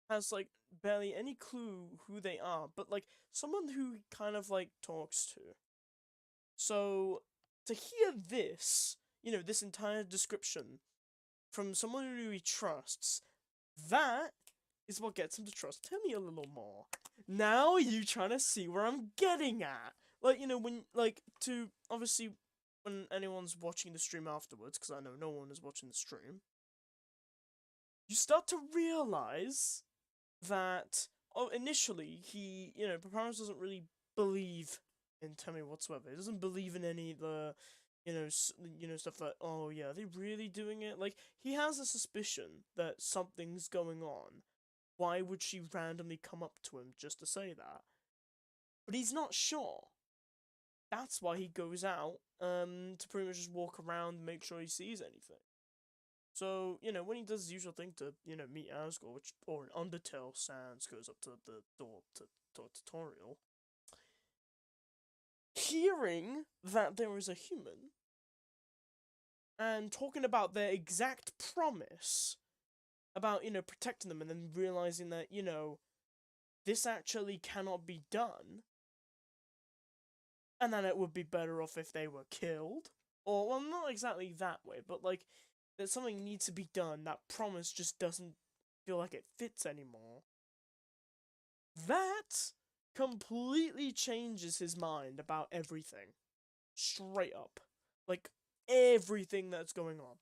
has like barely any clue who they are, but like someone who he kind of like talks to. So to hear this, you know, this entire description from someone who he trusts, that is what gets him to trust. Tell me a little more. Now you trying to see where I'm getting at. Like, you know, when, like, to, obviously, when anyone's watching the stream afterwards, because I know no one is watching the stream, you start to realize that, oh, initially, he, you know, Paparos doesn't really believe in Temmie whatsoever. He doesn't believe in any of the stuff like, oh yeah, are they really doing it? Like, he has a suspicion that something's going on. Why would she randomly come up to him just to say that? But he's not sure. That's why he goes out, to pretty much just walk around and make sure he sees anything. So, when he does his usual thing to, meet Asgore, or an Undertale Sans goes up to the door to tutorial, hearing that there is a human, and talking about their exact promise about, protecting them, and then realizing that, this actually cannot be done, and that it would be better off if they were killed. Or, well, not exactly that way, but, like, that something needs to be done, that promise just doesn't feel like it fits anymore. That completely changes his mind about everything. Straight up. Like, everything that's going on.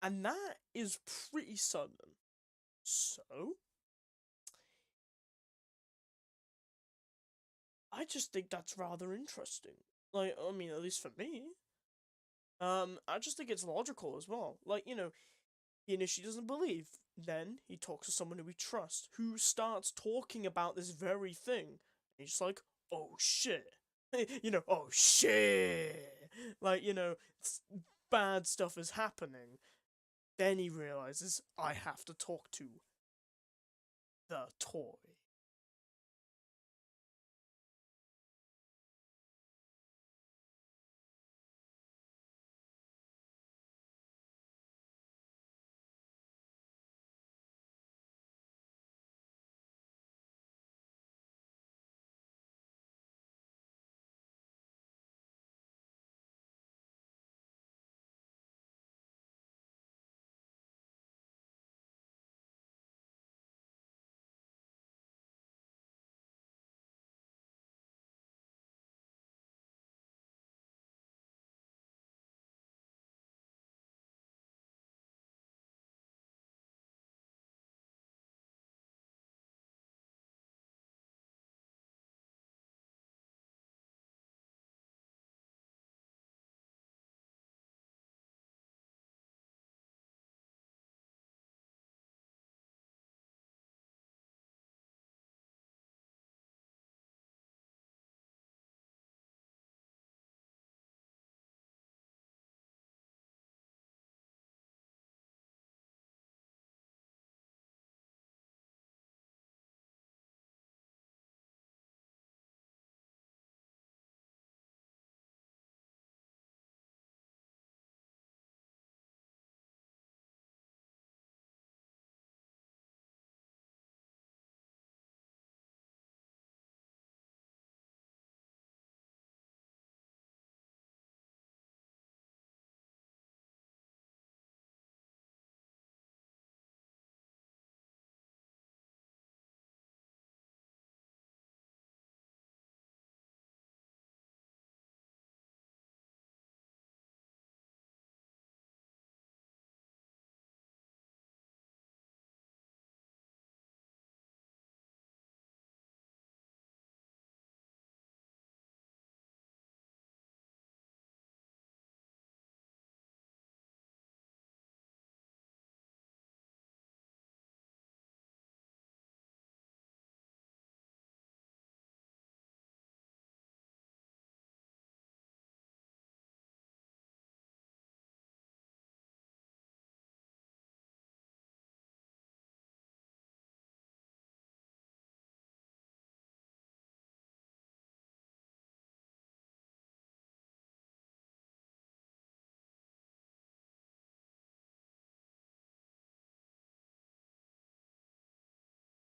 And that is pretty sudden. So, I just think that's rather interesting. Like, I mean, at least for me. I just think it's logical as well. Like, he initially doesn't believe. Then he talks to someone who he trusts, who starts talking about this very thing. And he's just like, oh shit. Oh shit. Like, bad stuff is happening. Then he realizes, I have to talk to the toy.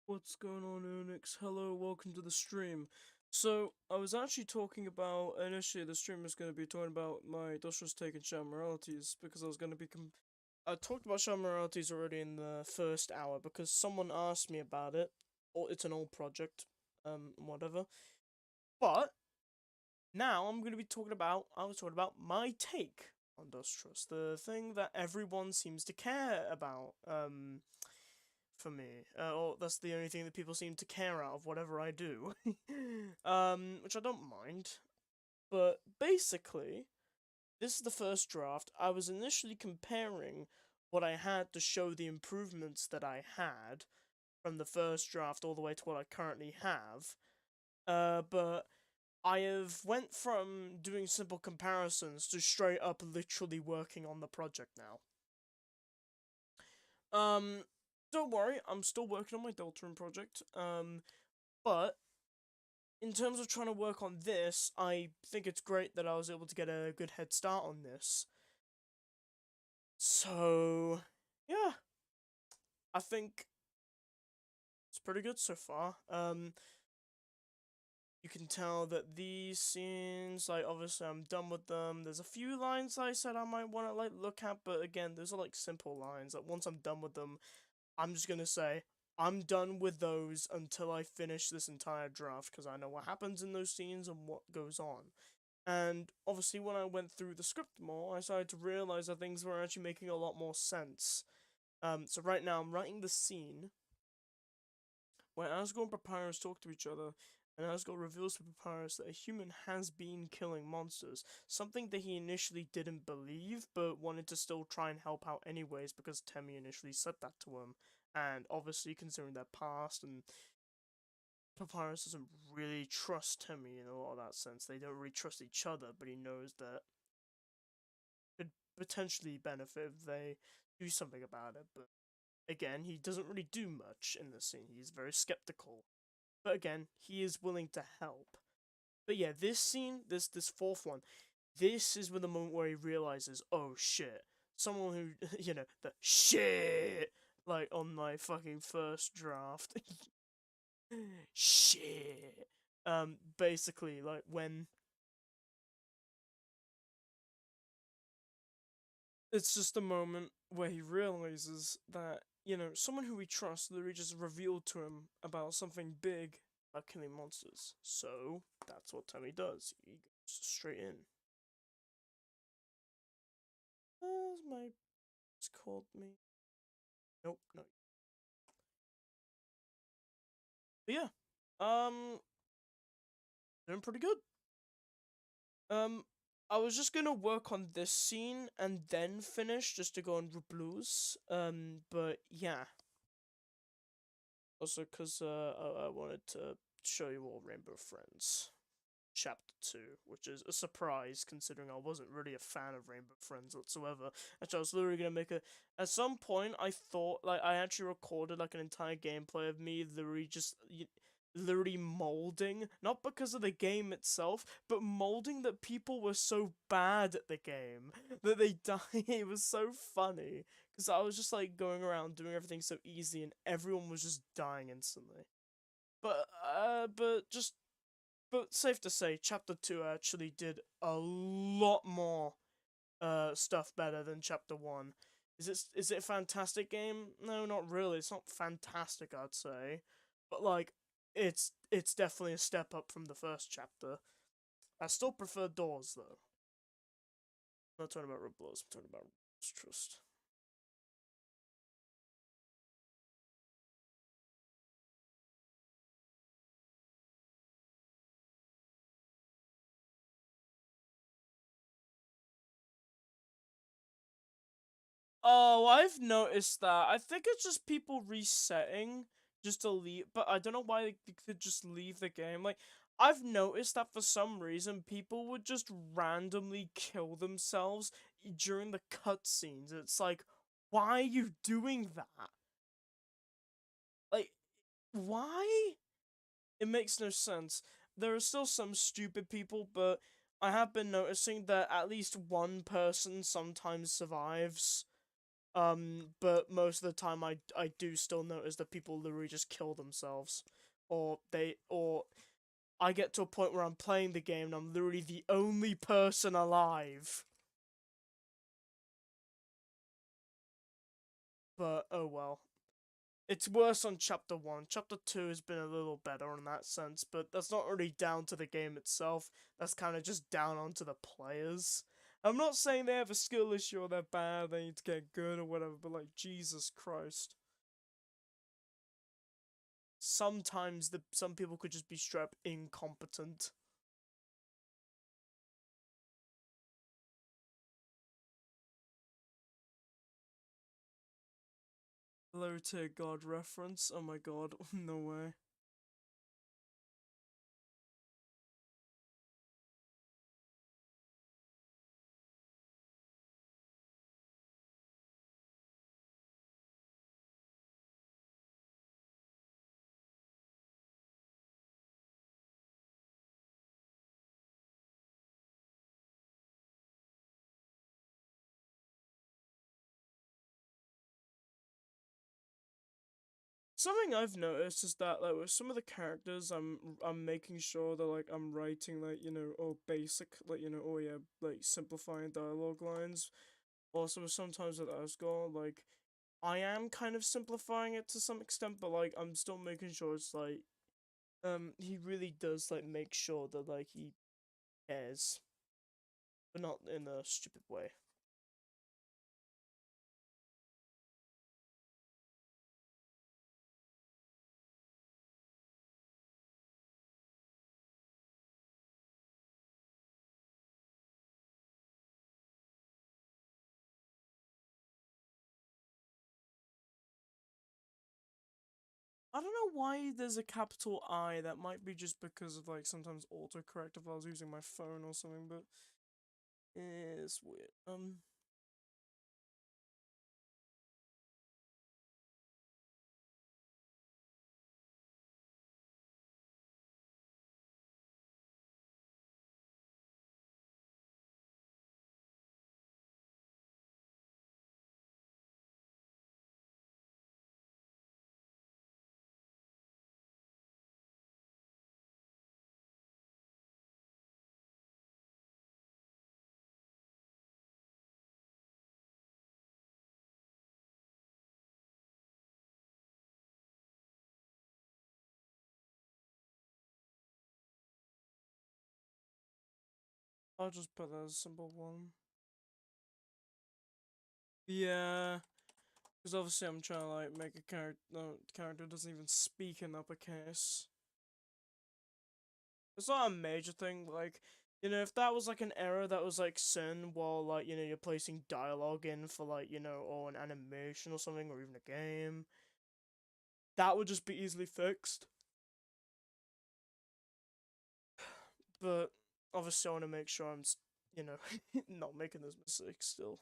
What's going on, Urnix? Hello, welcome to the stream. So, I was actually talking about, initially the stream was going to be talking about my DustTrust take and Shadow Moralities, because I was going to be, I talked about Shadow Moralities already in the first hour, because someone asked me about it, or it's an old project, whatever. But, now I'm going to be I was talking about my take on DustTrust, the thing that everyone seems to care about, for me. Or that's the only thing that people seem to care out of whatever I do. Which I don't mind. But basically, this is the first draft. I was initially comparing what I had to show the improvements that I had from the first draft all the way to what I currently have. But I have went from doing simple comparisons to straight up literally working on the project now. Don't worry, I'm still working on my Deltarune project. But in terms of trying to work on this, I think it's great that I was able to get a good head start on this. So, yeah, I think it's pretty good so far. You can tell that these scenes, like, obviously I'm done with them. There's a few lines I said I might want to, like, look at, but again, those are, like, simple lines. Like, once I'm done with them, I'm just gonna say, I'm done with those until I finish this entire draft, because I know what happens in those scenes and what goes on. And obviously, when I went through the script more, I started to realize that things were actually making a lot more sense. So right now, I'm writing the scene where Asgore and Papyrus talk to each other, and Asgore reveals to Papyrus that a human has been killing monsters, something that he initially didn't believe, but wanted to still try and help out anyways, because Temmie initially said that to him. And obviously, considering their past, and Papyrus doesn't really trust Temmie in a lot of that sense. They don't really trust each other, but he knows that it could potentially benefit if they do something about it. But again, he doesn't really do much in this scene. He's very skeptical. But again, he is willing to help. But yeah, this scene, this fourth one, this is when the moment where he realizes, oh shit, someone who, the shit, like on my fucking first draft. Shit. Basically, like when it's just a moment where he realizes that, someone who we trust literally just revealed to him about something big about killing monsters. So, that's what Temmie does. He goes straight in. Has my... It's called me. Nope, no. But yeah. Doing pretty good. I was just gonna work on this scene and then finish just to go on Blues. But yeah. Also, because I wanted to show you all Rainbow Friends Chapter 2, which is a surprise considering I wasn't really a fan of Rainbow Friends whatsoever. Actually, I was literally gonna make a... At some point, I thought, like, I actually recorded, like, an entire gameplay of me literally just... literally molding, not because of the game itself, but molding that people were so bad at the game that they died. It was so funny. Because I was just, like, going around doing everything so easy and everyone was just dying instantly. But safe to say, Chapter 2 actually did a lot more stuff better than Chapter 1. Is it a fantastic game? No, not really. It's not fantastic, I'd say. But, like, it's definitely a step up from the first chapter. I still prefer Doors, though. I'm not talking about Roblox, I'm talking about DustTrust. Oh, I've noticed that. I think it's just people resetting just to leave, but I don't know why they could just leave the game. Like, I've noticed that for some reason, people would just randomly kill themselves during the cutscenes. It's like, why are you doing that? Like, why? It makes no sense. There are still some stupid people, but I have been noticing that at least one person sometimes survives. But most of the time I do still notice that people literally just kill themselves. Or I get to a point where I'm playing the game and I'm literally the only person alive. But, oh well. It's worse on Chapter 1. Chapter 2 has been a little better in that sense, but that's not really down to the game itself. That's kind of just down onto the players. I'm not saying they have a skill issue or they're bad, they need to get good or whatever, but like, Jesus Christ. sometimes some people could just be straight up incompetent. Low tier god reference. Oh my god, no way. Something I've noticed is that like with some of the characters, I'm making sure that like I'm writing like basic like like simplifying dialogue lines. Also, sometimes with Asgard, like I am kind of simplifying it to some extent, but like I'm still making sure it's like he really does like make sure that like he cares, but not in a stupid way. I don't know why there's a capital I. That might be just because of like sometimes autocorrect if I was using my phone or something, but it's weird. I'll just put that as a simple one. Yeah, because obviously I'm trying to like make a character. No, character doesn't even speak in uppercase. It's not a major thing. Like, if that was like an error that was like sin while like you're placing dialogue in for like or an animation or something or even a game, that would just be easily fixed. But obviously, I want to make sure I'm not making those mistakes still.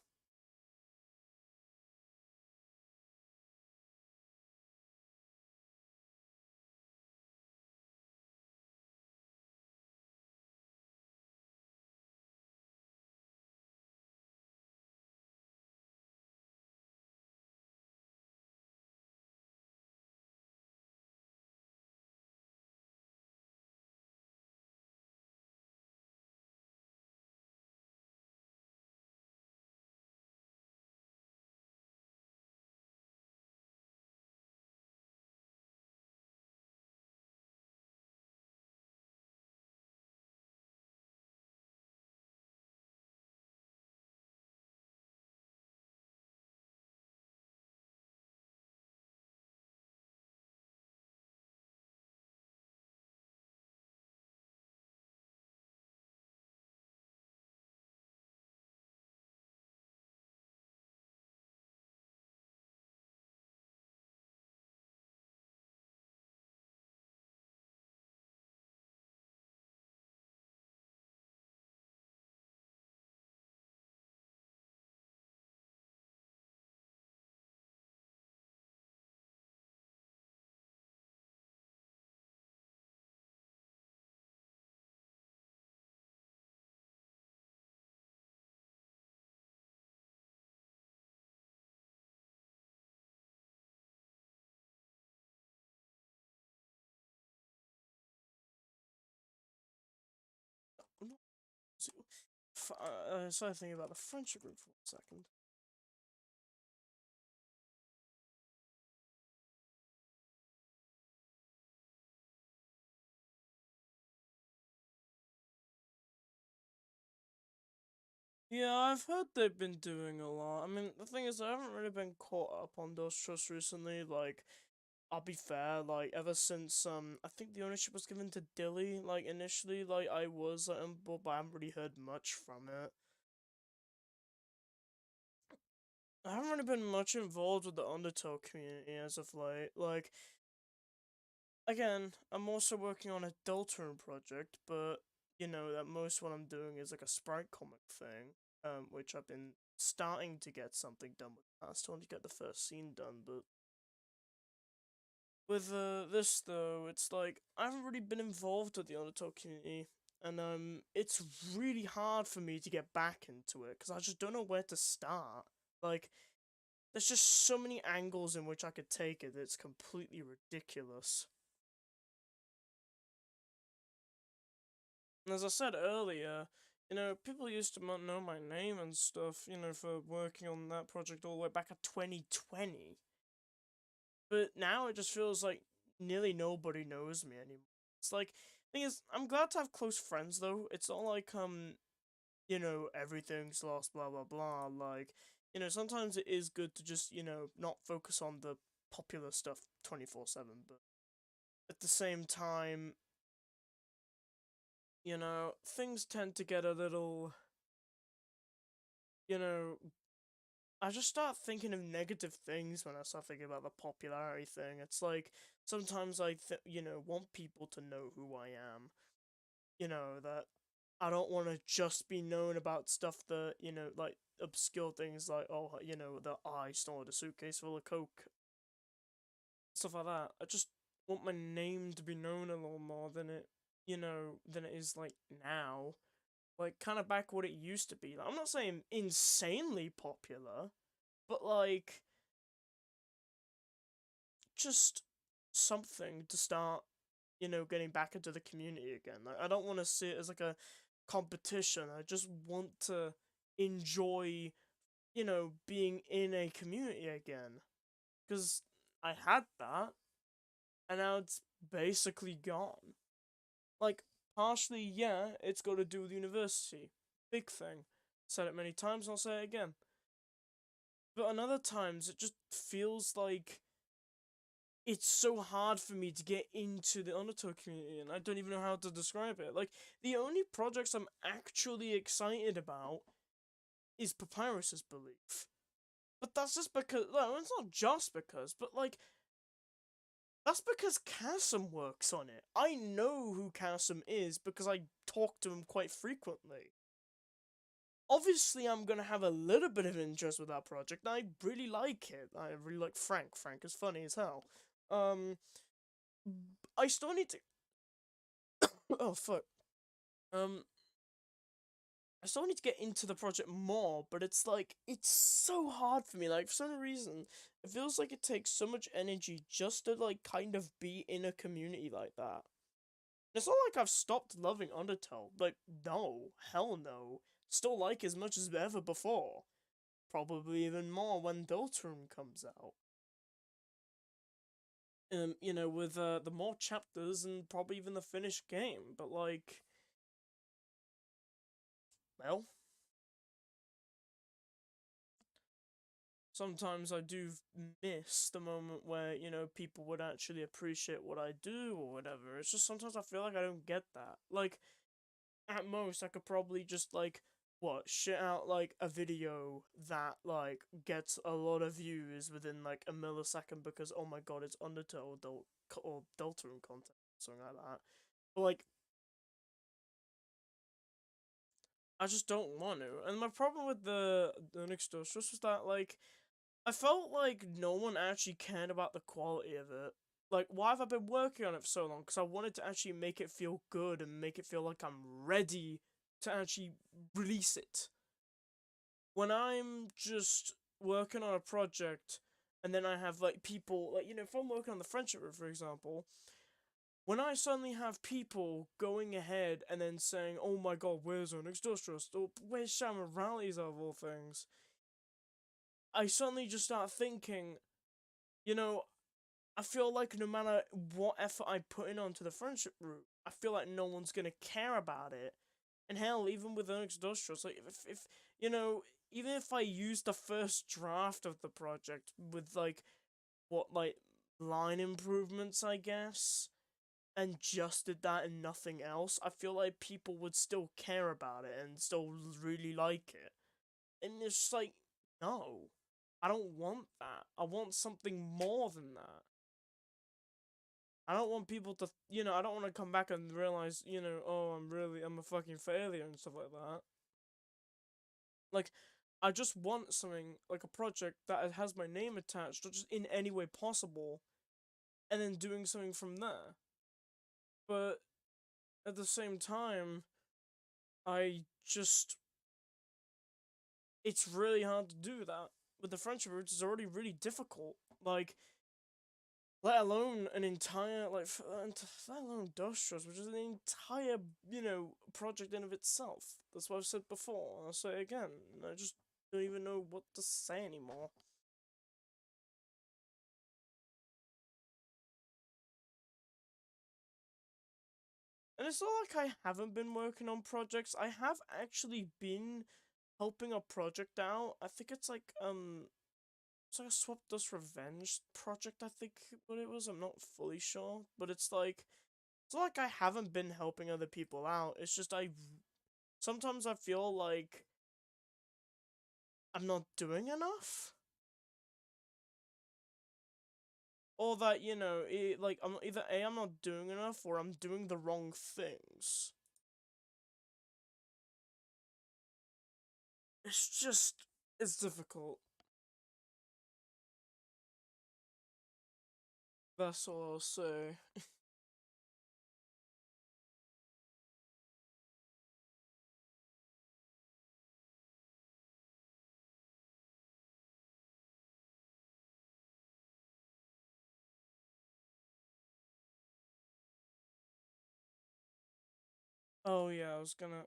So I think about the friendship group for 1 second. Yeah, I've heard they've been doing a lot. I mean, the thing is, I haven't really been caught up on DustTrust recently. Like, I'll be fair, like, ever since, I think the ownership was given to Dilly, like, initially, like, I was, like, on board, but I haven't really heard much from it. I haven't really been much involved with the Undertale community as of late, like, again, I'm also working on a Deltarune project, but, you know, that most what I'm doing is, like, a sprite comic thing, which I've been starting to get something done with. I still need to get the first scene done, but with this though, it's like I haven't really been involved with the Undertale community, and it's really hard for me to get back into it because I just don't know where to start. Like, there's just so many angles in which I could take it. It's completely ridiculous. And as I said earlier, you know, people used to know my name and stuff, you know, for working on that project all the way back at 2020. But now it just feels like nearly nobody knows me anymore. It's like, thing is, I'm glad to have close friends though. It's not like you know, everything's lost, blah blah blah. Like, you know, sometimes it is good to just, you know, not focus on the popular stuff 24/7, but at the same time, you know, things tend to get a little, you know, I just start thinking of negative things when I start thinking about the popularity thing. It's like sometimes you know, want people to know who I am. You know, that I don't want to just be known about stuff that, you know, like obscure things like, oh, you know, that I stole a suitcase full of coke, stuff like that. I just want my name to be known a little more than it, you know, than it is like now. Like, kind of back what it used to be. Like, I'm not saying insanely popular, but like just something to start, you know, getting back into the community again. Like, I don't want to see it as like a competition. I just want to enjoy, you know, being in a community again. Because I had that, and now it's basically gone. Like, partially, yeah, it's got to do with university. Big thing. Said it many times, I'll say it again. But on other times, it just feels like it's so hard for me to get into the Undertale community, and I don't even know how to describe it. Like, the only projects I'm actually excited about is Papyrus's Belief. But that's just because, no, it's not just because, but like, that's because Kassem works on it. I know who Kassem is because I talk to him quite frequently. Obviously, I'm gonna have a little bit of interest with that project. I really like it. I really like Frank. Frank is funny as hell. Um, I still need to. Oh fuck. Um, I still need to get into the project more, but it's like it's so hard for me. Like, for some reason, it feels like it takes so much energy just to like kind of be in a community like that. It's not like I've stopped loving Undertale. Like, no, hell no. Still like as much as ever before. Probably even more when Deltarune comes out. You know, with the more chapters and probably even the finished game. But like, well, sometimes I do miss the moment where, you know, people would actually appreciate what I do or whatever. It's just sometimes I feel like I don't get that. Like, at most, I could probably just, like, what, shit out, like, a video that, like, gets a lot of views within, like, a millisecond because, oh my god, it's Undertale or Deltarune content, something like that. But, like, I just don't want to. And my problem with the Urnix DustTrust was that, like, I felt like no one actually cared about the quality of it. Like, why have I been working on it for so long? Because I wanted to actually make it feel good and make it feel like I'm ready to actually release it. When I'm just working on a project and then I have, like, people, like, you know, if I'm working on the friendship route, for example, when I suddenly have people going ahead and then saying, oh my god, where's Urnix DustTrust? Or where's Moralities of all things? I suddenly just start thinking, you know, I feel like no matter what effort I put in onto the friendship route, I feel like no one's gonna care about it. And hell, even with Urnix Trust, like if you know, even if I use the first draft of the project with like what like line improvements, I guess, and just did that and nothing else, I feel like people would still care about it and still really like it. And it's just like, no, I don't want that. I want something more than that. I don't want people to, I don't want to come back and realize, oh, I'm a fucking failure and stuff like that. Like, I just want something, like a project that has my name attached, or just in any way possible, and then doing something from there. But at the same time, it's really hard to do that. With the friendship roots, it's already really difficult. Like, let alone an entire, let alone DustTrust, which is an entire, project in of itself. That's what I've said before, I'll say it again. I just don't even know what to say anymore. And it's not like I haven't been working on projects. I have actually been helping a project out. I think it's like a Swap Dust Revenge project, I think what it was. I'm not fully sure. But it's not like I haven't been helping other people out. It's just sometimes I feel like I'm not doing enough. Or that, I'm either A, I'm not doing enough, or I'm doing the wrong things. It's difficult. That's all I'll say. Oh yeah, I was gonna...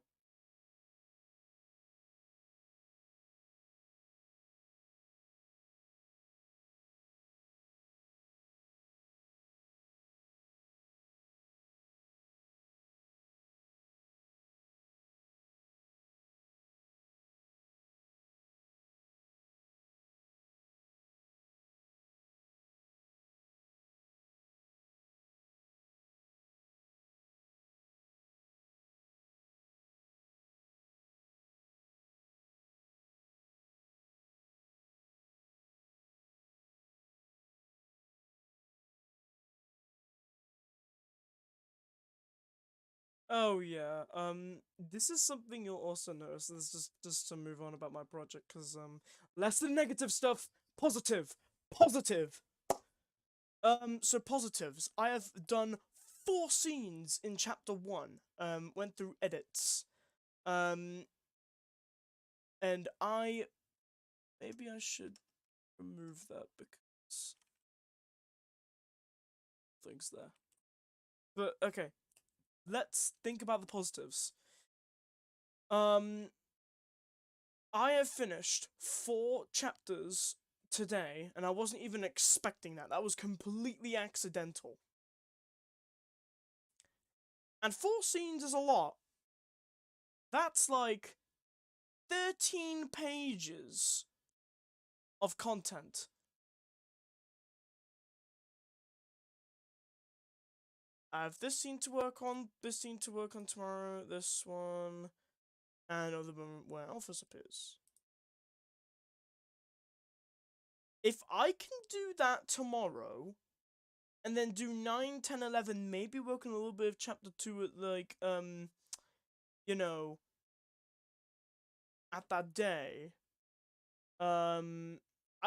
Oh yeah, this is something you'll also notice. This is just to move on about my project, because less than negative stuff, positive, positive. So positives. I have done 4 scenes in chapter 1. Went through edits. And maybe I should remove that because things there. But okay, let's think about the positives. I have finished 4 chapters today, and I wasn't even expecting that. That was completely accidental. And 4 scenes is a lot. That's like 13 pages of content. I have this scene to work on, this scene to work on tomorrow, this one, and the moment where Alphys appears. If I can do that tomorrow, and then do 9, 10, 11, maybe work on a little bit of chapter 2 at, like, at that day, I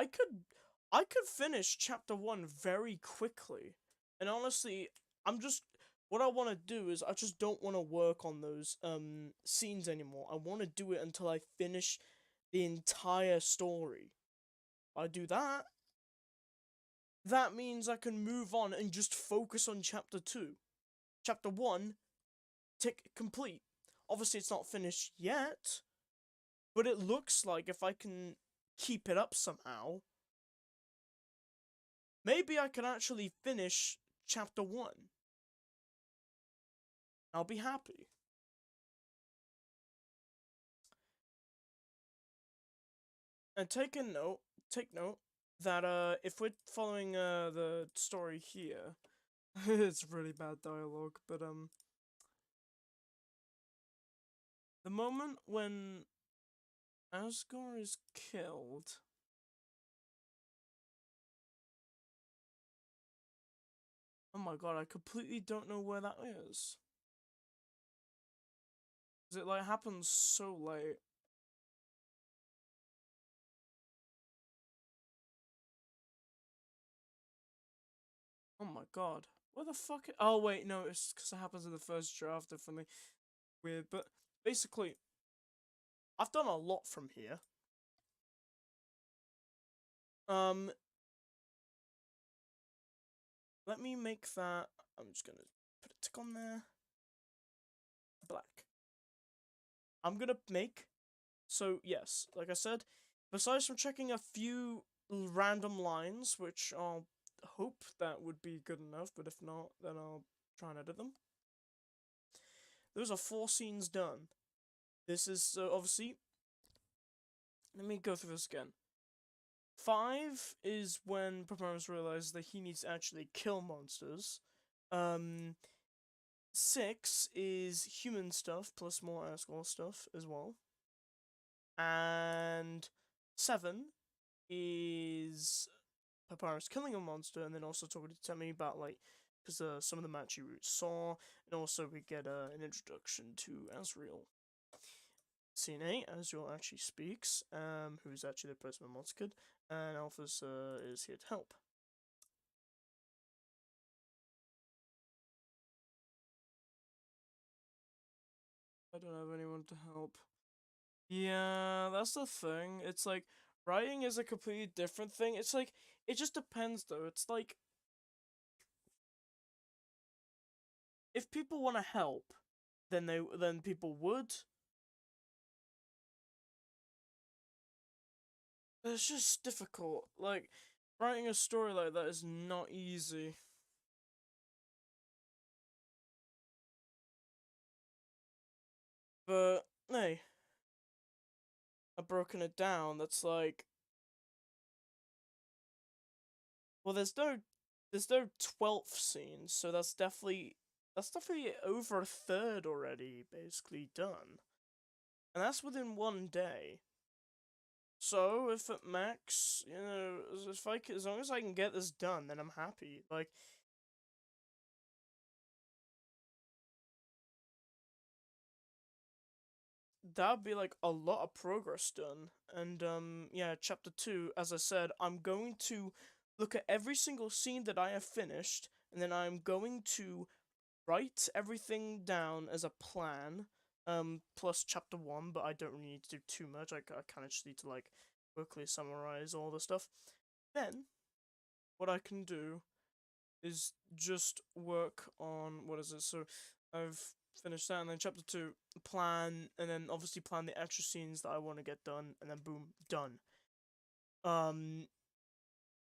could finish chapter 1 very quickly. And honestly, what I want to do is I just don't want to work on those scenes anymore. I want to do it until I finish the entire story. I do that. That means I can move on and just focus on chapter 2. Chapter 1, tick complete. Obviously, it's not finished yet, but it looks like if I can keep it up somehow, maybe I can actually finish chapter 1. I'll be happy. And take note, that if we're following the story here, it's really bad dialogue, but the moment when Asgore is killed. Oh my god, I completely don't know where that is. 'Cause it like happens so late. Oh my god. Where the fuck? Oh wait, no, it's because it happens in the first draft. Definitely weird, but basically, I've done a lot from here. Let me make that. I'm just gonna put a tick on there. Black. I'm gonna make. So yes, like I said, besides from checking a few random lines, which I'll hope that would be good enough, but if not, then I'll try and edit them. Those are 4 scenes done. This is obviously. Let me go through this again. 5 is when Papyrus realizes that he needs to actually kill monsters. 6 is human stuff plus more Asgore stuff as well. And 7 is Papyrus killing a monster and then also talking to Temmie about like because some of the match you saw, and also we get an introduction to Asriel. Scene 8, Asriel actually speaks, who's actually the person with Monster Kid, and Alphys is here to help. I don't have anyone to help. Yeah, that's the thing. It's like, writing is a completely different thing. It's like, it just depends though. It's like, if people want to help, then people would. But it's just difficult. Like, writing a story like that is not easy. But hey, I've broken it down. That's like, well, there's no 12th scene, so that's definitely over a third already, basically done, and that's within one day. So if at max, as long as I can get this done, then I'm happy. Like, that'd be like a lot of progress done. And yeah, chapter 2, as I said, I'm going to look at every single scene that I have finished, and then I'm going to write everything down as a plan, plus chapter 1, but I don't really need to do too much. I kind of just need to like quickly summarize all the stuff. Then what I can do is just work on, what is it? So I've finished that, and then chapter 2, plan, and then obviously plan the extra scenes that I want to get done, and then boom, done.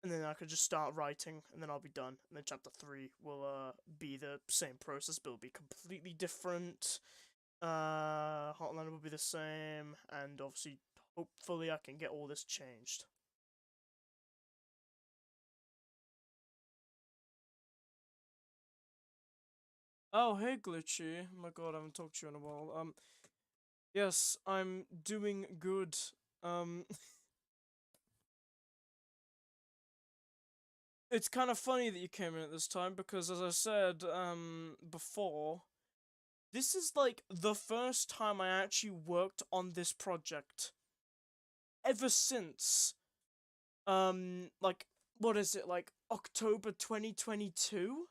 And then I could just start writing, and then I'll be done. And then chapter 3 will be the same process, but it'll be completely different. Hotline will be the same, and obviously, hopefully, I can get all this changed. Oh, hey, Glitchy. Oh my god, I haven't talked to you in a while. Yes, I'm doing good. It's kind of funny that you came in at this time because, as I said, before, this is like the first time I actually worked on this project ever since, like, what is it, like October 2022?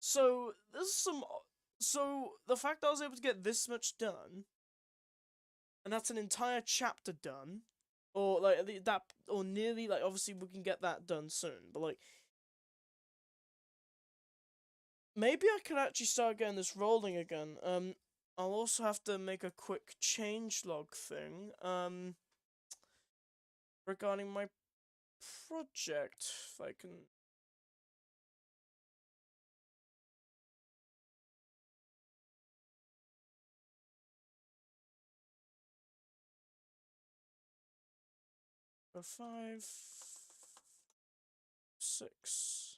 So, so the fact that I was able to get this much done, and that's an entire chapter done, or like that, or nearly, like, obviously we can get that done soon, but like, maybe I could actually start getting this rolling again. I'll also have to make a quick changelog thing, regarding my project, if I can. So 5, 6,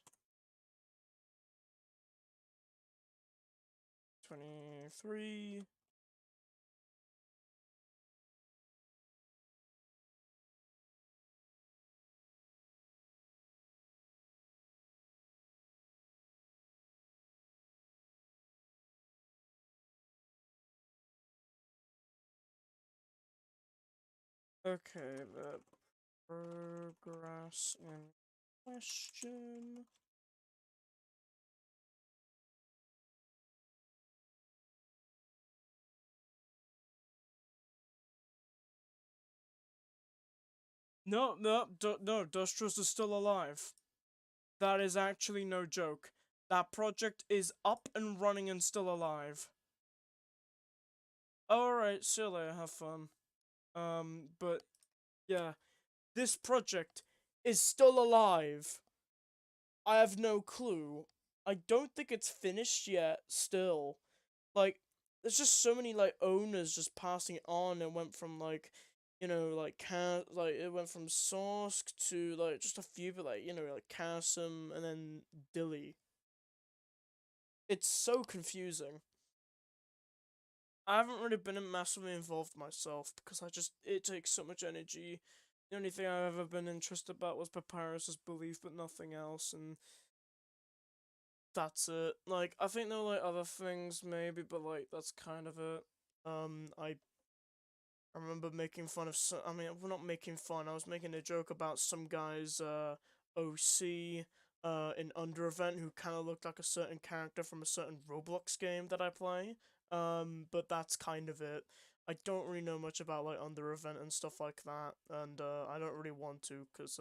23. Okay, the progress in question. No, no, DustTrust is still alive. That is actually no joke. That project is up and running and still alive. Alright, see you later, have fun. But yeah, this project is still alive. I have no clue. I don't think it's finished yet, still. Like, there's just so many, like, owners just passing it on. It went from, like, you know, like, it went from Sorsk to, like, just a few, but, like, you know, like, Kasim and then Dilly. It's so confusing. I haven't really been massively involved myself because it takes so much energy. The only thing I've ever been interested about was Papyrus's belief, but nothing else, and that's it. Like, I think there were, like, other things, maybe, but, like, that's kind of it. I remember making fun of some, I mean, we're not making fun, I was making a joke about some guy's, OC, in Under Event who kind of looked like a certain character from a certain Roblox game that I play. But that's kind of it. I don't really know much about, like, Under Event and stuff like that, and, I don't really want to, because,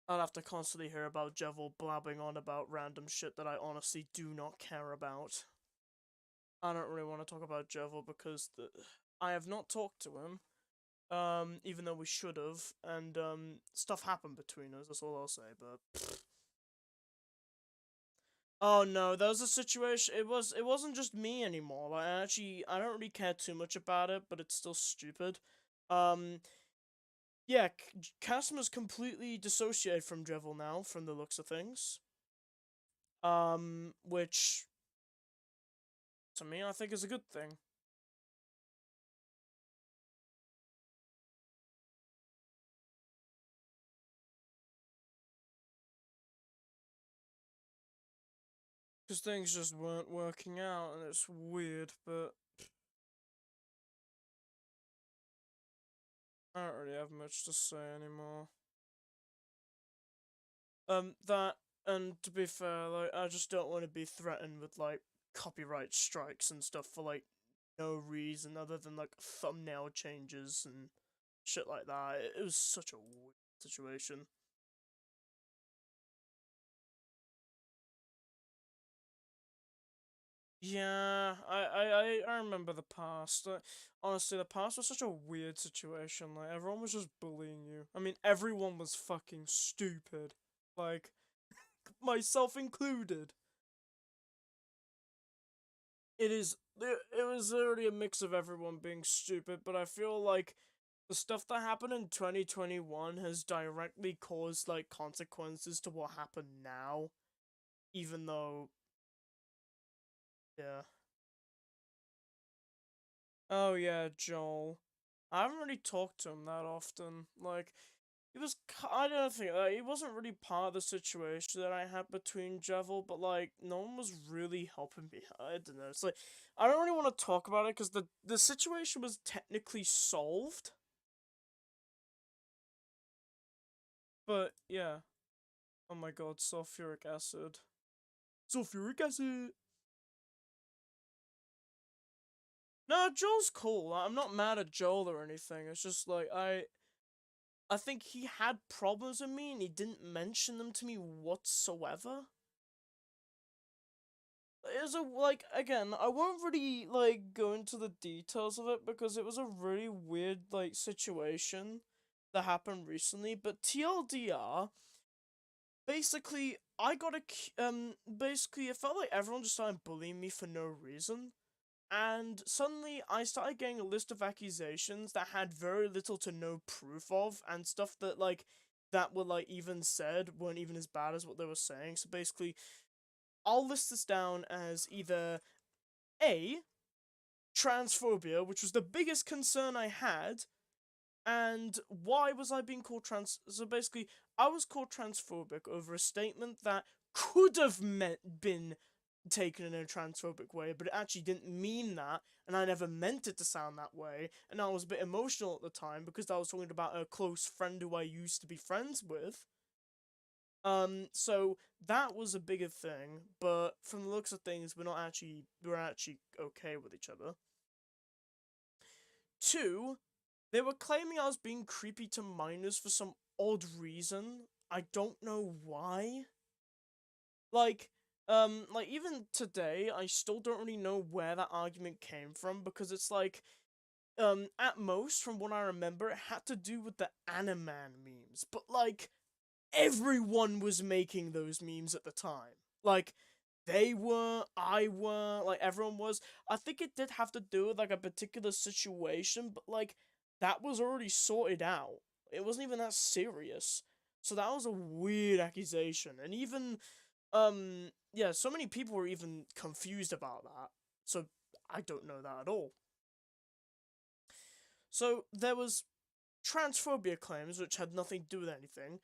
I'll have to constantly hear about Jevil blabbing on about random shit that I honestly do not care about. I don't really want to talk about Jevil because I have not talked to him, even though we should have, and, stuff happened between us, that's all I'll say, but pfft. Oh no, there was a situation, it wasn't just me anymore, like, I don't really care too much about it, but it's still stupid. Yeah, Casima's completely dissociated from Jevil now, from the looks of things. Which, to me, I think is a good thing. Because things just weren't working out, and it's weird, but I don't really have much to say anymore. That, and to be fair, like, I just don't want to be threatened with, like, copyright strikes and stuff for, like, no reason other than, like, thumbnail changes and shit like that. It was such a weird situation. Yeah, I remember the past. Honestly, the past was such a weird situation. Like, everyone was just bullying you. I mean, everyone was fucking stupid. Like, myself included. It was already a mix of everyone being stupid, but I feel like the stuff that happened in 2021 has directly caused, like, consequences to what happened now. Even though, yeah. Oh yeah, Joel. I haven't really talked to him that often. Like, I don't think, like, he wasn't really part of the situation that I had between Jevil, but, like, no one was really helping me. I don't know. It's like, I don't really want to talk about it because the situation was technically solved. But, yeah. Oh my god, sulfuric acid. Sulfuric acid! No, Joel's cool. I'm not mad at Joel or anything. It's just, like, I think he had problems with me and he didn't mention them to me whatsoever. It was like, again, I won't really, like, go into the details of it because it was a really weird, like, situation that happened recently, but TLDR, basically, basically, it felt like everyone just started bullying me for no reason. And suddenly I started getting a list of accusations that had very little to no proof of, and stuff that, like, that were, like, even said weren't even as bad as what they were saying. So basically, I'll list this down as either A, transphobia, which was the biggest concern I had, and why was I being called so basically, I was called transphobic over a statement that could have been taken in a transphobic way, but it actually didn't mean that, and I never meant it to sound that way, and I was a bit emotional at the time because I was talking about a close friend who I used to be friends with. So that was a bigger thing, but from the looks of things, we're actually okay with each other. 2, they were claiming I was being creepy to minors for some odd reason. I don't know why. Like, even today, I still don't really know where that argument came from, because it's like, at most, from what I remember, it had to do with the Animan memes. But, like, everyone was making those memes at the time. Like, they were, I were, like, everyone was. I think it did have to do with, like, a particular situation, but, like, that was already sorted out. It wasn't even that serious. So that was a weird accusation. And even, yeah, so many people were even confused about that. So I don't know that at all. So there was transphobia claims, which had nothing to do with anything.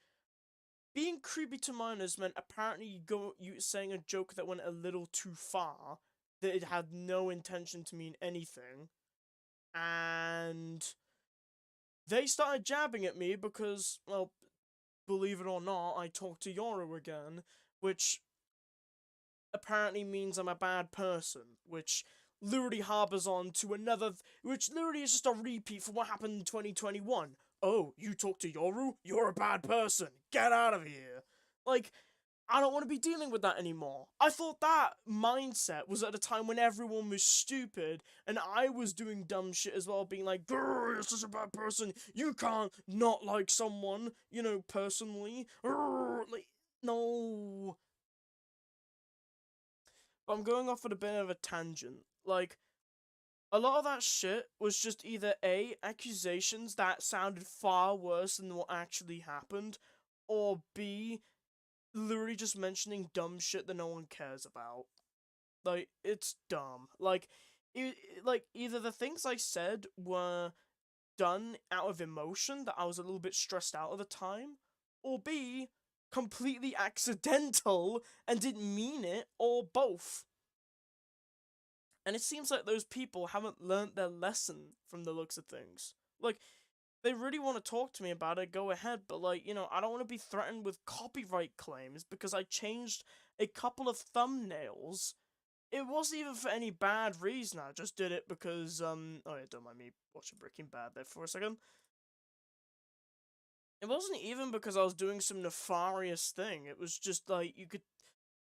Being creepy to minors meant apparently you saying a joke that went a little too far, that it had no intention to mean anything, and they started jabbing at me because, well, believe it or not, I talked to Yoru again, which apparently means I'm a bad person, which literally harbors on to another, which literally is just a repeat from what happened in 2021. Oh, you talk to Yoru? You're a bad person. Get out of here. Like, I don't want to be dealing with that anymore. I thought that mindset was at a time when everyone was stupid, and I was doing dumb shit as well, being like, "Grr, you're such a bad person. You can't not like someone, personally." Grr, like, no. But I'm going off at a bit of a tangent. Like, a lot of that shit was just either A, accusations that sounded far worse than what actually happened, or B, literally just mentioning dumb shit that no one cares about. Like, it's dumb. Like, either the things I said were done out of emotion, that I was a little bit stressed out at the time, or B, completely accidental and didn't mean it, or both. And it seems like those people haven't learnt their lesson from the looks of things. Like, they really want to talk to me about it, go ahead, but, like, I don't want to be threatened with copyright claims because I changed a couple of thumbnails. It wasn't even for any bad reason, I just did it because, oh yeah, don't mind me watching Breaking Bad there for a second. It wasn't even because I was doing some nefarious thing, it was just, like,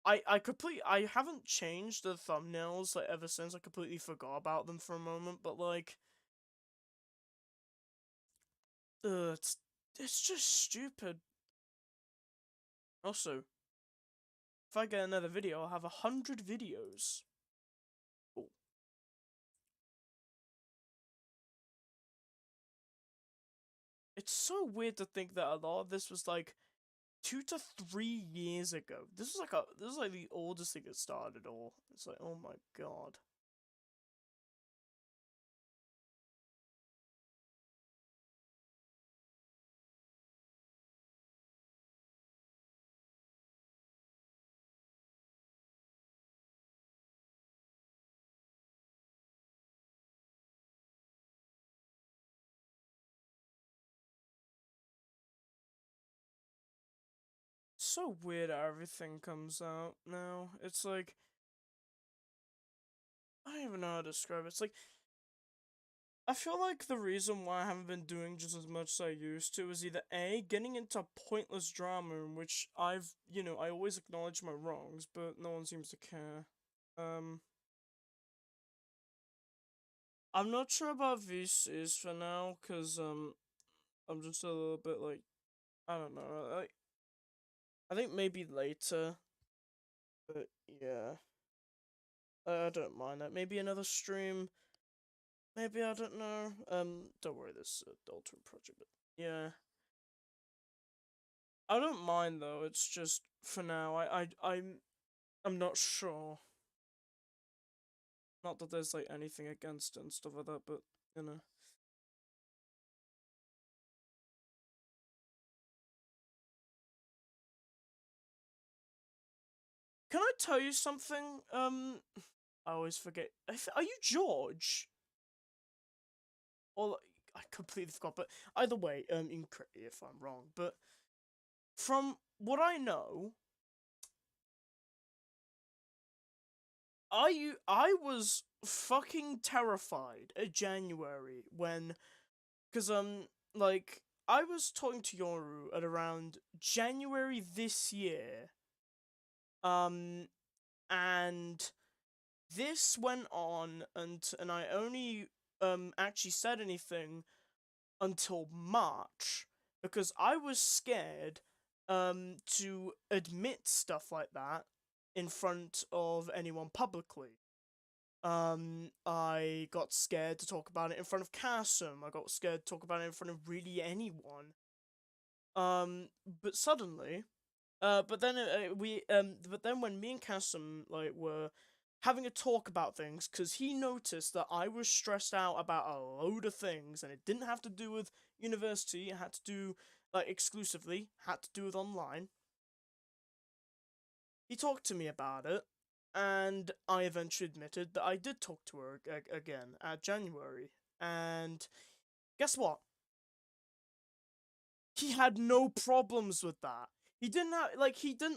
I haven't changed the thumbnails, like, ever since. I completely forgot about them for a moment, but, like, it's just stupid. Also, if I get another video, I'll have 100 videos. Cool. It's so weird to think that a lot of this was, like, 2 to 3 years ago. This is like the oldest thing that started all. It's like, oh my god. So weird how everything comes out now. It's like, I don't even know how to describe it. It's like, I feel like the reason why I haven't been doing just as much as I used to is either A, getting into pointless drama in which I always acknowledge my wrongs, but no one seems to care. I'm not sure about VCs for now, cause, I'm just a little bit like, I don't know, I think maybe later, but yeah. I don't mind that. Maybe another stream. Maybe, I don't know. Don't worry, this Adultery project, but yeah. I don't mind though. It's just for now. I'm not sure. Not that there's like anything against it and stuff like that, but you know. Can I tell you something? I always forget. Are you George? Or like, I completely forgot. But either way, you can correct me if I'm wrong. But from what I know, I was fucking terrified at January when, cause like I was talking to Yoru at around January this year, and this went on, and I only actually said anything until March because I was scared to admit stuff like that in front of anyone publicly. I got scared to talk about it in front of Kassem. I got scared to talk about it in front of really anyone. But suddenly, but then but then when me and Kassem like were having a talk about things, because he noticed that I was stressed out about a load of things, and it didn't have to do with university. It had to do like exclusively had to do with online. He talked to me about it, and I eventually admitted that I did talk to her again at January. And guess what? He had no problems with that. He didn't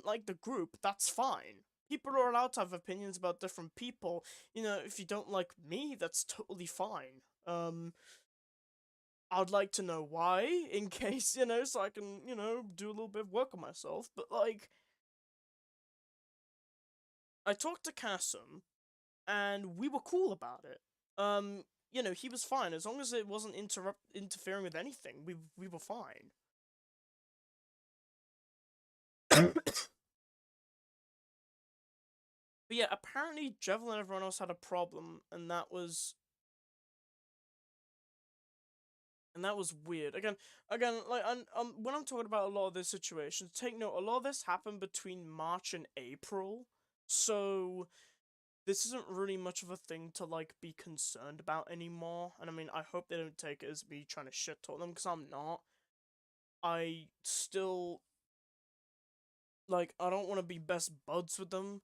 like the group. That's fine. People are allowed to have opinions about different people. You know, if you don't like me, that's totally fine. I'd like to know why, in case, so I can, do a little bit of work on myself. But like, I talked to Kassem, and we were cool about it. He was fine as long as it wasn't interfering with anything. We were fine. But yeah, apparently Jevil and everyone else had a problem, and that was weird. Again, like, when I'm talking about a lot of these situations, take note, a lot of this happened between March and April, so this isn't really much of a thing to, like, be concerned about anymore. And I mean, I hope they don't take it as me trying to shit talk them, because I'm not. I still, like, I don't want to be best buds with them.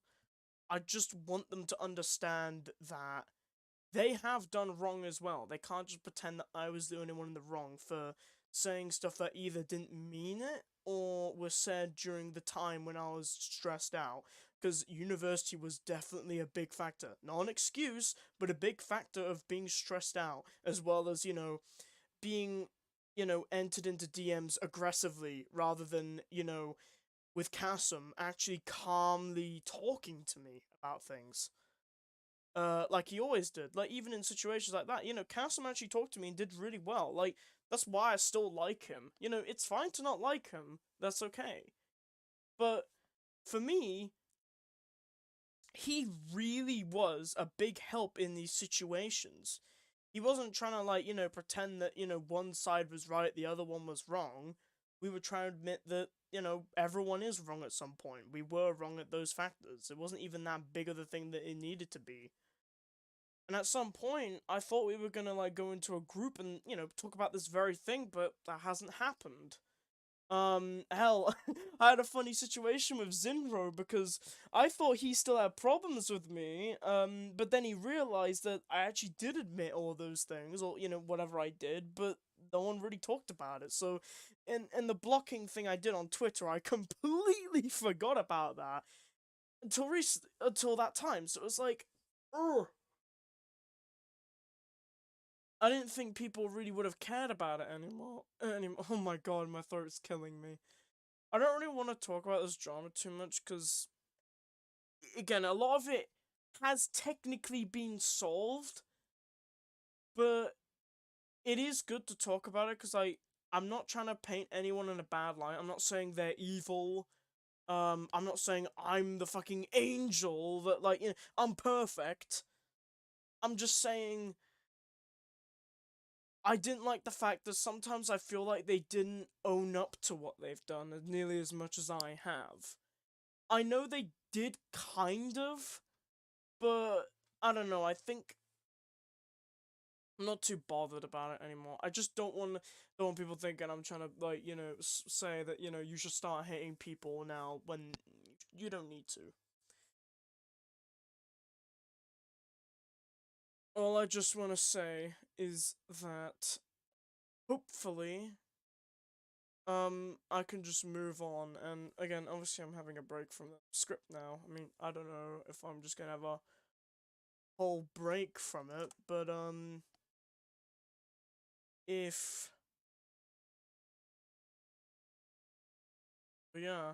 I just want them to understand that they have done wrong as well. They can't just pretend that I was the only one in the wrong for saying stuff that either didn't mean it or was said during the time when I was stressed out. Because university was definitely a big factor. Not an excuse, but a big factor of being stressed out, as well as, being, entered into DMs aggressively rather than, with Kassem actually calmly talking to me about things. Like he always did. Like, even in situations like that, Kassem actually talked to me and did really well. Like, that's why I still like him. It's fine to not like him. That's okay. But, for me, he really was a big help in these situations. He wasn't trying to, like, pretend that, one side was right, the other one was wrong. We were trying to admit that, everyone is wrong at some point. We were wrong at those factors. It wasn't even that big of a thing that it needed to be. And at some point, I thought we were gonna, like, go into a group and, talk about this very thing, but that hasn't happened. Hell, I had a funny situation with Zinro because I thought he still had problems with me, but then he realized that I actually did admit all those things, or, whatever I did, but no one really talked about it. So, in the blocking thing I did on Twitter, I completely forgot about that until that time. So it was like, ugh. I didn't think people really would have cared about it anymore. Oh my god, my throat's killing me. I don't really want to talk about this drama too much because, again, a lot of it has technically been solved, but it is good to talk about it because I'm not trying to paint anyone in a bad light. I'm not saying they're evil. I'm not saying I'm the fucking angel that, like, you know, I'm perfect. I'm just saying I didn't like the fact that sometimes I feel like they didn't own up to what they've done as nearly as much as I have. I know they did kind of, but I don't know, I think I'm not too bothered about it anymore. I just don't want people thinking I'm trying to, like, you know, say that, you know, you should start hating people now when you don't need to. All I just want to say is that hopefully I can just move on, and again, obviously I'm having a break from the script now. I mean, I don't know if I'm just gonna have a whole break from it, but if yeah,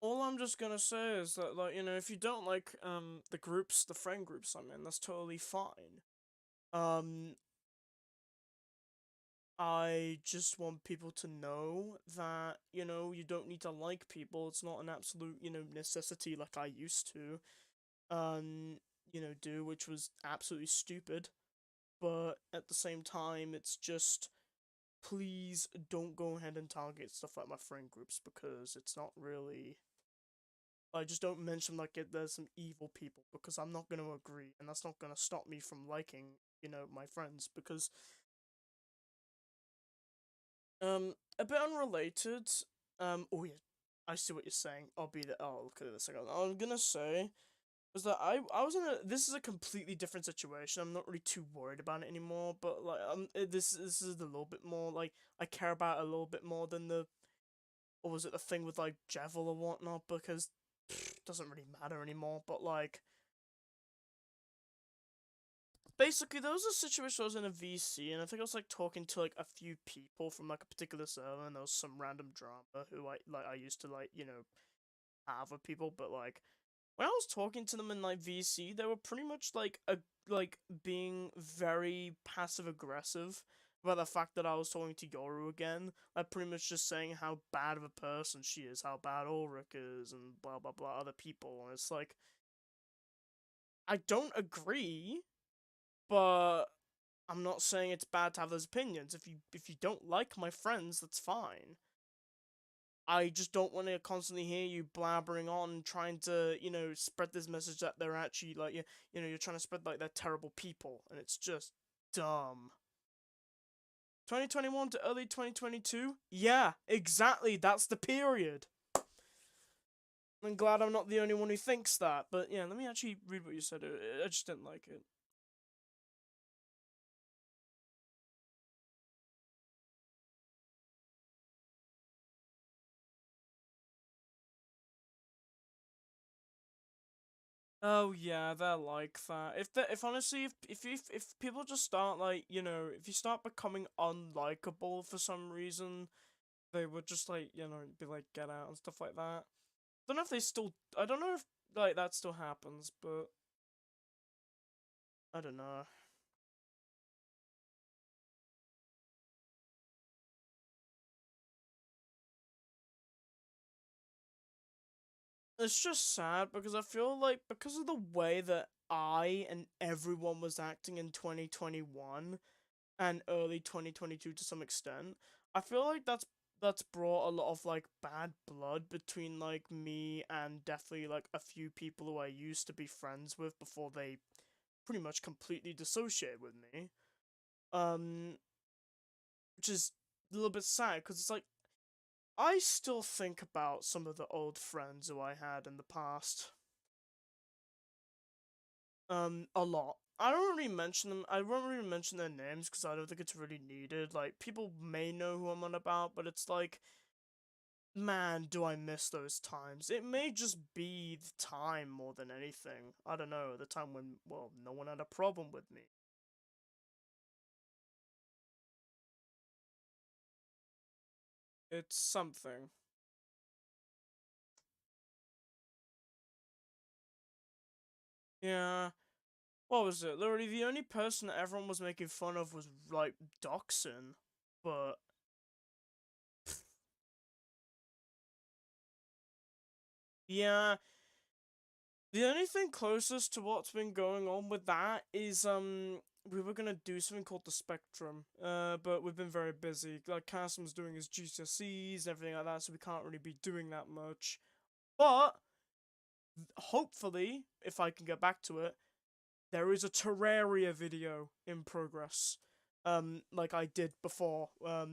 all I'm just gonna say is that, like, you know, if you don't like the friend groups I'm in, that's totally fine. Um I just want people to know that, you know, you don't need to like people. It's not an absolute, you know, necessity like I used to, you know, do, which was absolutely stupid. But at the same time, it's just, please don't go ahead and target stuff like my friend groups because it's not really. I just don't mention like there's some evil people because I'm not gonna agree, and that's not gonna stop me from liking, you know, my friends because a bit unrelated. Oh yeah, I see what you're saying. I'll be the. Oh, look at this. I'm gonna say is that I was in a. This is a completely different situation. I'm not really too worried about it anymore. But like, this is a little bit more like I care about it a little bit more than the. Or was it the thing with like Jevil or whatnot? Because it doesn't really matter anymore. But like, basically, there was a situation where I was in a VC, and I think I was like talking to like a few people from like a particular server, and there was some random drama who I used to like, you know, have with people, but like when I was talking to them in like VC, they were pretty much like like being very passive aggressive about the fact that I was talking to Yoru again. Like pretty much just saying how bad of a person she is, how bad Ulrich is, and blah blah blah other people, and it's like I don't agree, but I'm not saying it's bad to have those opinions. If you don't like my friends, that's fine. I just don't want to constantly hear you blabbering on, trying to, you know, spread this message that they're actually like, you know, you're trying to spread like they're terrible people, and it's just dumb. 2021 to early 2022? Yeah, exactly. That's the period. I'm glad I'm not the only one who thinks that. But yeah, let me actually read what you said. I just didn't like it. Oh yeah, they're like that. If honestly, if people just start like, you know, if you start becoming unlikable for some reason, they would just like, you know, be like get out and stuff like that. Don't know if they still. I don't know if like that still happens, but I don't know. It's just sad because I feel like because of the way that I and everyone was acting in 2021 and early 2022 to some extent, I feel like that's brought a lot of like bad blood between like me and definitely like a few people who I used to be friends with before they pretty much completely dissociated with me. Um which is a little bit sad because it's like I still think about some of the old friends who I had in the past. A lot. I don't really mention them. I won't really mention their names because I don't think it's really needed. Like people may know who I'm on about, but it's like, man, do I miss those times? It may just be the time more than anything. I don't know. The time when, well, no one had a problem with me. It's something. Yeah. What was it? Literally, the only person that everyone was making fun of was, like, Doxson. But... yeah. The only thing closest to what's been going on with that is, we were gonna do something called the Spectrum, but we've been very busy. Like, Cassim's doing his GCSEs and everything like that, so we can't really be doing that much. But, hopefully, if I can get back to it, there is a Terraria video in progress. Like I did before. I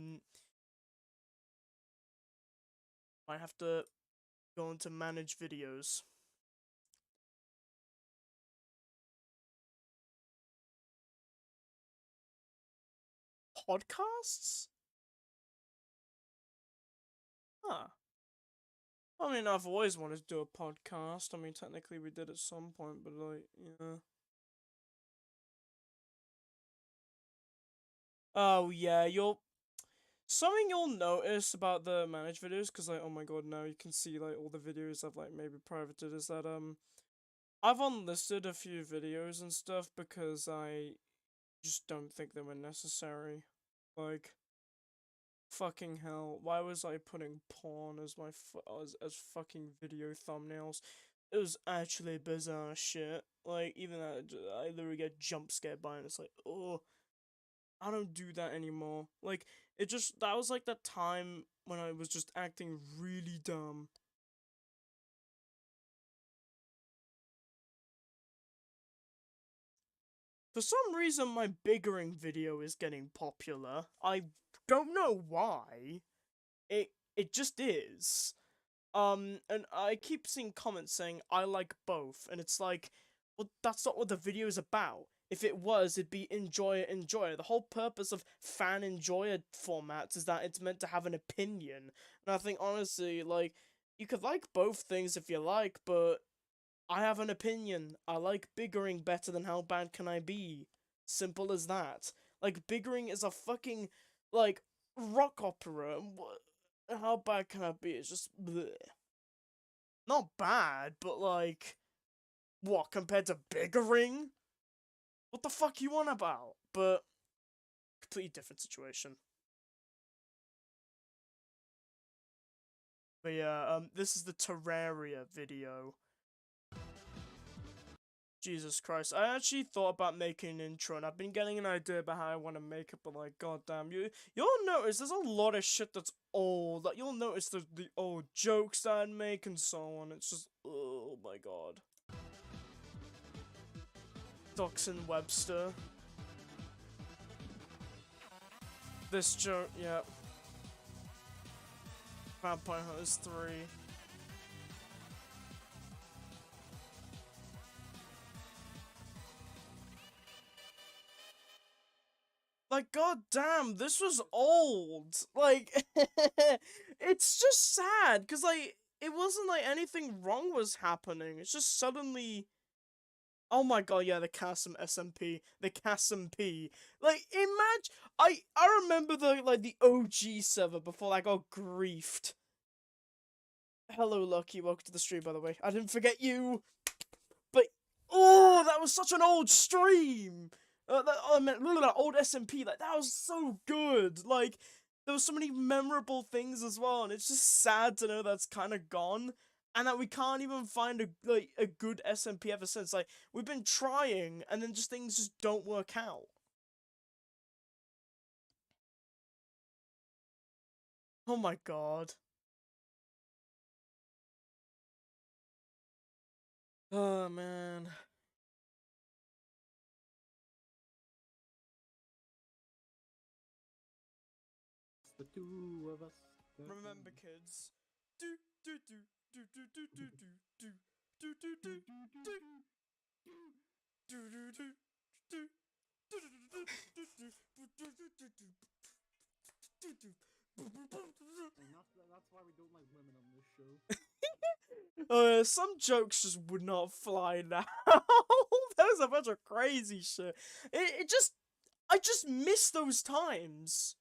have to go into manage videos. Podcasts? Huh. I mean, I've always wanted to do a podcast. I mean, technically we did at some point, but like, yeah. Oh yeah, something you'll notice about the managed videos, because like, oh my god, now you can see like all the videos I've like maybe privated, is that I've unlisted a few videos and stuff because I just don't think they were necessary. Like, fucking hell, why was I putting porn as my as fucking video thumbnails? It was actually bizarre shit. Like, even that, I literally get jump scared by it, and it's like, oh, I don't do that anymore. Like, that was like that time when I was just acting really dumb. For some reason, my biggering video is getting popular. I don't know why. It just is. And I keep seeing comments saying, I like both, and it's like, well, that's not what the video is about. If it was, it'd be enjoy it, enjoy it. The whole purpose of fan enjoyer formats is that it's meant to have an opinion. And I think, honestly, like, you could like both things if you like, but I have an opinion. I like biggering better than how bad can I be. Simple as that. Like, biggering is a fucking, like, rock opera. How bad can I be? It's just bleh. Not bad, but like, what, compared to biggering? What the fuck you on about? But, completely different situation. But yeah, this is the Terraria video. Jesus Christ, I actually thought about making an intro, and I've been getting an idea about how I want to make it, but like, goddamn, you'll notice there's a lot of shit that's old. Like, you'll notice the old jokes that I'd make and so on. It's just, oh my god. Doxson Webster. This joke, yeah. Vampire Hunters 3. Like, goddamn, this was old. Like, it's just sad, because, like, it wasn't like anything wrong was happening. It's just suddenly... Oh my god, yeah, the Chasm SMP. The Chasm P. Like, imagine... I remember the OG server before I got griefed. Hello, Lucky. Welcome to the stream, by the way. I didn't forget you. But, oh, that was such an old stream. That old SMP, like, that was so good. Like, there was so many memorable things as well, and it's just sad to know that's kind of gone, and that we can't even find a good SMP ever since. Like, we've been trying, and then just things just don't work out. Oh my god. Oh man. The two of us. Remember, kids. Do do do do do do do do do do do do do do do do. That's why we don't like women on this show. Some jokes just would not fly now. That was a bunch of crazy shit. I just miss those times.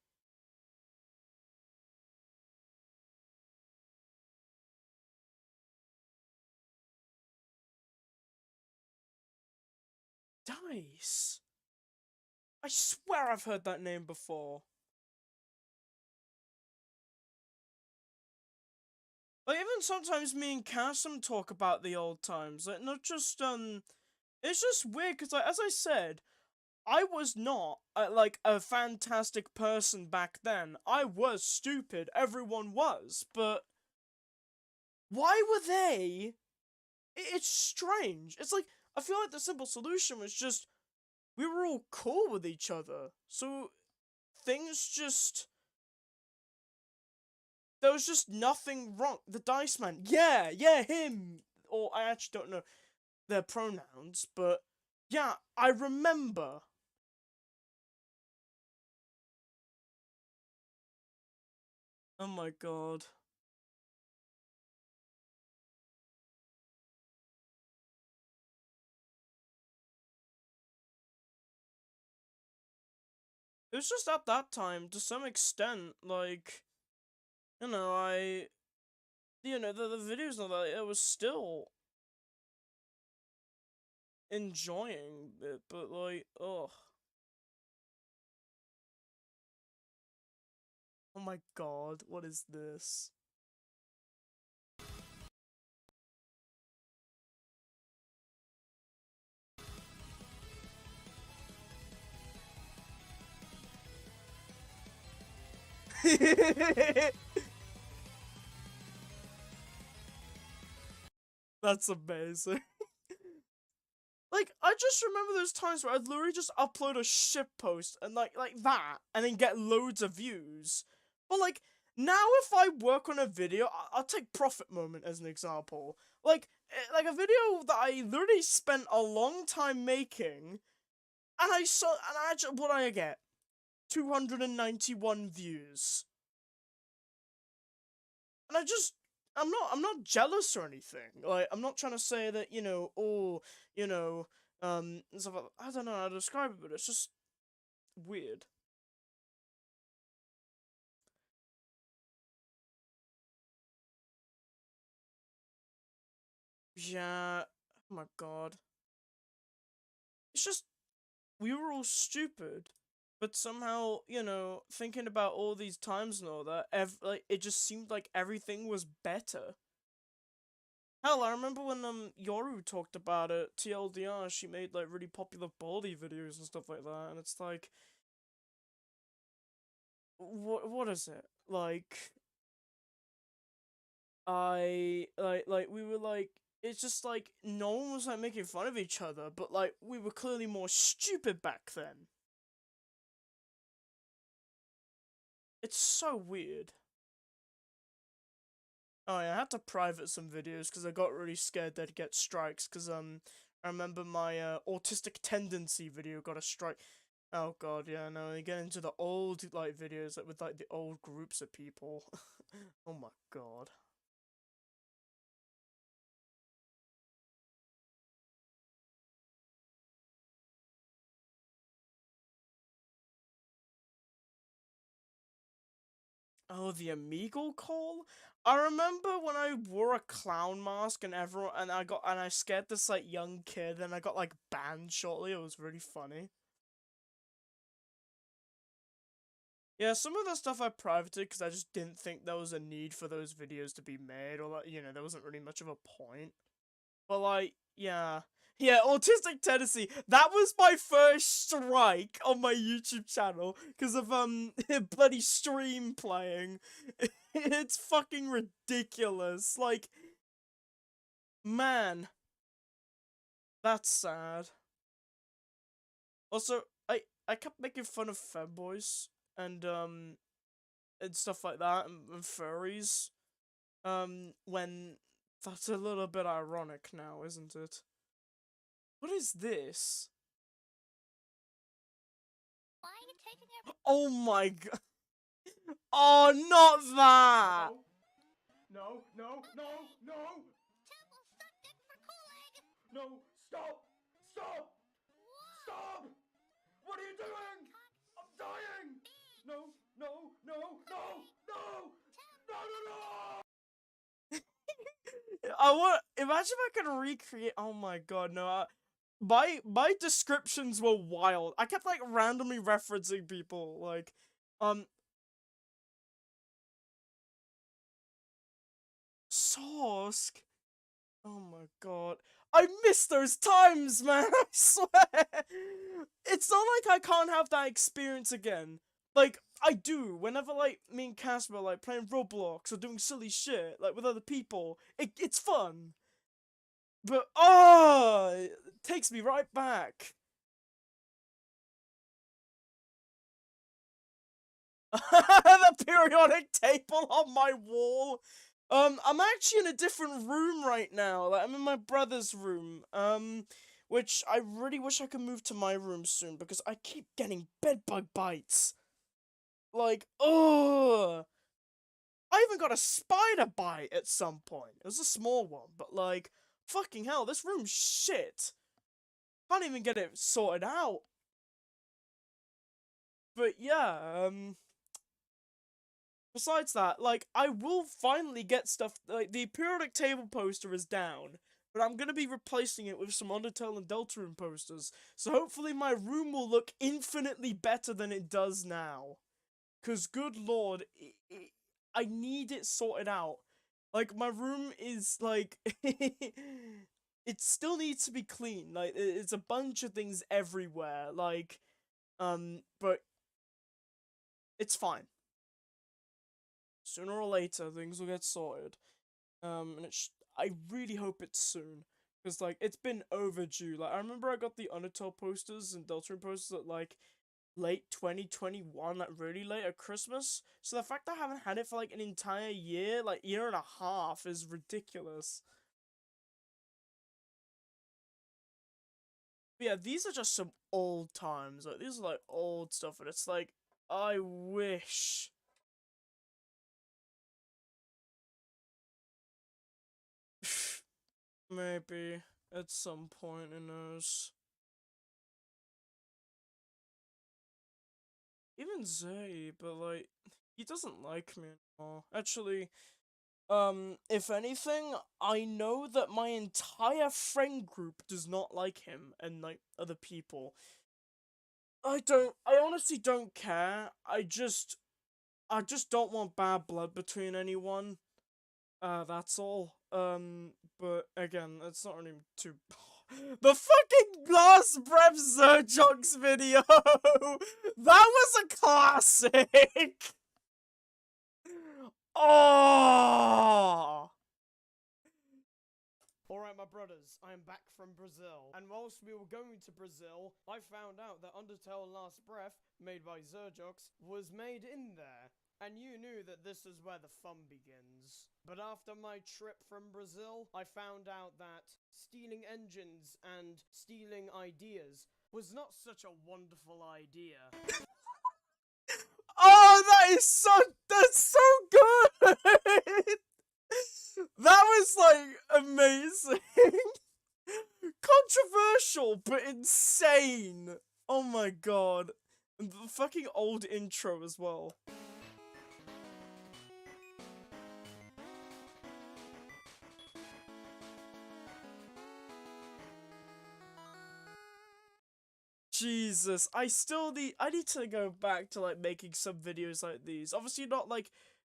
Damn Nice. I swear I've heard that name before. Like, even sometimes me and Cassim talk about the old times. Like, not just, it's just weird, because, like, as I said, I was not, like, a fantastic person back then. I was stupid. Everyone was. But why were they? It's strange. It's like, I feel like the simple solution was just, we were all cool with each other. So, things just... There was just nothing wrong. The Dice Man. Yeah, him. Or, I actually don't know their pronouns, but... Yeah, I remember. Oh my god. It was just at that time, to some extent, like... You know, the videos and all that, it was still... enjoying it, but like, ugh. Oh my god, what is this? That's amazing. Like, I just remember those times where I'd literally just upload a shit post and like that, and then get loads of views. But like, now if I work on a video, I'll take Profit Moment as an example. Like a video that I literally spent a long time making, and what I get? 291 views. And I'm not jealous or anything. Like, I'm not trying to say that, stuff like that. I don't know how to describe it, but it's just weird. Yeah, oh my god. It's just, we were all stupid. But somehow, thinking about all these times and all that, like, it just seemed like everything was better. Hell, I remember when Yoru talked about it, TLDR, she made like really popular Baldi videos and stuff like that, and it's like, what is it? Like, we were like, it's just like, no one was like making fun of each other, but like, we were clearly more stupid back then. It's so weird. Oh yeah, I had to private some videos because I got really scared they'd get strikes, because I remember my autistic tendency video got a strike. Oh god, yeah, no, you get into the old like videos like with like the old groups of people. Oh my god. Oh, the Amigo call? I remember when I wore a clown mask and I scared this like young kid and I got like banned shortly. It was really funny. Yeah, some of the stuff I privated because I just didn't think there was a need for those videos to be made, or that, there wasn't really much of a point. But like, yeah. Yeah, autistic tendency. That was my first strike on my YouTube channel because of bloody stream playing. It's fucking ridiculous. Like, man, that's sad. Also, I kept making fun of femboys and stuff like that, and furries. When that's a little bit ironic now, isn't it? What is this? Why are you taking your Oh my god. Oh, not that! No, no, no, no! temple septic for Kool-Aid? No, stop! Stop! Stop! What are you doing? I'm dying! No, no, no, no, no! No, no, no! Imagine if I could recreate. Oh my god, no. my descriptions were wild. I kept like randomly referencing people, like, Sosk. Oh my god. I miss those times, man, I swear! It's not like I can't have that experience again. Like, I do, whenever, like, me and Casper are, like, playing Roblox or doing silly shit, like, with other people, it's fun. But, oh, it takes me right back. The periodic table on my wall. I'm actually in a different room right now. Like, I'm in my brother's room. Which I really wish I could move to my room soon because I keep getting bedbug bites. Like, ugh. I even got a spider bite at some point. It was a small one, but like, fucking hell, this room's shit. Can't even get it sorted out. But yeah, besides that, like, I will finally get stuff, like, the periodic table poster is down, but I'm gonna be replacing it with some Undertale and Deltarune posters, so hopefully my room will look infinitely better than it does now. Cause, good lord, I need it sorted out. Like, my room is, like, it still needs to be clean, like, it's a bunch of things everywhere, like, but it's fine. Sooner or later, things will get sorted. And I really hope it's soon. Because, like, it's been overdue. Like, I remember I got the Undertale posters and Deltarune posters at, like, late 2021, like, really late at Christmas. So the fact that I haven't had it for, like, an entire year, like, year and a half, is ridiculous. But yeah, these are just some old times. Like, these are, like, old stuff, and it's like, I wish... Maybe at some point, who knows. Even Zay, but like, he doesn't like me anymore. Actually, if anything, I know that my entire friend group does not like him and like other people. I honestly don't care. I just don't want bad blood between anyone. That's all. But again, it's not really too... The fucking last Breath Zerjox video! That was a classic! Oh! Alright, my brothers, I am back from Brazil. And whilst we were going to Brazil, I found out that Undertale Last Breath, made by Zerjox, was made in there. And you knew that this is where the fun begins. But after my trip from Brazil, I found out that stealing engines and stealing ideas was not such a wonderful idea. Oh, that's so good! That was, like, amazing. Controversial, but insane. Oh my god. And the fucking old intro as well. Jesus, I need to go back to, like, making some videos like these. Obviously not, like,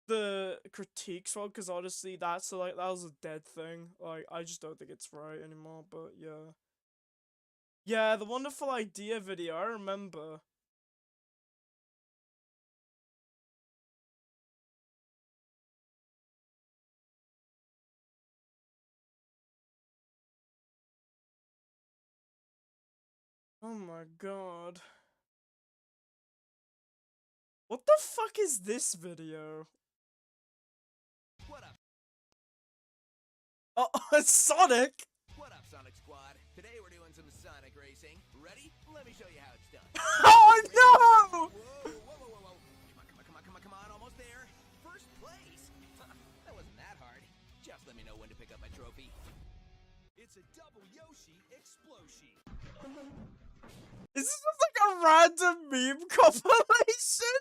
the critiques one, because honestly, that was a dead thing. Like, I just don't think it's right anymore, but yeah. Yeah, the wonderful idea video, I remember. Oh my god. What the fuck is this video? What up? Oh, Sonic! What up, Sonic Squad? Today we're doing some Sonic racing. Ready? Let me show you how it's done. Oh no! Whoa, whoa, whoa, whoa, whoa. Come on, almost there. First place. That wasn't that hard. Just let me know when to pick up my trophy. It's a double Yoshi explosion. Is this just like a random meme compilation?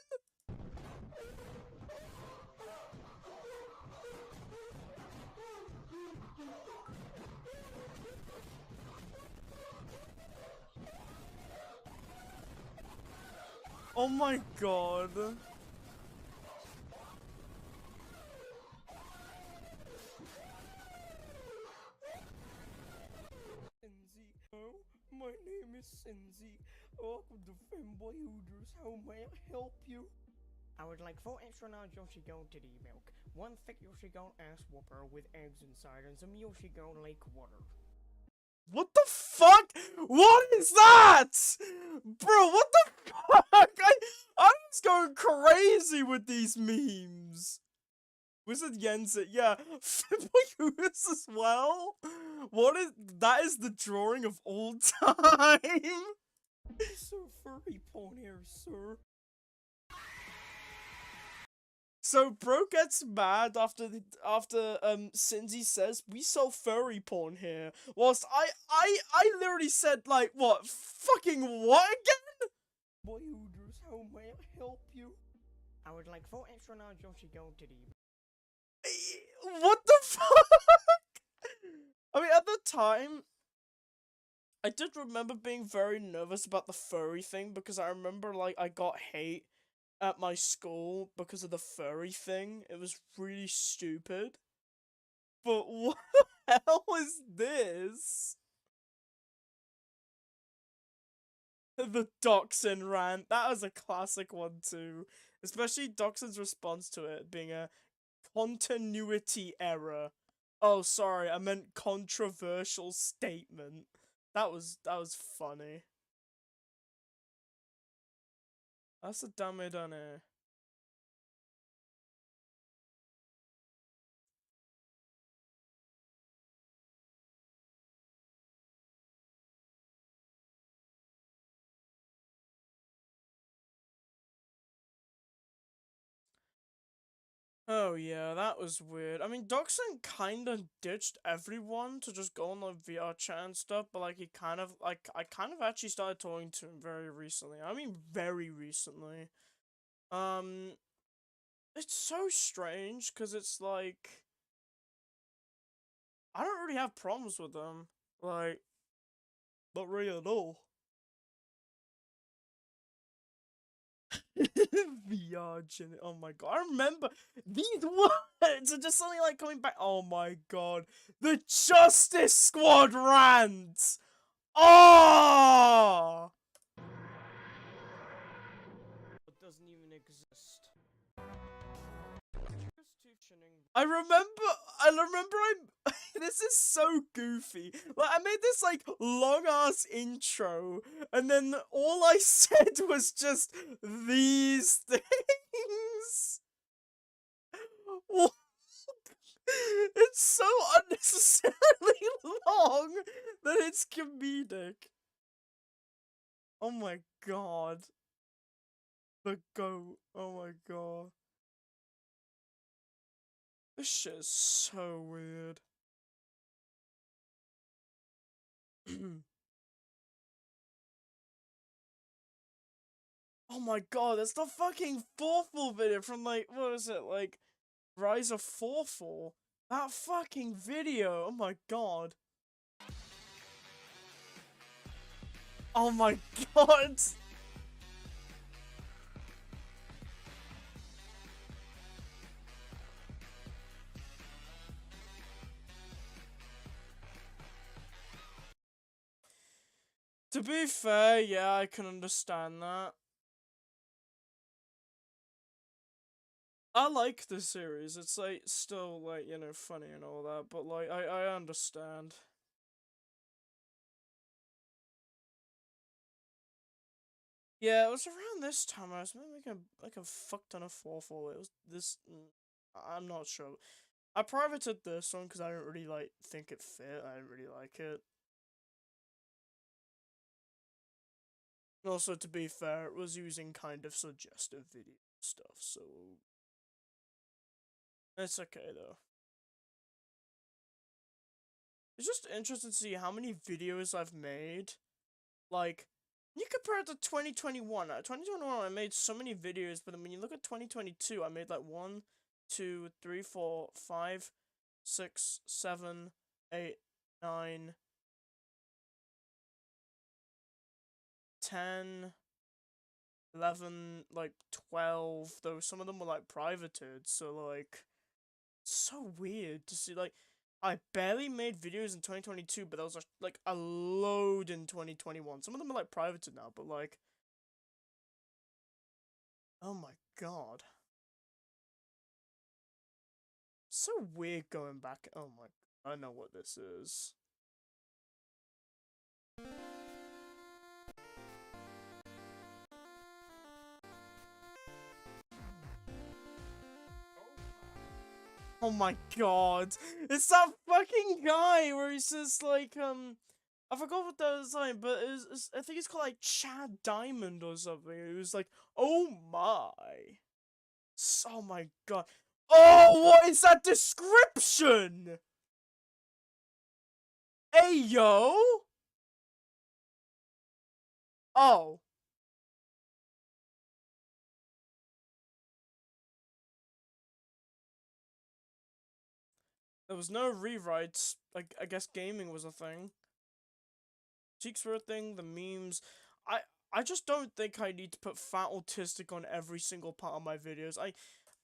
Oh my god. Senzi. Oh, my name is Senzi. Welcome to Femboy Hooters. How may I help you? I would like 4 extra large Yoshi Gold Diddy milk, 1 thick Yoshi Gold ass whopper with eggs inside, and some Yoshi Gold lake water. What the fuck? What is that? Bro, what the fuck? I was going crazy with these memes. Wizard Yensit, yeah. Fibuyus as well? What is that? Is the drawing of all time? So furry porn here, sir. So bro gets mad after Cindy says we sell furry porn here. Whilst I literally said like what fucking what again? Boy Hooters, how may I help you? I would like 4 extra large Yoshi Gold Diddy. What the fuck? I mean, at the time, I did remember being very nervous about the furry thing because I remember, like, I got hate at my school because of the furry thing. It was really stupid. But what the hell is this? The Dachshund rant. That was a classic one, too. Especially Dachshund's response to it being a continuity error. Oh, sorry, I meant controversial statement. That was funny. That's a dummy dunny. Oh yeah, that was weird. I mean, Dachshund kinda ditched everyone to just go on like VR chat and stuff, but like he kind of like I kind of actually started talking to him very recently. I mean, very recently. It's so strange because it's like I don't really have problems with them, like not really at all. VR gen. Oh my god, I remember these words are just suddenly like coming back. Oh my god, the Justice Squad rant. Oh, It doesn't even exist. I remember I'm this is so goofy. Like I made this like long ass intro and then all I said was just these things. What? It's so unnecessarily long that it's comedic. Oh my god. The goat. Oh my god. This shit is so weird. Oh my god, that's the fucking Forful video from like, what is it, like, Rise of Forful? That fucking video, oh my god. Oh my god! To be fair, yeah, I can understand that. I like the series, it's like, still like, you know, funny and all that, but like, I understand. Yeah, it was around this time I was making like a fuck ton of Forful. It was this, I'm not sure. I privated this one because I didn't really like think it fit. I didn't really like it. And also, to be fair, it was using kind of suggestive video stuff, so it's okay though. It's just interesting to see how many videos I've made. Like, you compare it to 2021. 2021, I made so many videos, but then when you look at 2022, I made like 1, 2, 3, 4, 5, 6, 7, 8, 9, 10, 11, like 12, though some of them were like privated, so like so weird to see. Like I barely made videos in 2022, but there was like a load in 2021. Some of them are like privated now, but like, oh my god, so weird going back. Oh my, I know what this is. Oh my god, it's that fucking guy where he says like I forgot what that was like, but I think it's called like Chad Diamond or something. It was like, oh my, oh my god, oh, what is that description? Hey yo, oh. There was no rewrites. Like I guess gaming was a thing. Cheeks were a thing. The memes. I I just don't think I need to put fat autistic on every single part of my videos. I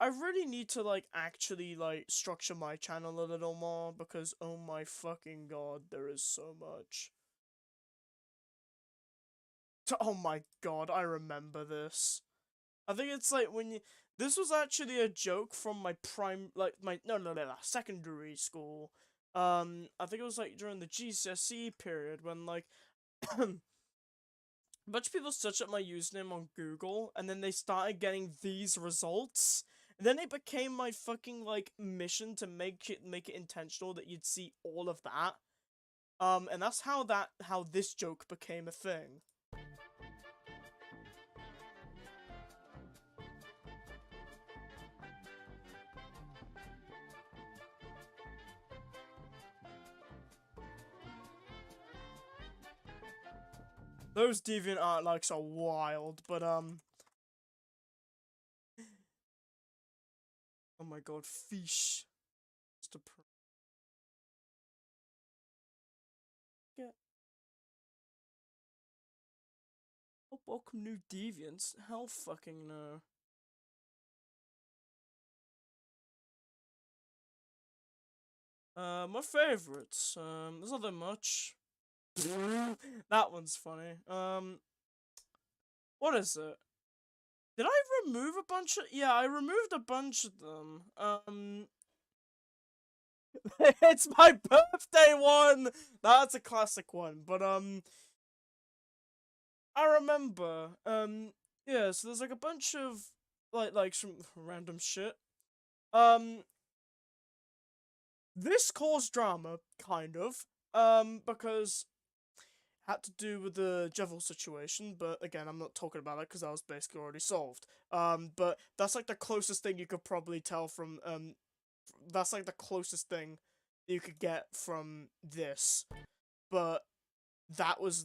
really need to like actually like structure my channel a little more because oh my fucking god, there is so much. Oh my god, I remember this. I think it's like when you. This was actually a joke from my secondary school. I think it was like during the GCSE period when like a bunch of people searched up my username on Google and then they started getting these results. And then it became my fucking like mission to make it intentional that you'd see all of that. And that's how this joke became a thing. Those DeviantArt likes are wild, but oh my god, fish. Just a oh, welcome new deviants. Hell fucking no. My favorites. There's not that much. That one's funny. What is it? Did I remove a bunch of? Yeah, I removed a bunch of them. It's my birthday one. That's a classic one. But I remember. Yeah. So there's like a bunch of like some random shit. This caused drama, kind of. Because had to do with the Jevil situation, but again, I'm not talking about it because that was basically already solved. But that's like the closest thing you could probably tell from, that's like the closest thing you could get from this. But this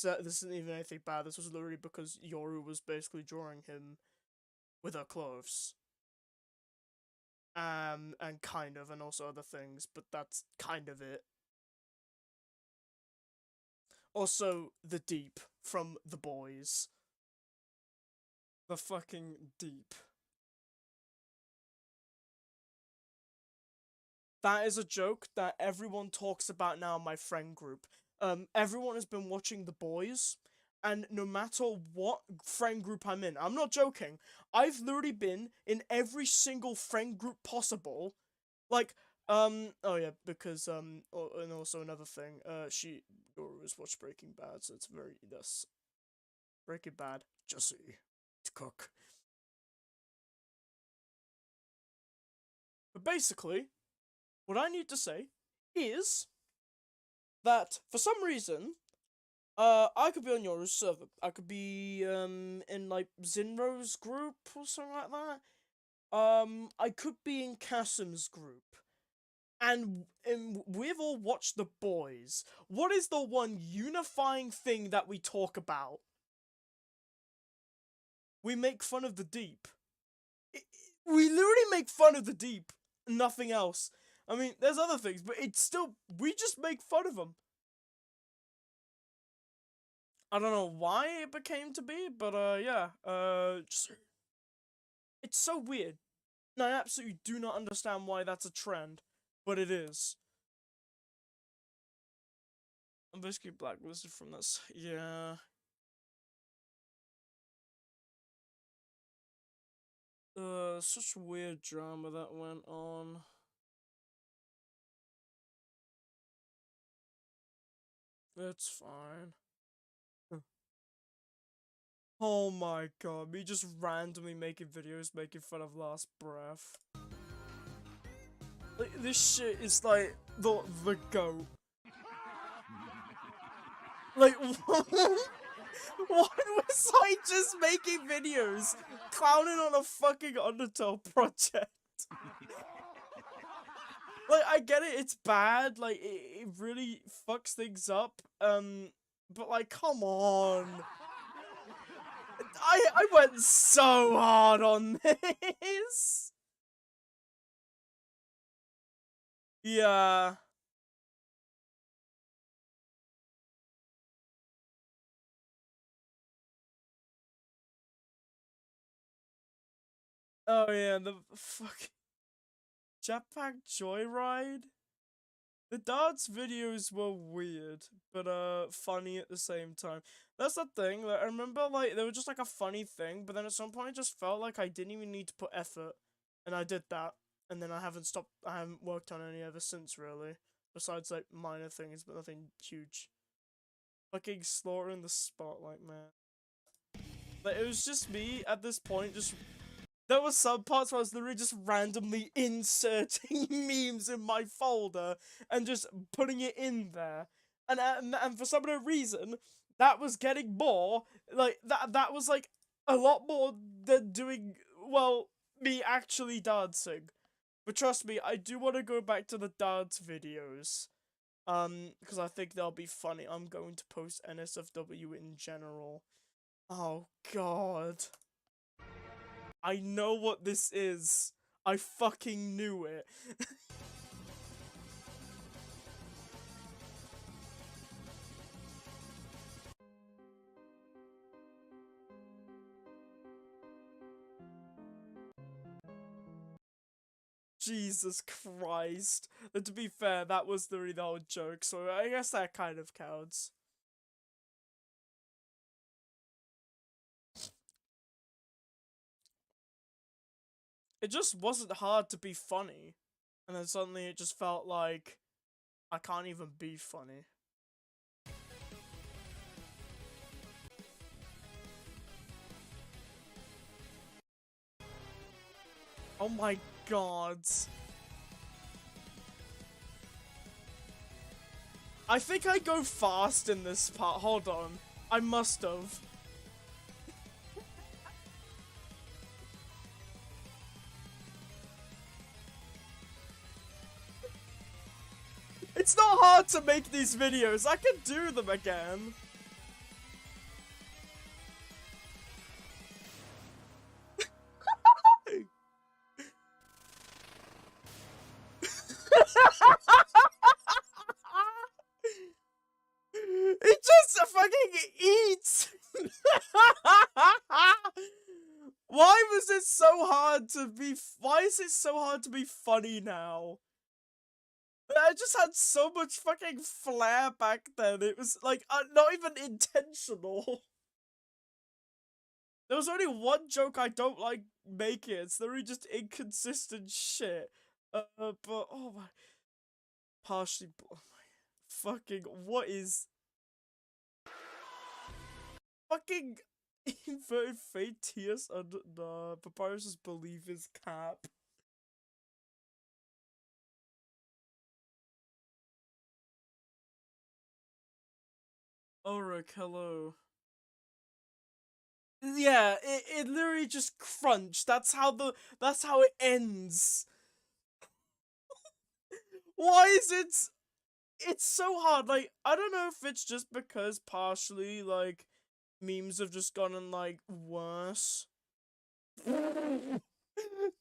isn't even anything bad. This was literally because Yoru was basically drawing him with her clothes. And kind of, and also other things, but that's kind of it. Also, the Deep from The Boys. The fucking Deep. That is a joke that everyone talks about now in my friend group. Everyone has been watching The Boys, and no matter what friend group I'm in, I'm not joking, I've literally been in every single friend group possible. Like, oh yeah, because, and also another thing, she always watched Breaking Bad, so it's that's Breaking Bad, Jesse, to cook. But basically, what I need to say is that for some reason, I could be on your server. I could be in like Zinro's group or something like that. I could be in Kasim's group. And we've all watched The Boys. What is the one unifying thing that we talk about? We make fun of the Deep. We literally make fun of the Deep. Nothing else. I mean, there's other things, but it's still, we just make fun of them. I don't know why it became to be, but yeah, just, it's so weird. And I absolutely do not understand why that's a trend, but it is. I'm basically blacklisted from this. Yeah. Such weird drama that went on. It's fine. Oh my god, me just randomly making videos making fun of Last Breath. Like, this shit is like the GOAT. Like, why was I just making videos clowning on a fucking Undertale project? Like, I get it, it's bad, like, it really fucks things up, but like, come on. I went so hard on this. Yeah. Oh yeah, the fucking Jetpack Joyride? The darts videos were weird, but funny at the same time. That's the thing, like, I remember, like, they were just, like, a funny thing, but then at some point it just felt like I didn't even need to put effort, and I did that, and then I haven't worked on any ever since, really, besides, like, minor things, but nothing huge. Fucking slaughtering the spotlight, man. Like, it was just me, at this point, just... There were some parts where I was literally just randomly inserting memes in my folder and just putting it in there. And for some other reason, that was getting more, like, that was, like, a lot more than doing, well, me actually dancing. But trust me, I do want to go back to the dance videos. Because I think they'll be funny. I'm going to post NSFW in general. Oh, God. I know what this is. I fucking knew it. Jesus Christ. But to be fair, that was the whole joke, so I guess that kind of counts. It just wasn't hard to be funny. And then suddenly it just felt like I can't even be funny. Oh my god. I think I go fast in this part. Hold on. I must have. It's not hard to make these videos. I can do them again. It just fucking eats. Why was it so hard to be? Why is it so hard to be funny now? I just had so much fucking flair back then. It was like not even intentional. There was only one joke I don't like making. It's literally just inconsistent shit. But oh my, partially. Oh my, fucking what is? Fucking inverted fate tears under the Papyrus's belief is cap. Oh, Rick, hello. Yeah, it literally just crunched. That's how it ends. Why is it? It's so hard. Like, I don't know if it's just because partially like memes have just gotten like worse.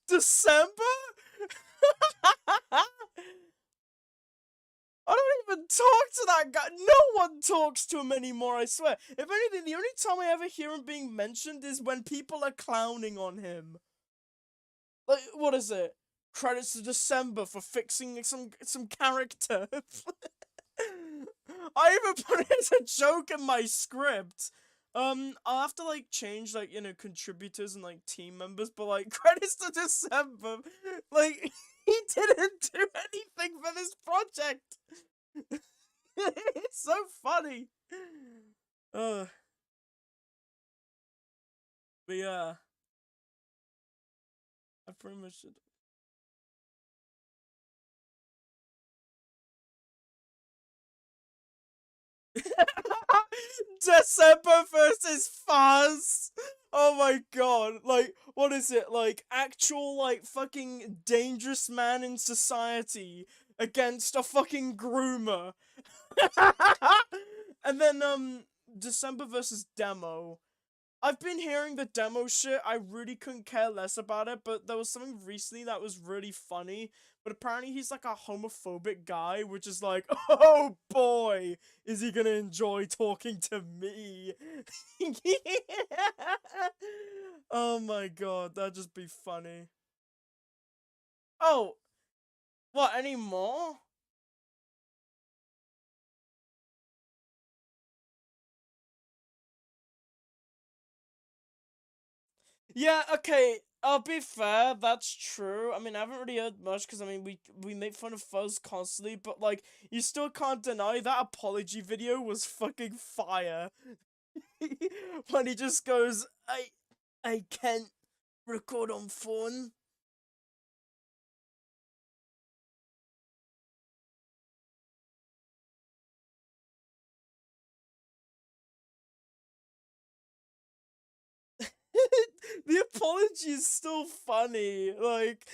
December? I don't even talk to that guy. No one talks to him anymore, I swear. If anything, the only time I ever hear him being mentioned is when people are clowning on him. Like, what is it? Credits to December for fixing some character. I even put it as a joke in my script. I'll have to, like, change, like, you know, contributors and, like, team members, but, like, credits to December, like, he didn't do anything for this project. It's so funny. But yeah. I pretty much should. December versus Fuzz! Oh my god, like, what is it, like, actual, like, fucking dangerous man in society against a fucking groomer. And then, December versus Demo. I've been hearing the demo shit, I really couldn't care less about it, but there was something recently that was really funny, but apparently he's like a homophobic guy, which is like, oh boy, is he gonna enjoy talking to me? Oh my god, that'd just be funny. Oh, what, any more? Yeah, okay, I'll be fair, that's true. I mean, I haven't really heard much, because, I mean, we make fun of Fuzz constantly, but, like, you still can't deny that apology video was fucking fire. When he just goes, I can't record on phone. The apology is still funny, like,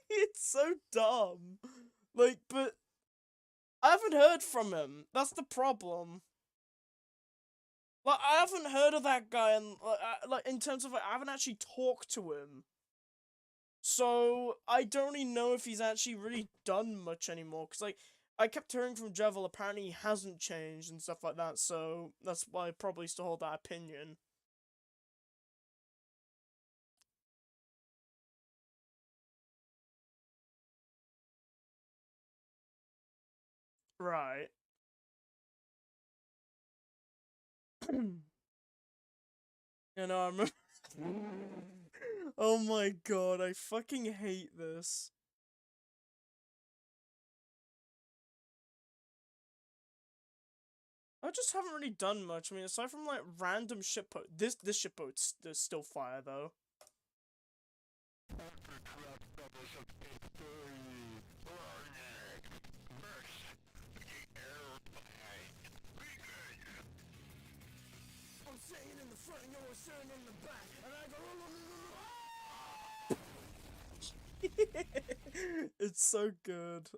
it's so dumb. Like, but I haven't heard from him, that's the problem. Like, I haven't heard of that guy, and, like, in terms of, like, I haven't actually talked to him. So, I don't really know if he's actually really done much anymore, because, like, I kept hearing from Jevel, apparently he hasn't changed and stuff like that, so that's why I probably still hold that opinion. Right. You know, I remember. Oh my god, I fucking hate this. I just haven't really done much. I mean, aside from like random shitpost, this shitpost is still fire though. I'm sitting in the front and you're sitting in the back, and I go. It's so good.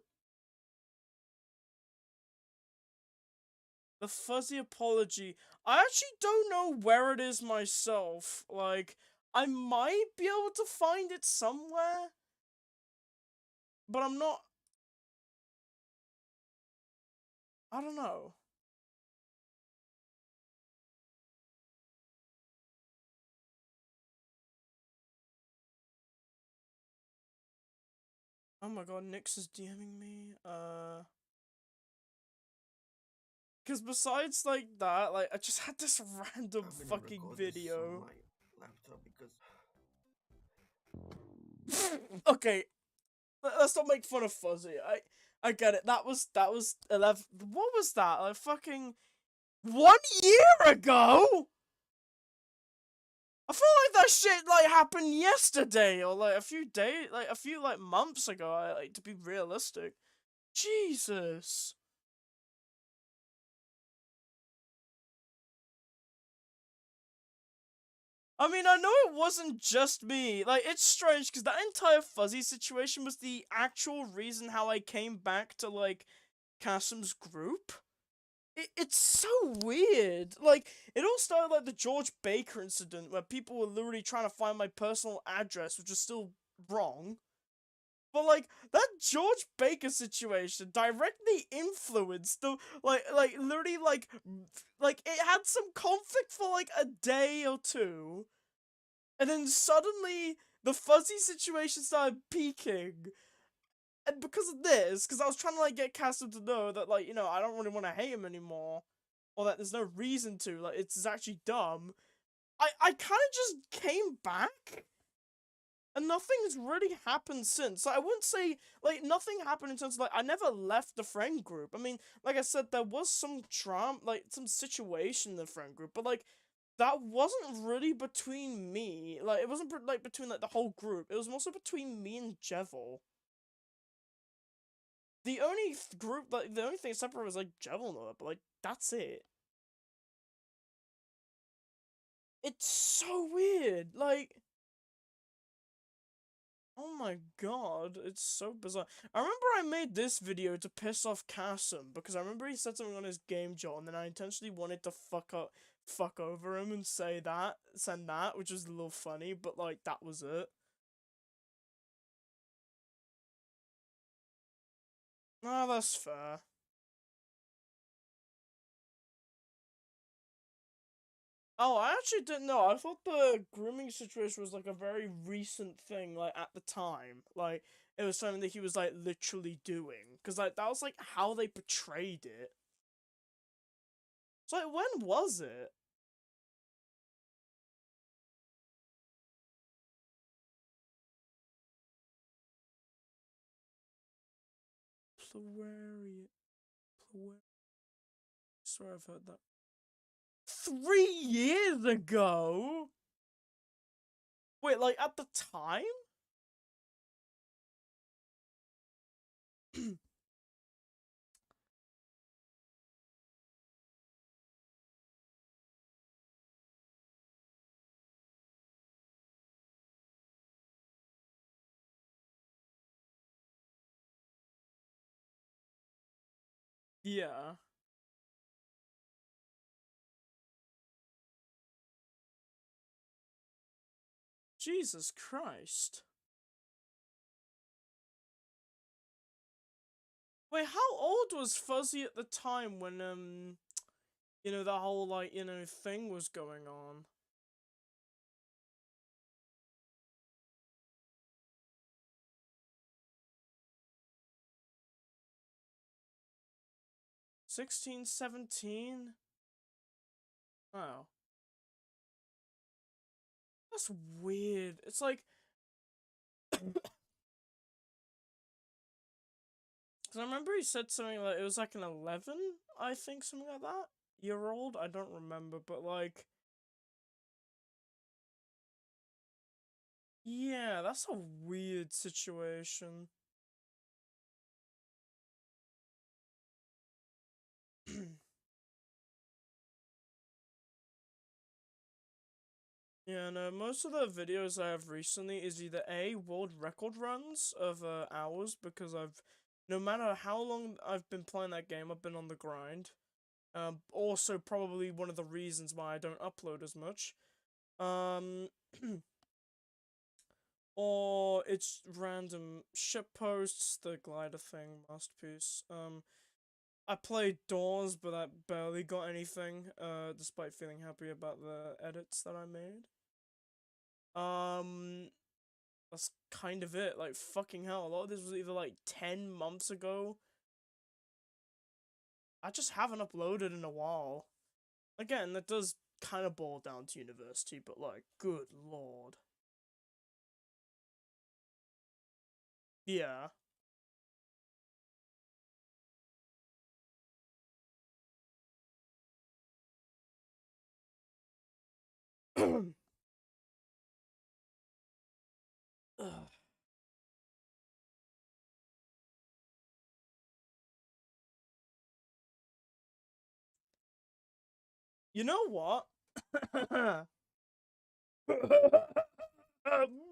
The fuzzy apology. I actually don't know where it is myself. Like, I might be able to find it somewhere, but I'm not. I don't know. Oh my god, Nyx is DMing me. Because besides, like, that, like, I just had this random fucking video. Okay, let's not make fun of Fuzzy. I get it. That was 11. What was that? Like, fucking 1 year ago? I feel like that shit, like, happened yesterday, or, like, a few days, like, a few, like, months ago, like, to be realistic. Jesus. I mean, I know it wasn't just me. Like, it's strange, because that entire Fuzzy situation was the actual reason how I came back to, like, Kasim's group. It's so weird. Like, it all started like the George Baker incident, where people were literally trying to find my personal address, which was still wrong. But like that George Baker situation directly influenced the literally like it had some conflict for like a day or two, and then suddenly the fuzzy situation started peaking. And because of this, because I was trying to like get Castle to know that like, you know, I don't really want to hate him anymore, or that there's no reason to, like it's actually dumb. I kind of just came back. And nothing's really happened since. Like, I wouldn't say, like, nothing happened in terms of, like, I never left the friend group. I mean, like I said, there was some drama, like, some situation in the friend group, but, like, that wasn't really between me. Like, it wasn't, like, between, like, the whole group. It was mostly between me and Jevil. The only group, like, the only thing separate was, like, Jevil and all that, but, like, that's it. It's so weird, like... Oh my god, it's so bizarre. I remember I made this video to piss off Kasim, because I remember he said something on his game job, and then I intentionally wanted to fuck over him and send that, which was a little funny, but like, that was it. Ah, that's fair. Oh, I actually didn't know. I thought the grooming situation was like a very recent thing, like at the time. Like, it was something that he was like literally doing. Because like, that was like how they portrayed it. So like, when was it? Plurariat. Swear I've heard that. 3 years ago? Wait, like at the time? Yeah. Jesus Christ. Wait, how old was Fuzzy at the time when, you know, the whole, like, you know, thing was going on? '16, '17? Oh. That's weird. It's like... Because I remember he said something like, it was like an 11, I think, something like that? Year old? I don't remember, but like... Yeah, that's a weird situation. Yeah, no, most of the videos I have recently is either A, world record runs of hours, because no matter how long I've been playing that game, I've been on the grind. Also probably one of the reasons why I don't upload as much. Or it's random ship posts, the glider thing, masterpiece. I played Doors, but I barely got anything, despite feeling happy about the edits that I made. That's kind of it. Like, fucking hell, a lot of this was either like 10 months ago. I just haven't uploaded in a while. Again, that does kind of boil down to university, but like, good lord. Yeah. Ugh. You know what?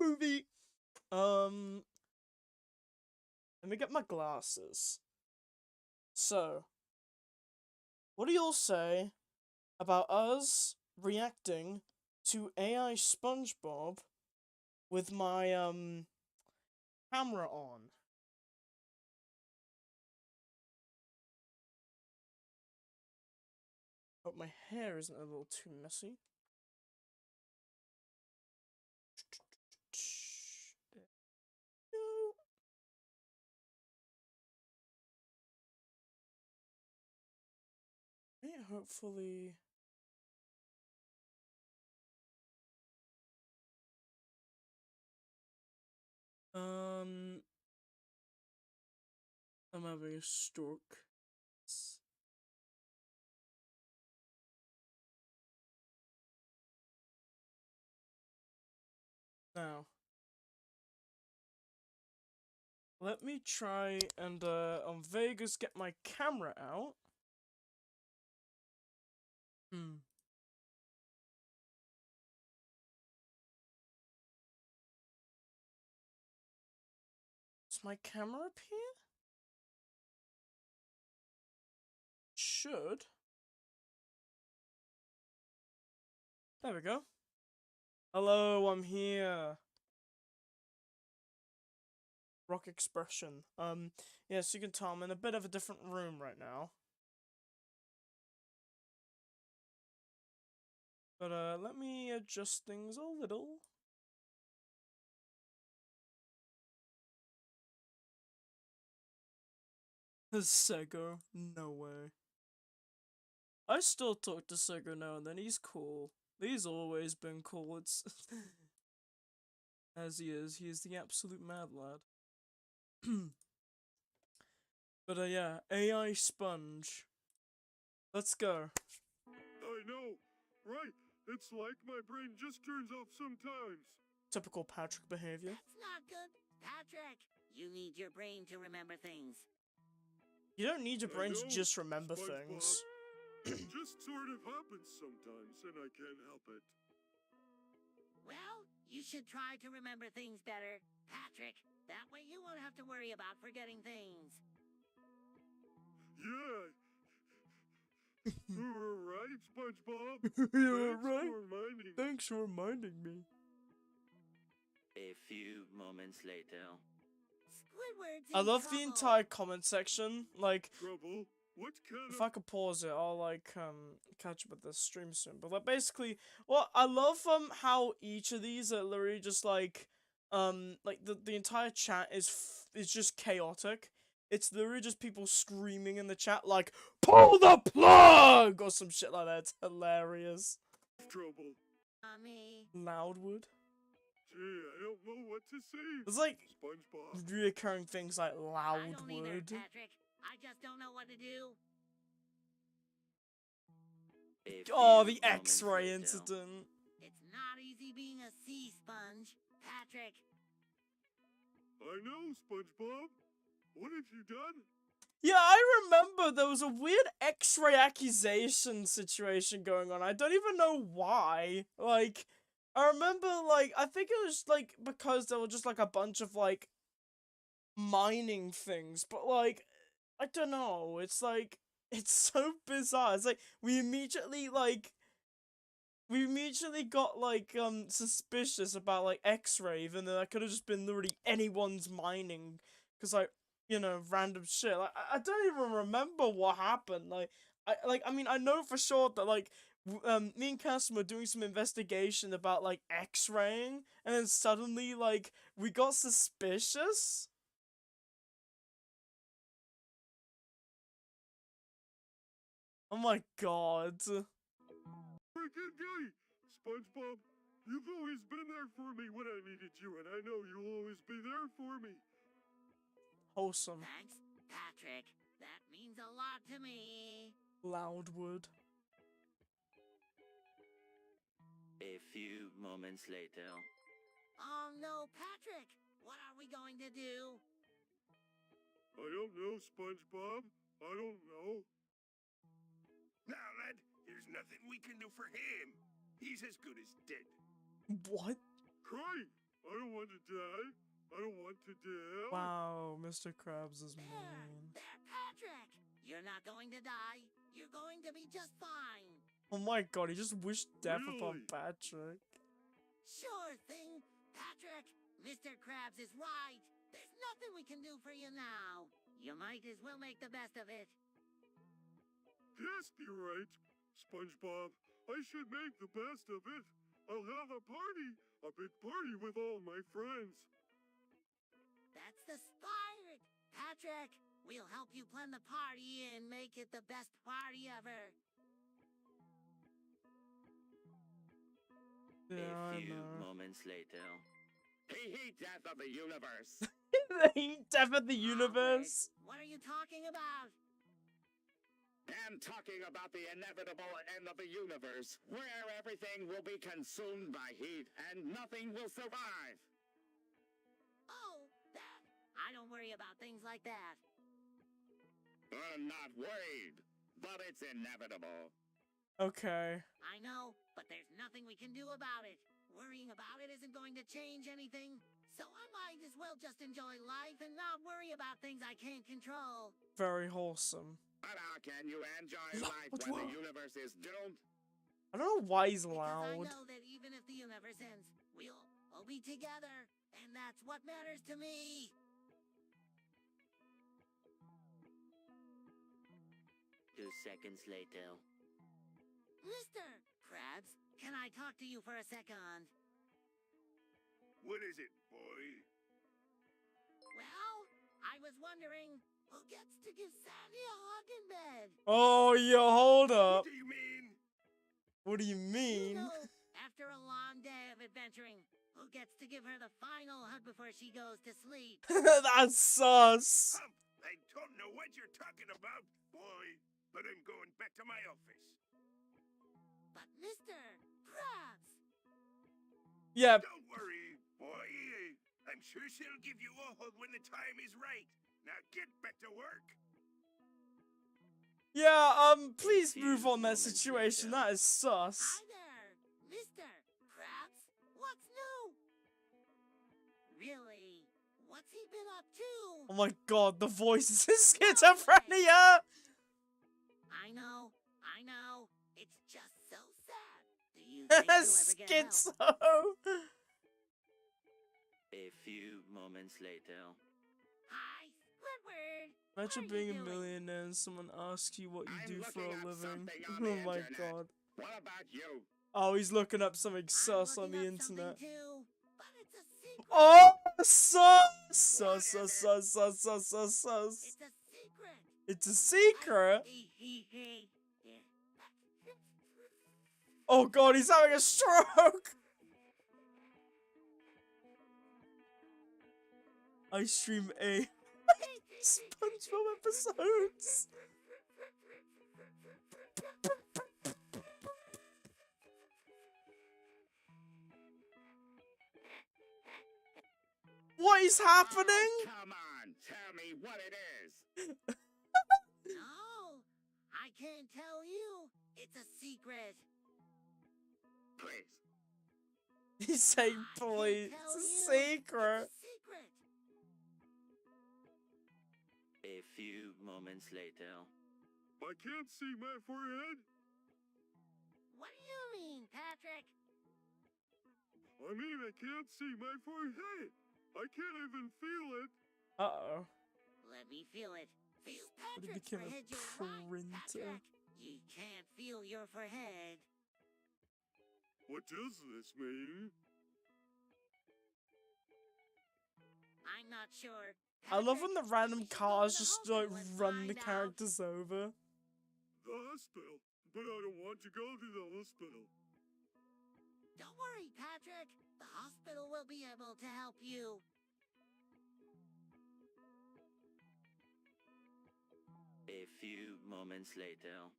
Movie. Let me get my glasses. So, what do y'all say about us reacting to AI SpongeBob with my camera on. Hope my hair isn't a little too messy. No. Yeah, hopefully. I'm having a stroke. Now, let me try and on Vegas get my camera out. Is my camera up here? Should. There we go. Hello, I'm here. Rock expression. Yes, you can tell I'm in a bit of a different room right now. But, let me adjust things a little. Sego? No way. I still talk to Sego now and then, he's cool. He's always been cool, it's... As he is the absolute mad lad. But, yeah, AI sponge. Let's go. I know, right? It's like my brain just turns off sometimes. Typical Patrick behavior. That's not good. Patrick, you need your brain to remember things. You don't need your brain to know, just remember SpongeBob. things. It just sort of happens sometimes, and I can't help it. Well, you should try to remember things better, Patrick. That way you won't have to worry about forgetting things. Yeah. You're right, SpongeBob. You're Thanks right. for reminding. Thanks for reminding me. A few moments later. Squidward's I in love the trouble. entire comment section. Like, Trouble? What kind if of... I could pause it, I'll like catch up with the stream soon. But like basically, well, I love how each of these are literally just like the entire chat is just chaotic. It's literally just people screaming in the chat like pull the plug or some shit like that. It's hilarious. trouble? Me. Loudwood. Gee, I don't know what to say. There's like SpongeBob. reoccurring things like I don't either, Loudwood. Patrick. I just don't know what to do. A Oh, few the moments X-ray later. incident. It's not easy being a sea sponge, Patrick. I know, SpongeBob. What have you done? Yeah, I remember there was a weird X-ray accusation situation going on. I don't even know why. Like, I remember, like, I think it was, like, because there were just, like, a bunch of, like, mining things. But, like, I don't know. It's, like, it's so bizarre. It's, like, we immediately got, like, suspicious about, like, X-ray, even though that could have just been literally anyone's mining. Because, like, you know, random shit. Like, I don't even remember what happened. I mean, I know for sure that, like, me and Kirsten were doing some investigation about, like, X-raying, and then suddenly, like, we got suspicious. Oh my god. Freaking guy! SpongeBob, you've always been there for me when I needed you, and I know you'll always be there for me. Wholesome. Thanks, Patrick. That means a lot to me. Loudwood. A few moments later. Oh no, Patrick! What are we going to do? I don't know, SpongeBob. I don't know. Now, lad, there's nothing we can do for him. He's as good as dead. What? Crying! I don't want to die. I don't want to die. Wow, Mr. Krabs is There, mean. there, Patrick! You're not going to die. You're going to be just fine. Oh my god, he just wished death upon Really? Patrick. Sure thing, Patrick. Mr. Krabs is right. There's nothing we can do for you now. You might as well make the best of it. Yes, you're right, SpongeBob. I should make the best of it. I'll have a party, a big party with all my friends. That's the spirit. Patrick, we'll help you plan the party and make it the best party ever. A few moments later. He death of the universe. The heat death of the universe. What are you talking about? I'm talking about the inevitable end of the universe, where everything will be consumed by heat and nothing will survive. Oh, that. I don't worry about things like that. I'm not worried, but it's inevitable. Okay. I know, but there's nothing we can do about it. Worrying about it isn't going to change anything. So I might as well just enjoy life and not worry about things I can't control. Very wholesome. But how can you enjoy Yeah, life what's when wrong? the universe is doomed? I don't know why he's Because I loud. know that even if the universe ends, we'll all be together. And that's what matters to me. 2 seconds later. Mr. Krabs, can I talk to you for a second? What is it, boy? Well, I was wondering who gets to give Sandy a hug in bed. Oh, yeah, hold up. What do you mean? What do you You mean? know, after a long day of adventuring, who gets to give her the final hug before she goes to sleep? That's sus. I don't know what you're talking about, boy, but I'm going back to my office. But Mr. Krabs, Yeah, Don't worry, boy. I'm sure she'll give you a hug when the time is right. Now get back to work. yeah, please Few move on that moments situation. later. That is sus. hi there, Mr. Krabs. What's new? Really? What's he been up to? Oh my god, the voice is schizophrenia! I know. It's just so sad. Do you think he'll ever get help? Schizo! A few moments later. Hi, Squidward. Imagine What are being you a doing? millionaire and someone asks you what you I'm do for looking a up living. something on Oh the my internet. god. What about you? Oh, he's looking up something sus I'm on the looking up something internet. too, but it's a secret. Oh, sus! Sus, sus, sus, sus, sus, sus, sus. It's a secret. It's a secret? Oh god, he's having a stroke! I stream a SpongeBob episodes. What is happening? Oh, come on, tell me what it is. No, I can't tell you. It's a secret. Please. He's saying, I can't please, tell it's a you. secret. It's a secret. A few moments later. I can't see my forehead. What do you mean, Patrick? I mean, I can't see my forehead. I can't even feel it. Uh-oh. Let me feel it. Feel But he Patrick's became a forehead. You're right, printer. Patrick. You can't feel your forehead. What does this mean? I'm not sure. I love when the Patrick, random we should go to cars the just like hospital and run the find out. characters over. The hospital. But I don't want to go to the hospital. Don't worry, Patrick. The hospital will be able to help you. A few moments later.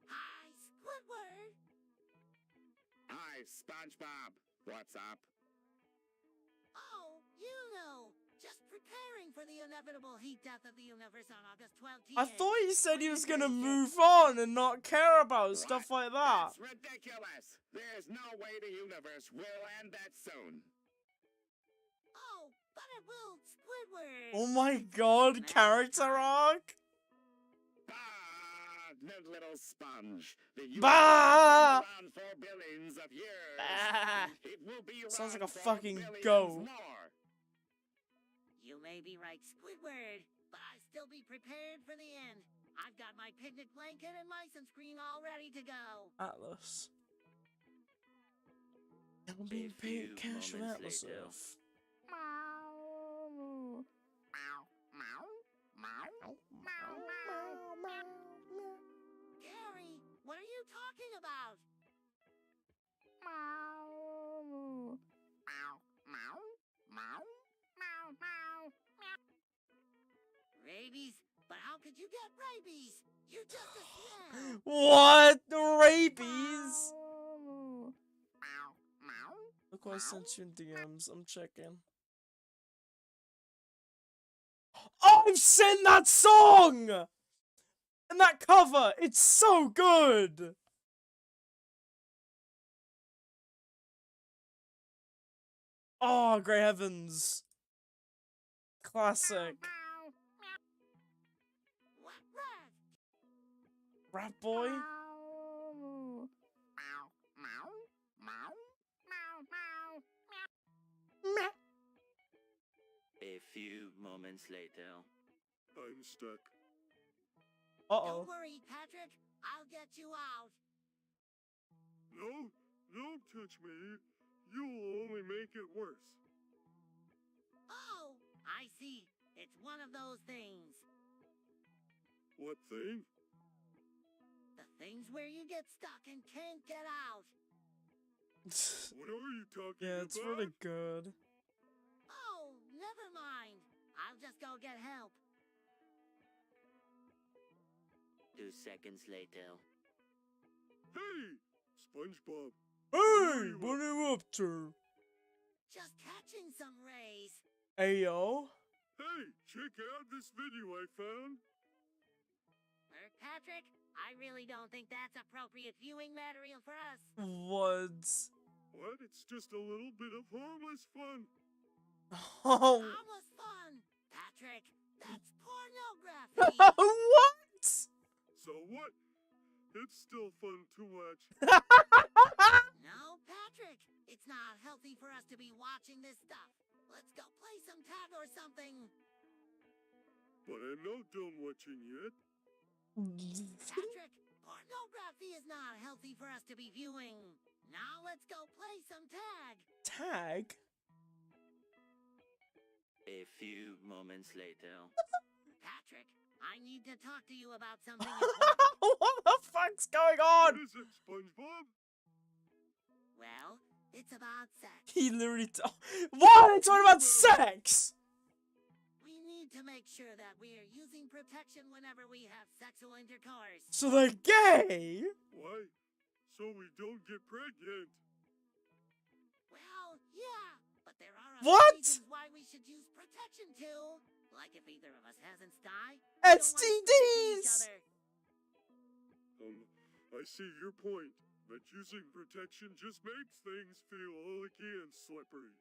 Hi, Squidward. Hi, SpongeBob. What's up? Oh, you know, just preparing for the inevitable heat death of the universe on August 12th. I thought he said he was gonna move on and not care about stuff like that. That's ridiculous. There's no way the universe will end that soon. Oh, but it will, Squidward. Oh my god, character arc? Little sponge. The universe Bah! has been around for billions of years. Bah! It will be Sounds around like a for fucking billions goat. more. You may be right, Squidward, but I'll still be prepared for the end. I've got my picnic blanket and my sunscreen all ready to go. Atlas. I'm A being paid few cash from moments Atlas later. Earth. Gary, what are you talking about? Rabies? But how could you get rabies? You're just a snail. What? Rabies? Look what I sent you in DMs. I'm checking. Oh, I've seen that song! And that cover! It's so good! Oh, great heavens. Classic. What rat? Rat boy? A few moments later. I'm stuck. Uh-oh. Don't worry, Patrick. I'll get you out. No, don't touch me. You'll only make it worse. Oh, I see. It's one of those things. What thing? The things where you get stuck and can't get out. What are you talking Yeah, about? it's really good. Oh, never mind. I'll just go get help. 2 seconds later. Hey, SpongeBob. Hey, what are you up to? Just catching some rays. Ayo. Hey, check out this video I found. Patrick, I really don't think that's appropriate viewing material for us. What? What? It's just a little bit of harmless fun. Oh. Harmless fun. Patrick, that's pornography. What? So what? It's still fun to watch. No, Patrick, it's not healthy for us to be watching this stuff. Let's go play some tag or something. But I'm not done watching yet. Patrick, pornography is not healthy for us to be viewing. Now let's go play some tag. Tag? A few moments later. Patrick, I need to talk to you about something important. What the fuck's going on? What is it, SpongeBob? Well, it's about sex. He literally what? It's all about sex! We need to make sure that we are using protection whenever we have sexual intercourse. So they're gay? Why? So we don't get pregnant. Well, yeah, but there are What? reasons why we should use protection too. Like if either of us has STI. STDs! I see your point. But using protection just makes things feel icky and slippery.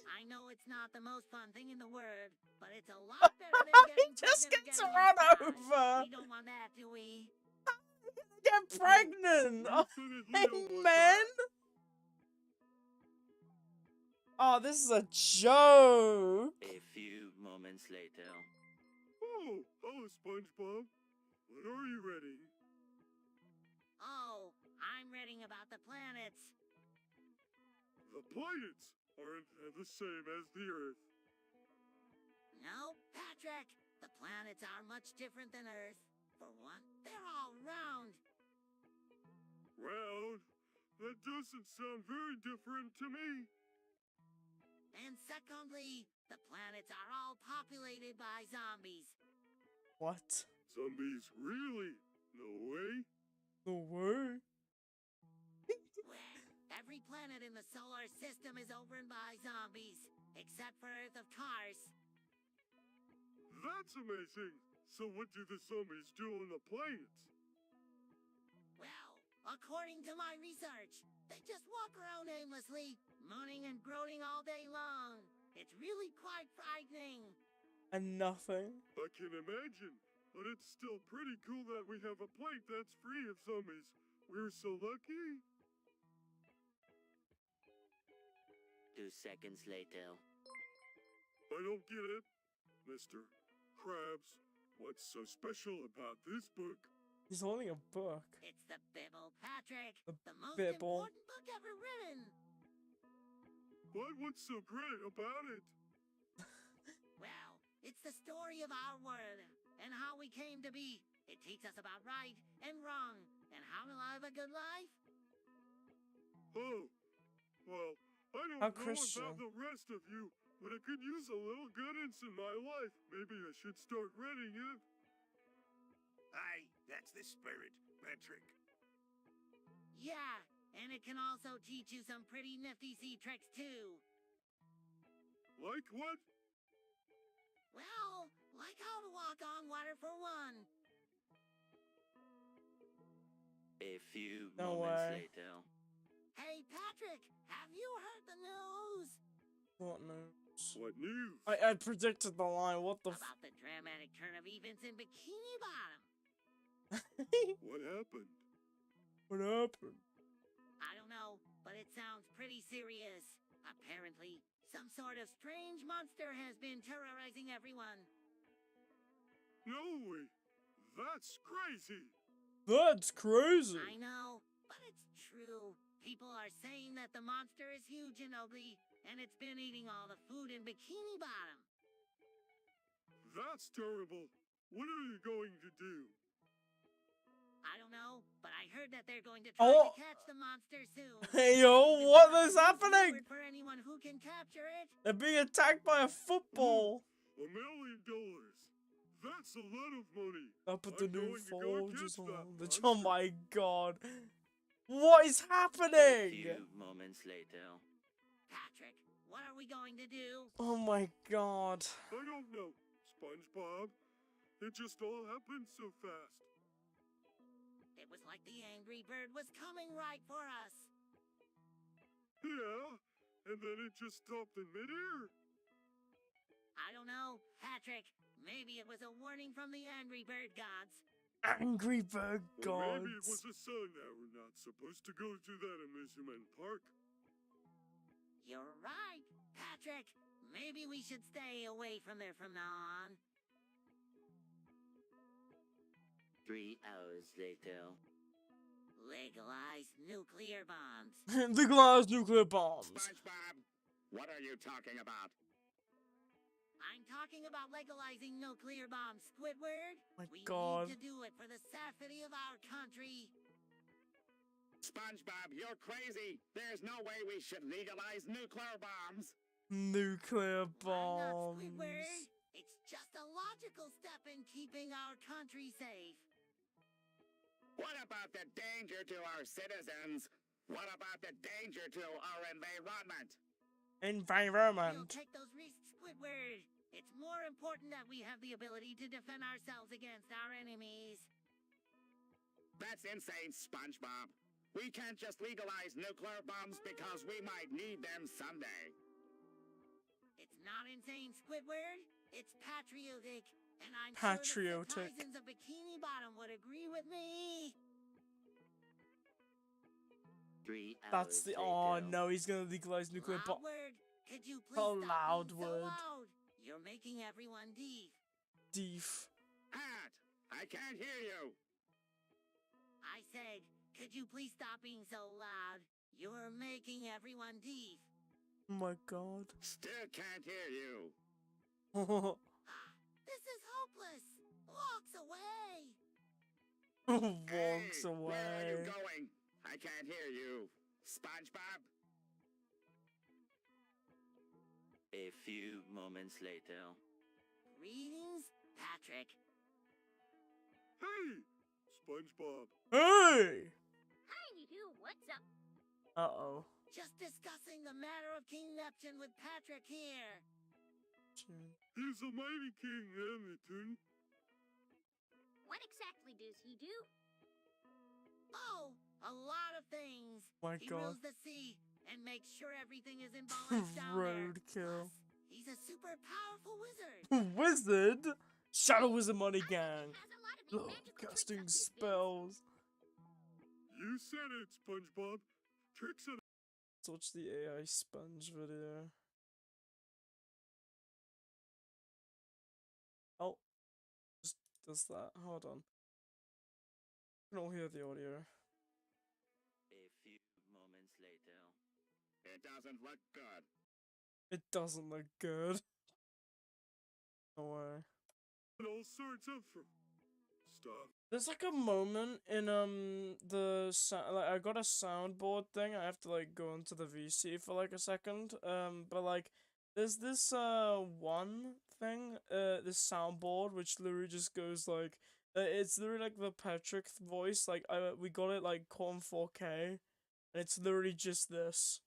I know it's not the most fun thing in the world, but it's a lot better than getting He just pregnant gets again run next time. over. We don't want that, do we? Get pregnant! Oh, man! Oh, this is a joke! A few moments later. Oh, hello, SpongeBob. When are you ready? Oh, I'm reading about the planets. The planets aren't the same as the Earth. No, Patrick. The planets are much different than Earth. For one, they're all round. Round? That doesn't sound very different to me. And secondly, the planets are all populated by zombies. What? Zombies, really? No way. No way. Every planet in the solar system is overrun by zombies, except for Earth of course. That's amazing. So what do the zombies do on the planets? Well, according to my research, they just walk around aimlessly, moaning and groaning all day long. It's really quite frightening. And nothing. I can imagine. But it's still pretty cool that we have a planet that's free of zombies. We're so lucky. 2 seconds later. I don't get it. Mr. Krabs, what's so special about this book? He's holding a book. It's the Bible, Patrick. The The most Bible. important book ever written. What's so great about it? Well, it's the story of our world and how we came to be. It teaches us about right and wrong and how to live a good life. Oh, well, I don't How know Christian. about the rest of you, but I could use a little guidance in my life. Maybe I should start reading it. Aye, that's the spirit, Patrick. Yeah, and it can also teach you some pretty nifty sea tricks too. Like what? Well, like how to walk on water for one. A few No moments way. later. Hey, Patrick, have you heard the news What news? What news? I predicted the line. What the about the dramatic turn of events in Bikini Bottom? What happened? What happened? I don't know, but it sounds pretty serious. Apparently, some sort of strange monster has been terrorizing everyone. No way. That's crazy. That's crazy. I know, but it's true. People are saying that the monster is huge and ugly, and it's been eating all the food in Bikini Bottom. That's terrible. What are you going to do? I don't know, but I heard that they're going to try Oh. to catch the monster soon. Hey yo, Even what put up is a happening? reward for anyone who can capture it. They're being attacked by a football. $1 million. That's a lot of money. Up at the I'm new going to go and Folgers catch that on the monster. Oh my god. What is A happening? few moments later. Patrick, what are we going to do? Oh my god. I don't know, SpongeBob. It just all happened so fast. It was like the angry bird was coming right for us. Yeah, and then it just stopped in midair. I don't know, Patrick. Maybe it was a warning from the angry bird gods. Angry Bird Or maybe it was gods. a sign that we're not supposed to go to that amusement park. You're right, Patrick. Maybe we should stay away from there from now on. 3 hours later. Legalize nuclear bombs. Legalize nuclear bombs. SpongeBob, what are you talking about? I'm talking about legalizing nuclear bombs, Squidward. My We God. need to do it for the safety of our country. SpongeBob, you're crazy. There's no way we should legalize nuclear bombs. Nuclear Why not, bombs. Squidward? It's just a logical step in keeping our country safe. What about the danger to our citizens? What about the danger to our environment? We'll Environment. take those risks, Squidward. It's more important that we have the ability to defend ourselves against our enemies. That's insane, SpongeBob. We can't just legalize nuclear bombs because we might need them someday. It's not insane, Squidward. It's patriotic. And I'm Patriotic. sure the citizens of Bikini Bottom would agree with me. 3 hours That's the. later. Oh no, he's gonna legalize nuclear Loud bombs. word. Could you please A stop loud being so word. loud? You're making everyone deaf. Deef. Hat, I can't hear you. I said, could you please stop being so loud? You're making everyone deaf. Oh my god. Still can't hear you. This is hopeless. Walks away. Walks Hey, where are you away. going? I can't hear you. SpongeBob? A few moments later. Greetings, Patrick. Hey, SpongeBob. Hey! Hi, you. What's up? Uh-oh. Just discussing the matter of King Neptune with Patrick here. He's a mighty king, Hamilton. What exactly does he do? Oh, a lot of things. My He god. rules the sea and makes sure everything is in balance down there. Roadkill. Plus, he's a super powerful wizard. Wizard? Shadow Wizard Money Gang. Has a lot of new Ugh, magical tricks casting up his sleeve. spells. You said it, SpongeBob. Tricks and Let's watch the AI sponge video. does that. Hold on. I can all hear the audio. A few moments later. It doesn't look good. It doesn't look good. No way. And all sorts of stuff. There's like a moment in like I got a soundboard thing. I have to like go into the VC for like a second. But like there's this one thing, this soundboard which literally just goes like it's literally like the Patrick voice. Like we got it like caught in 4K, and it's literally just this.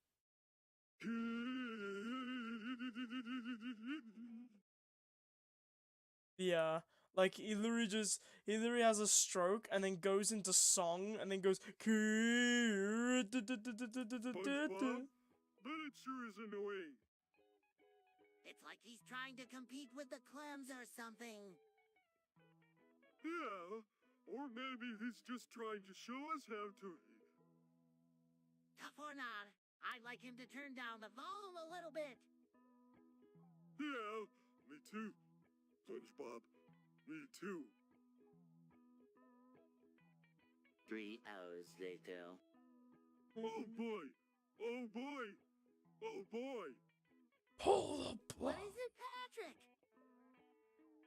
Yeah, like he literally has a stroke and then goes into song and then goes. SpongeBob? But it sure is annoying. It's like he's trying to compete with the clams or something. Yeah, or maybe he's just trying to show us how to. Tough or not, I'd like him to turn down the volume a little bit. Yeah, me too. SpongeBob, me too. 3 hours later. Oh boy! Oh boy! Oh boy! Hold up. What is it, Patrick?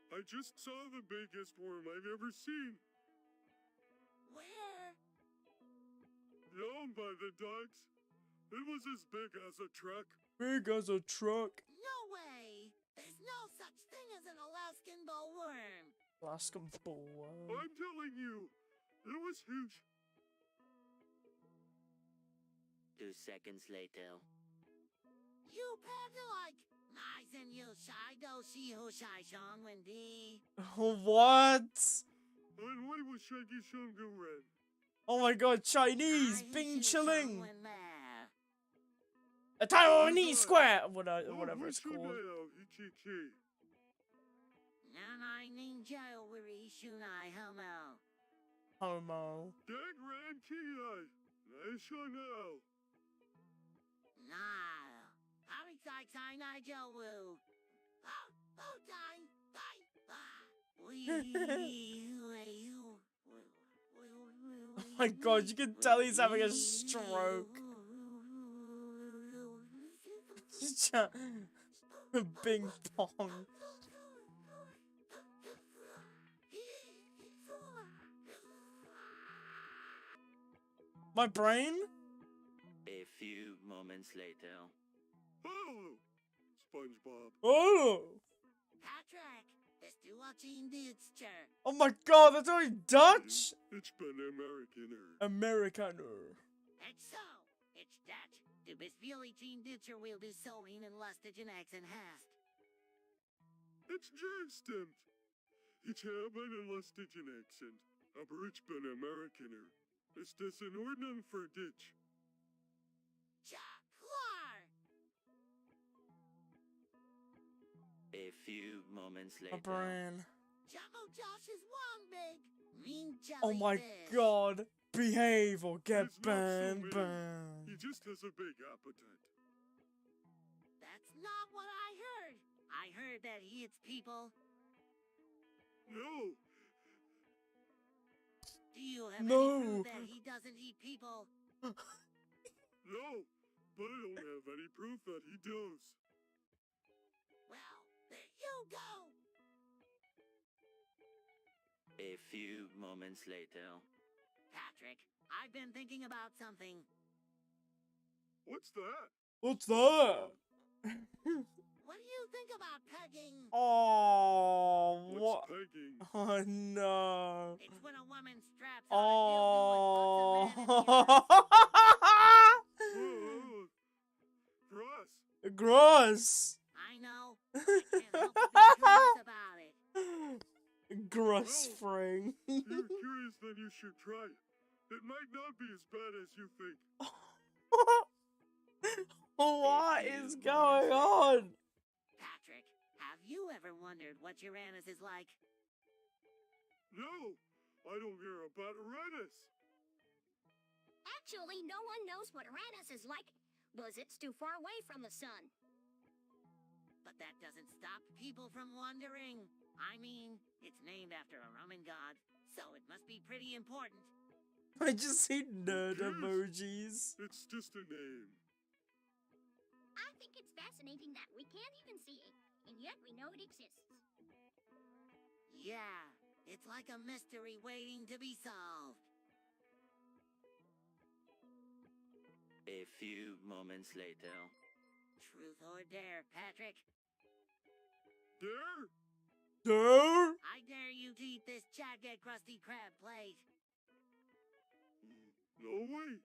I just saw the biggest worm I've ever seen. Where? Down by the docks. It was as big as a truck. Big as a truck. No way! There's no such thing as an Alaskan bowworm. Alaskan bullworm. I'm telling you, it was huge. 2 seconds later. You like nice and you shy do see who shy Sean Wendy. What? And why was Shaggy Shunga red? Oh my god, Chinese! I Bing who shoot chilling! Sean when there. A Taiwanese God. square! Oh, Whatever it's who should called. I Ichi-chi. Nanai ninja wiri shunai homo. Homo. Dag ran ki-ai. Naishonao. Nah. Harry sai Nigel woo. Oh, die. Oh my god, you can tell he's having a stroke. Bing pong. My brain? A few moments later. Oh! SpongeBob. Oh! Patrick, bist du watching Ditcher? Oh my god, that's only Dutch! Ich bin Amerikaner. Amerikaner. It's so. It's Dutch. Du bist really Gene Ditcher will do sewing and lustig and accent hast. It's stimmt. Ich habe einen lustigen Akzent, aber ich bin Amerikaner. Ist das in Ordnung für dich? Ja, klar. A few moments My later. brain. Jumbo Josh is one big mean Oh my jellyfish. god. Behave or get He's not so banned, mean. banned. He just has a big appetite. That's not what I heard. I heard that he eats people. No, Do you have No. any proof that he doesn't eat people? no, but I don't have any proof that he does. Well, there you go. A few moments later. Patrick, I've been thinking about something. What's that? What's that? What do you think about pegging? Oh, What's what? pegging? Oh no. It's when a woman straps on a dildo and puts a man in the ass. Oh, Ross. Gross. I know. I can't help but be curious about it. Gross fring. If you're curious, then you should try it. It might not be as bad as you think. What is going on? Patrick, have you ever wondered what Uranus is like? No, I don't hear about Uranus. Actually, no one knows what Uranus is like, because it's too far away from the sun. But that doesn't stop people from wondering. I mean, it's named after a Roman god, so it must be pretty important. I just see nerd cares? emojis. It's just a name. I think it's fascinating that we can't even see it, and yet we know it exists. Yeah, it's like a mystery waiting to be solved. A few moments later. Truth or dare, Patrick? Dare? Dare? I dare you to eat this jagged, crusty crab plate. No way.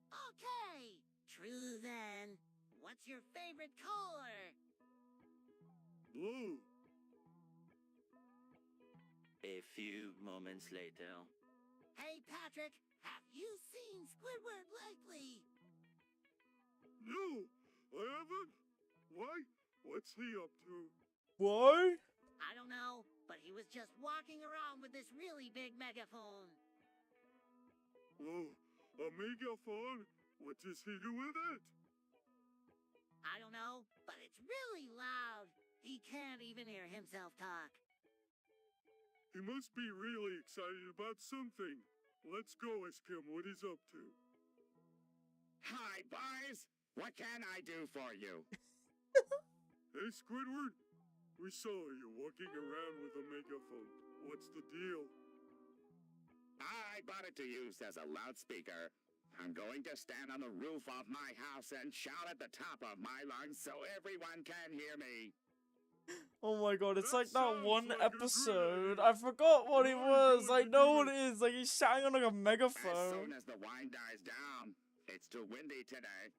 Okay, true then. What's your favorite color? Blue. A few moments later. Hey, Patrick, have you seen Squidward lately? No, I haven't. Why? What's he up to? Why? I don't know, but he was just walking around with this really big megaphone. Oh, a megaphone? What does he do with it? I don't know, but it's really loud. He can't even hear himself talk. He must be really excited about something. Let's go ask him what he's up to. Hi, boys. What can I do for you? Hey, Squidward. We saw you walking around with a megaphone. What's the deal? I bought it to use as a loudspeaker. I'm going to stand on the roof of my house and shout at the top of my lungs so everyone can hear me. Oh my god, it's That like that sounds one like a good episode. idea. I forgot what it What are you was. going I to know do? what it is. Like he's shouting on like a As megaphone. soon as the wine dies down. It's too windy today.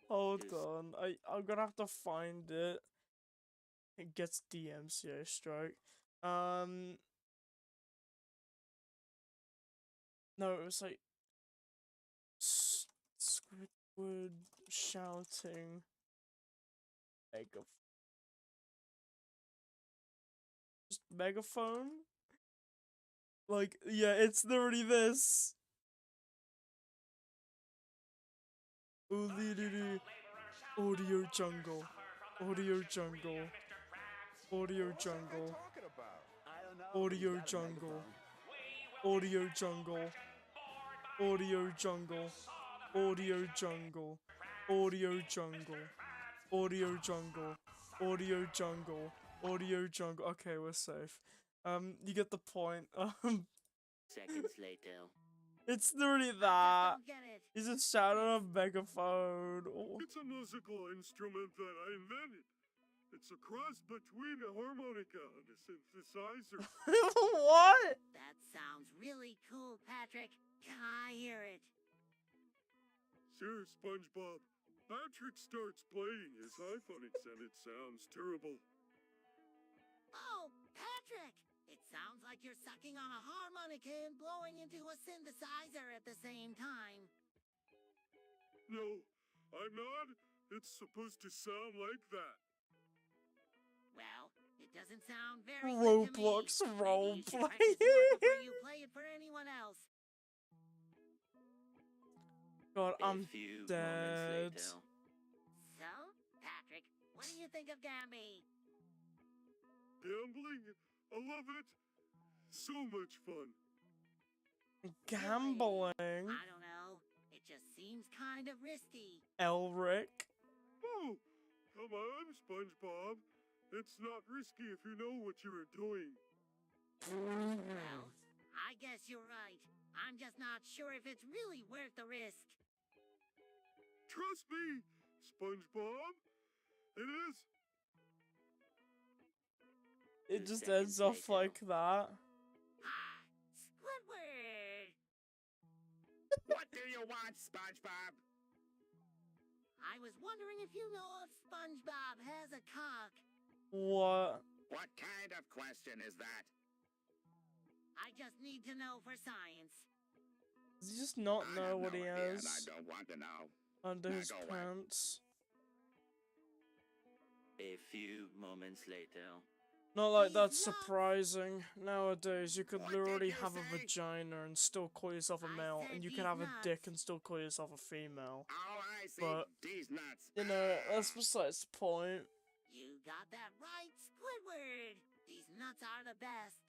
Hold Yes. on. I'm gonna have to find it. It gets DMCA strike. No, it was like Squidward shouting just megaphone. Like yeah, it's literally this. Audio jungle. Audio jungle. Audio jungle. Audio jungle. Audio jungle. Audio jungle. Audio jungle. Audio jungle. Audio jungle. Audio jungle. Audio jungle. Okay, we're safe. You get the point. Seconds later. It's literally I just that. don't get it. He's just shouting on a megaphone. Oh. It's a musical instrument that I invented. It's a cross between a harmonica and a synthesizer. What? That sounds really cool, Patrick. Can I hear it? Sure, SpongeBob. Patrick starts playing his Hyphonics and it sounds terrible. Oh, Patrick! It sounds like you're sucking on a harmonica and blowing into a synthesizer at the same time. No, I'm not. It's supposed to sound like that. Well, it doesn't sound very good to me. Roblox Maybe you should roleplay. practice more before you play it for anyone else. God, A I'm few dead. moments later. So, Patrick, what do you think of Gamby? Gambling? I love it. So much fun. Gambling. I don't know. It just seems kind of risky. Elric. Oh, come on, SpongeBob. It's not risky if you know what you are doing. Well, I guess you're right. I'm just not sure if it's really worth the risk. Trust me, SpongeBob. It is. It just Seconds ends off later. like that. Squidward! What do you want, SpongeBob? I was wondering if you know if SpongeBob has a cock. What? What kind of question is that? I just need to know for science. Does he just not I know have what no he idea, and I has don't want to know. under Now his go away. pants? A few moments later. Not like He's that's not- surprising. Nowadays, you could What did literally you have a say? vagina and still call yourself a I male, said and you he's can have a nuts. dick and still call yourself a female. Oh, I see. But- These nuts. You know, that's besides the point. You got that right, Squidward. These nuts are the best.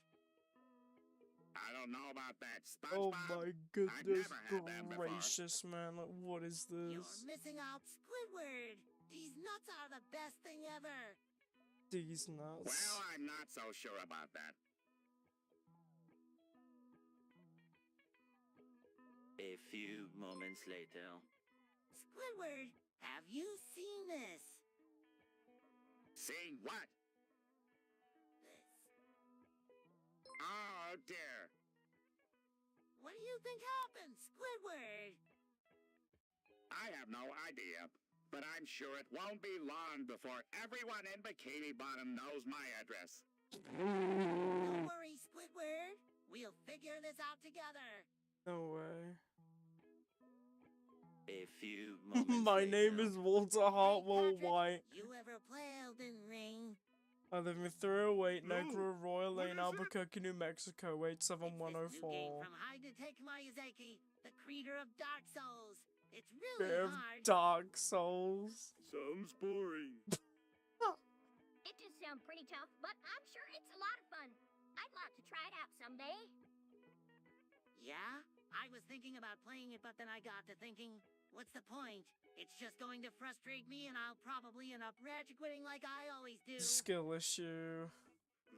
I don't know about that, Oh SpongeBob. my I've goodness never had them before. gracious, man. Like, what is You're this? missing out, Squidward. These nuts are the best thing ever. These nuts. Well, I'm not so sure about that. A few moments later. Squidward, have you seen this? Seeing what? This. Oh, dear. What do you think happened, Squidward? I have no idea, but I'm sure it won't be long before everyone in Bikini Bottom knows my address. Don't worry, Squidward. We'll figure this out together. No way. A few moments My name later. is Walter Hartwell Patrick, White. You ever play Elden Ring? I live in 308 No. Negro Royal What Lane, is it? Albuquerque, New Mexico, It's this new game 87104. from Hidetake Miyazaki, the creator of Dark Souls. It's Bit really of hard. Dark Souls. Sounds boring. It does sound pretty tough, but I'm sure it's a lot of fun. I'd like to try it out someday. Yeah? I was thinking about playing it, but then I got to thinking, what's the point? It's just going to frustrate me and I'll probably end up rage quitting like I always do. Skill issue.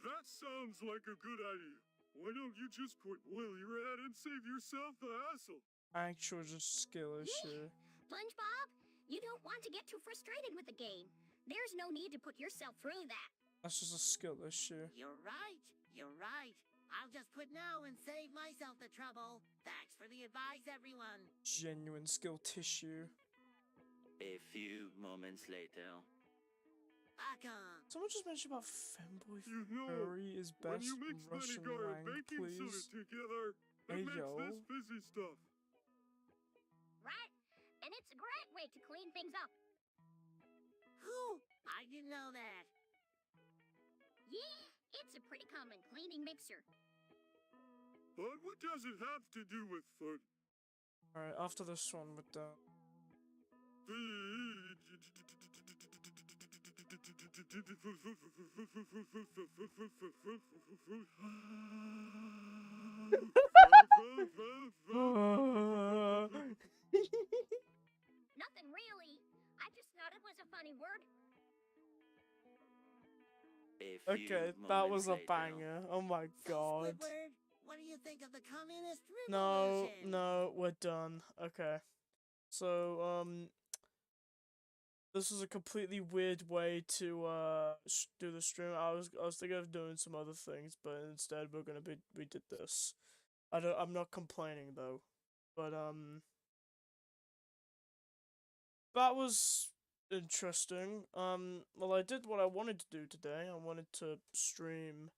That sounds like a good idea. Why don't you just quit while you're at and save yourself the hassle? Actual just skill issue. SpongeBob, you don't want to get too frustrated with the game. There's no need to put yourself through that. That's just a skill issue. You're right. You're right. I'll just quit now and save myself the trouble. Thanks for the advice, everyone. Genuine skill tissue. A few moments later. Back on. Someone just mentioned about Femboy You know, Furry is when best you mix Russian vinegar and lang, baking soda please. together, Hey, it makes yo. this fizzy stuff. Right? And it's a great way to clean things up. Whew, I didn't know that. Yeah, it's a pretty common cleaning mixer. But what does it have to do with food? Alright, after this one with the... Nothing really. I just thought it was a funny word. A few Okay, that was moments a later. banger. Oh my So, god. Squidward, what do you think of the communist No, revolution? no, we're done. Okay. So, this was a completely weird way to do the stream. I was thinking of doing some other things, but instead we did this. I'm not complaining though. But that was interesting. Well, I did what I wanted to do today. I wanted to stream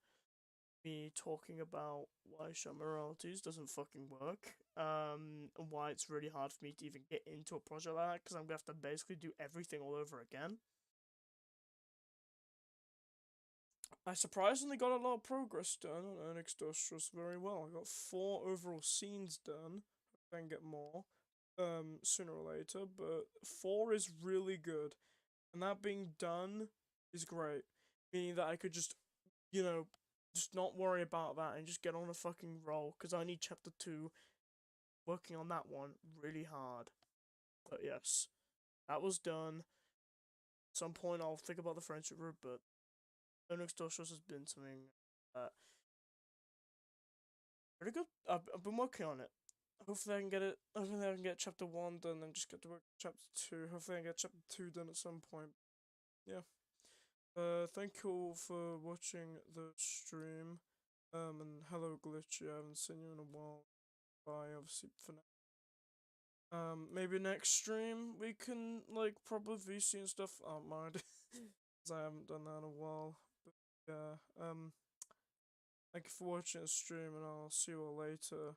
me talking about why show Moralities doesn't fucking work, and why it's really hard for me to even get into a project like that, because I'm gonna have to basically do everything all over again. I surprisingly got a lot of progress done on Urnix DustTrust very well. I got 4 overall scenes done. I can get more, sooner or later, but 4 is really good, and that being done is great, meaning that I could just, you know, just not worry about that and just get on a fucking roll, because I need chapter 2, working on that one really hard. But yes, that was done. At some point I'll think about the friendship route, but Urnix DustTrust has been something pretty good. I've been working on it. Hopefully I can get it, hopefully I can get chapter 1 done and just get to work chapter 2. Hopefully I can get chapter 2 done at some point. Yeah. Thank you all for watching the stream. And hello Glitchy, I haven't seen you in a while. Bye, obviously, for now. Maybe next stream we can, like, probably VC and stuff. I don't mind, because I haven't done that in a while. But yeah, thank you for watching the stream, and I'll see you all later.